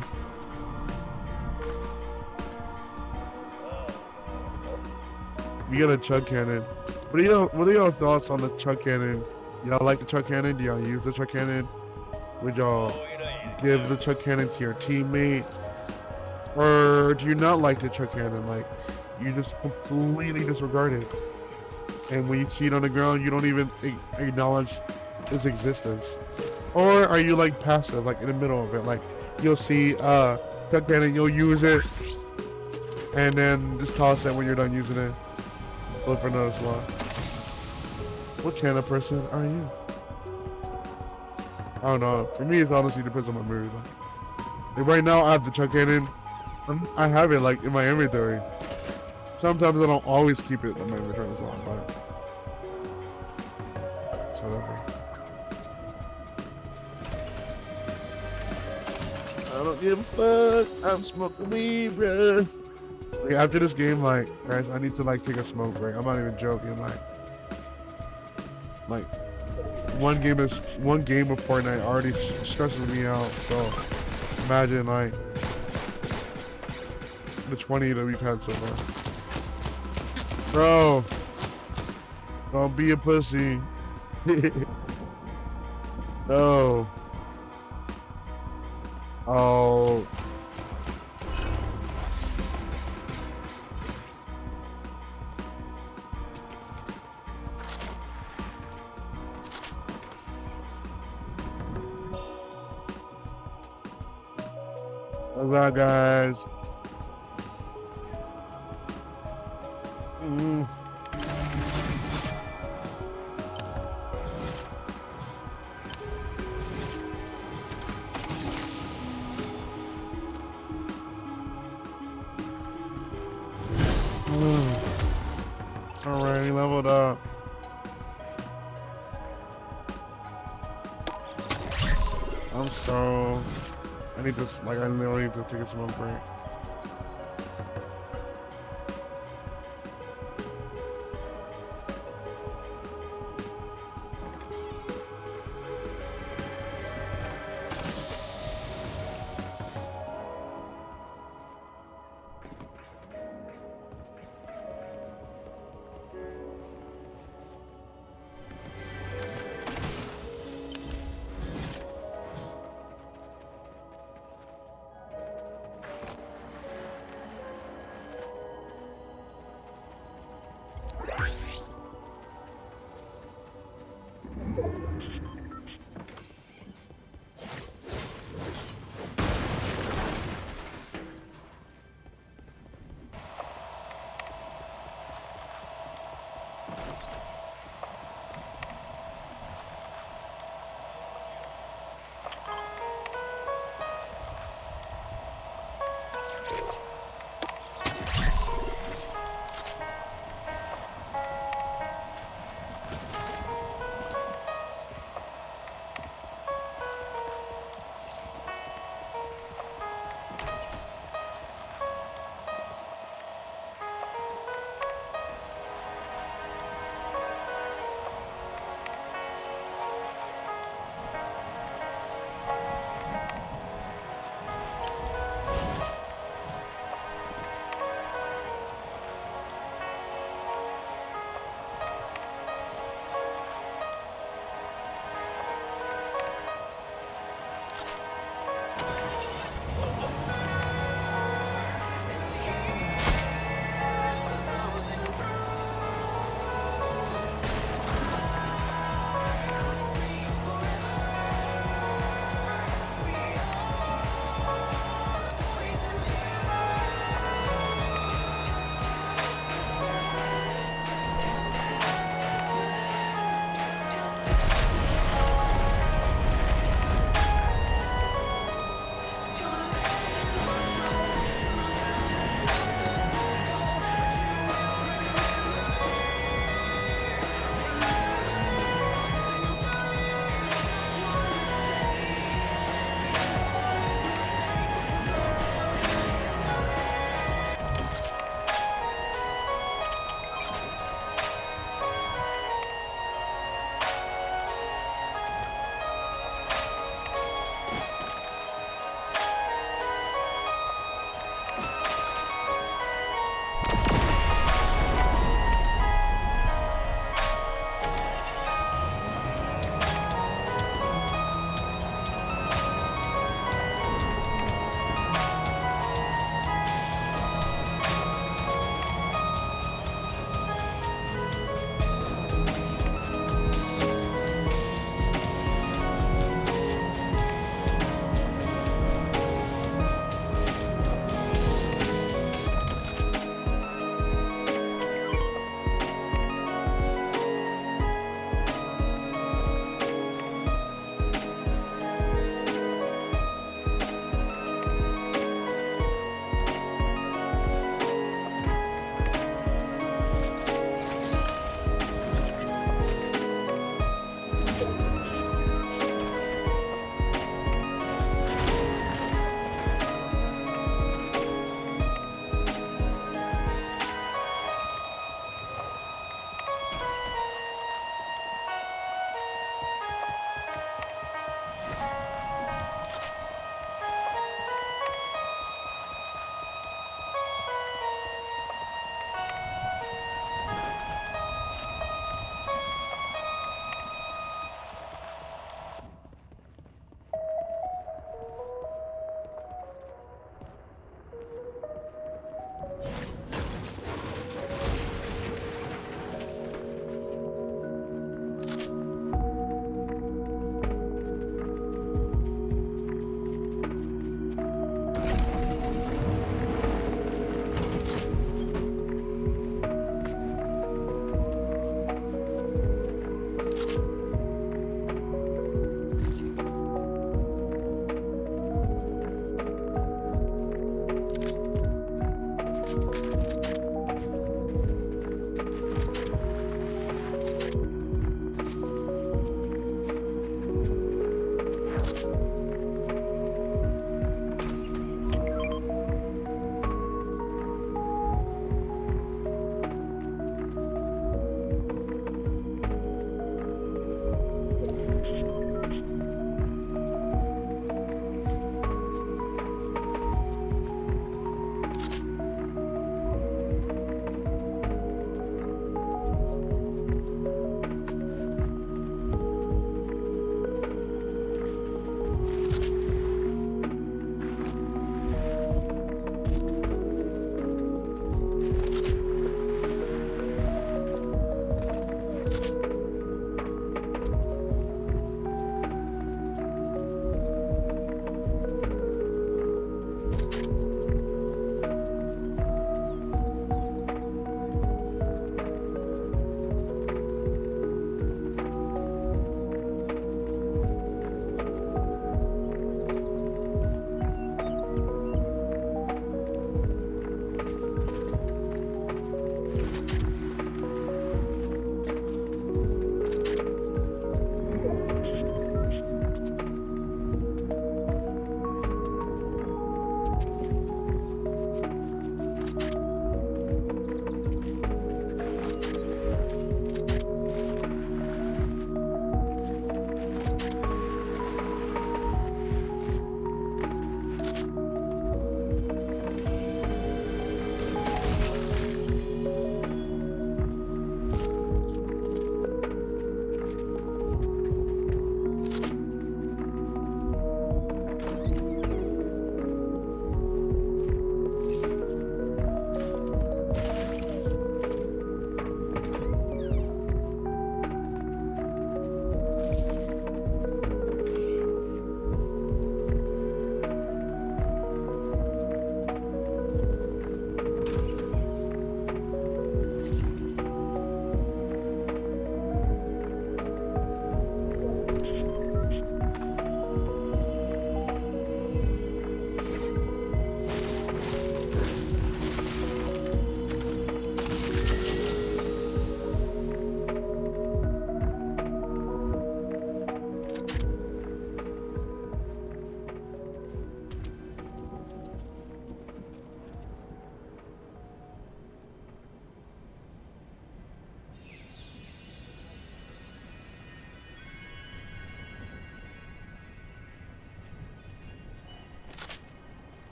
You got a chug cannon. What are your thoughts on the chug cannon? Y'all like the chug cannon? Do y'all use the chug cannon? Would y'all give the chug cannon to your teammate? Or do you not like the chug cannon? Like you just completely disregard it. And when you see it on the ground, you don't even acknowledge its existence. Or are you like passive, like in the middle of it? Like you'll see chug cannon, you'll use it, and then just toss it when you're done using it. Flip for another slot. What kind of person are you? I don't know. For me, it honestly depends on my mood. Like right now, I have the chug cannon. I have it like in my inventory. Sometimes I don't always keep it in my inventory as long, but it's whatever. I don't give a fuck. I'm smoking weed, bruh. Like, after this game, like, guys, I need to like take a smoke break. I'm not even joking. Like one game of Fortnite already stresses me out. So imagine like the 20 that we've had so far. Bro, don't be a pussy. No. Oh. What's up, guys? Alright, leveled up. I need to, like, I literally need to take a smoke break.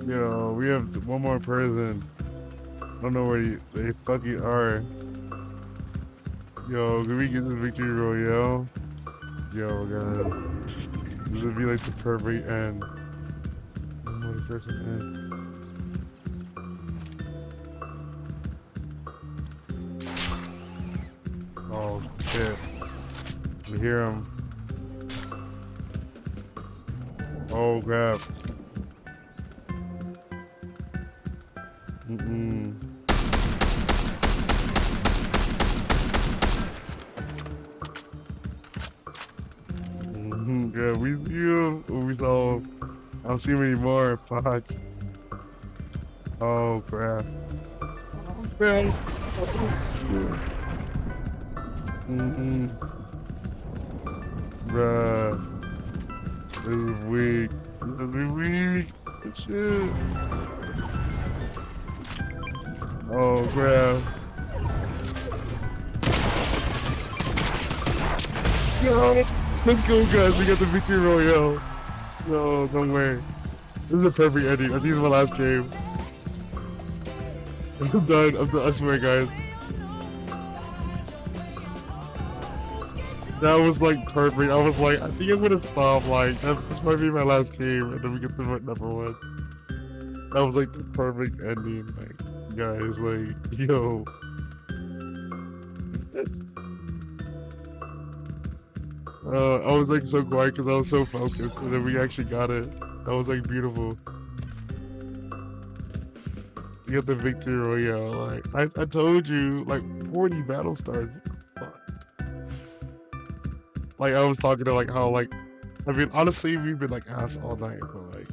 Yo, we have one more person. I don't know where they fucking are. Yo, can we get this victory royale? Yo, guys. This would be like the perfect end. What is first end? Oh, shit. I hear him. Oh, crap. Yeah, we saw. I don't see many more. Fuck. Oh, crap. Oh, crap. Bruh. This is weak. This is weak. Shit. Oh, crap. No. Let's go, guys. We got the victory royale. No, don't worry. This is a perfect ending. I think it's my last game. I'm done. I swear, guys. That was like perfect. I was like, I think I'm gonna stop. Like, this might be my last game, and then we get the number one. That was like the perfect ending. Like, guys, like, yo. I was like so quiet because I was so focused, and then we actually got it. That was like beautiful. You got the victory royale. Like, I told you, like 40 battle stars. Fuck. Like, I was talking to like how like, I mean, honestly, we've been like ass all night, but like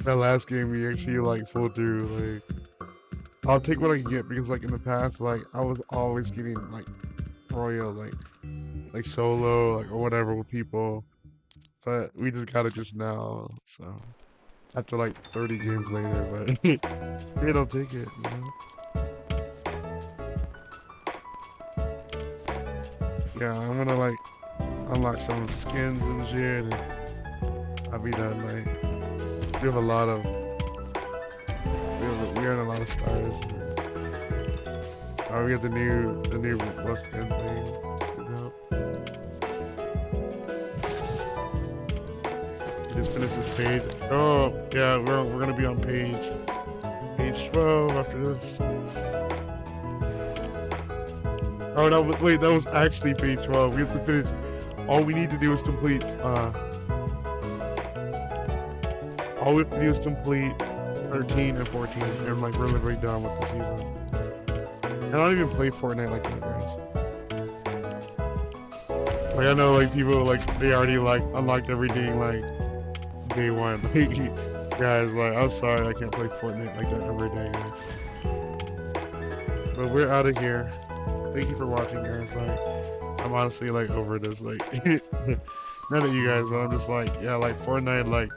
that last game we actually like pulled through. Like, I'll take what I can get because like in the past, like I was always getting like royals, like solo, like or whatever with people, but we just got it just now. So after like 30 games later, but hey, don't take it, you know. Yeah, I'm gonna like unlock some skins and shit, and I'll be done. Like we have a lot of, we earn a lot of stars. Oh, we got the new left skin thing. Just finish this page. Oh yeah, we're gonna be on page 12 after this. Oh no, wait, that was actually page 12. We have to finish. All we need to do is complete. All we have to do is complete 13 and 14, and like we're literally done with the season. I don't even play Fortnite like that, guys. Like I know like people like they already like unlocked everything like day one. Guys, like I'm sorry I can't play Fortnite like that every day, guys. But we're out of here. Thank you for watching, guys. Like I'm honestly like over this. Like none of you guys, but I'm just like yeah, like Fortnite. Like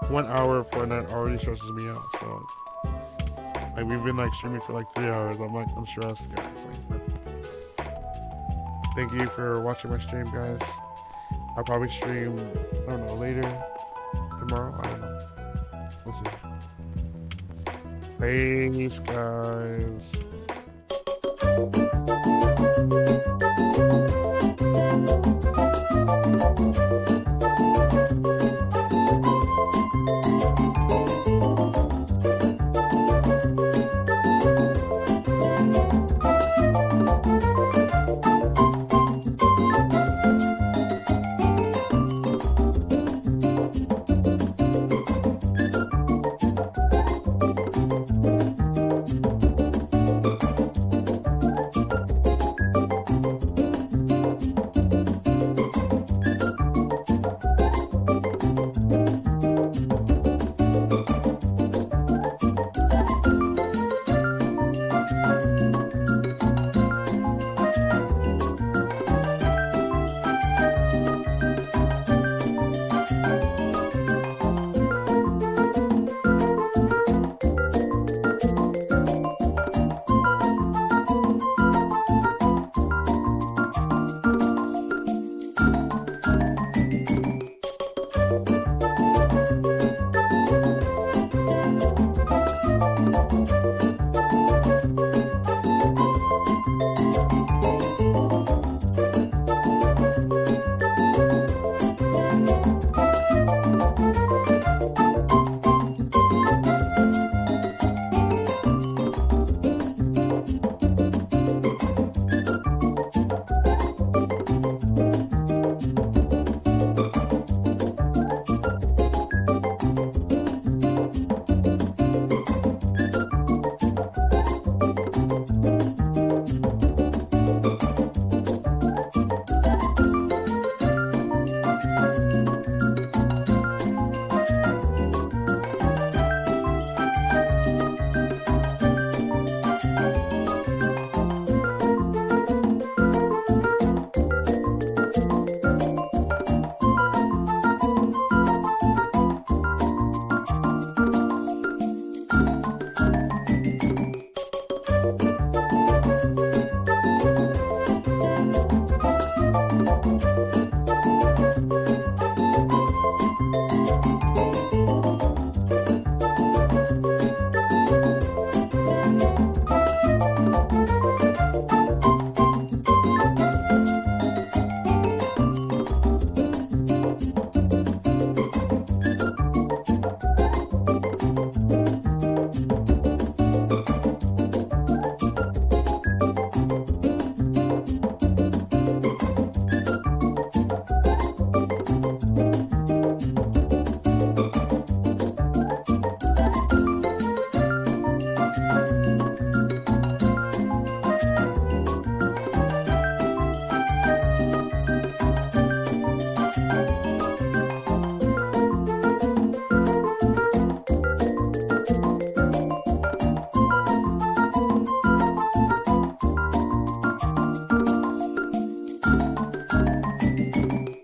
1 hour of Fortnite already stresses me out. So like we've been like streaming for like 3 hours. I'm stressed, guys. Like, thank you for watching my stream, guys. I'll probably stream, I don't know, later, tomorrow, I don't know. We'll see. Peace, guys.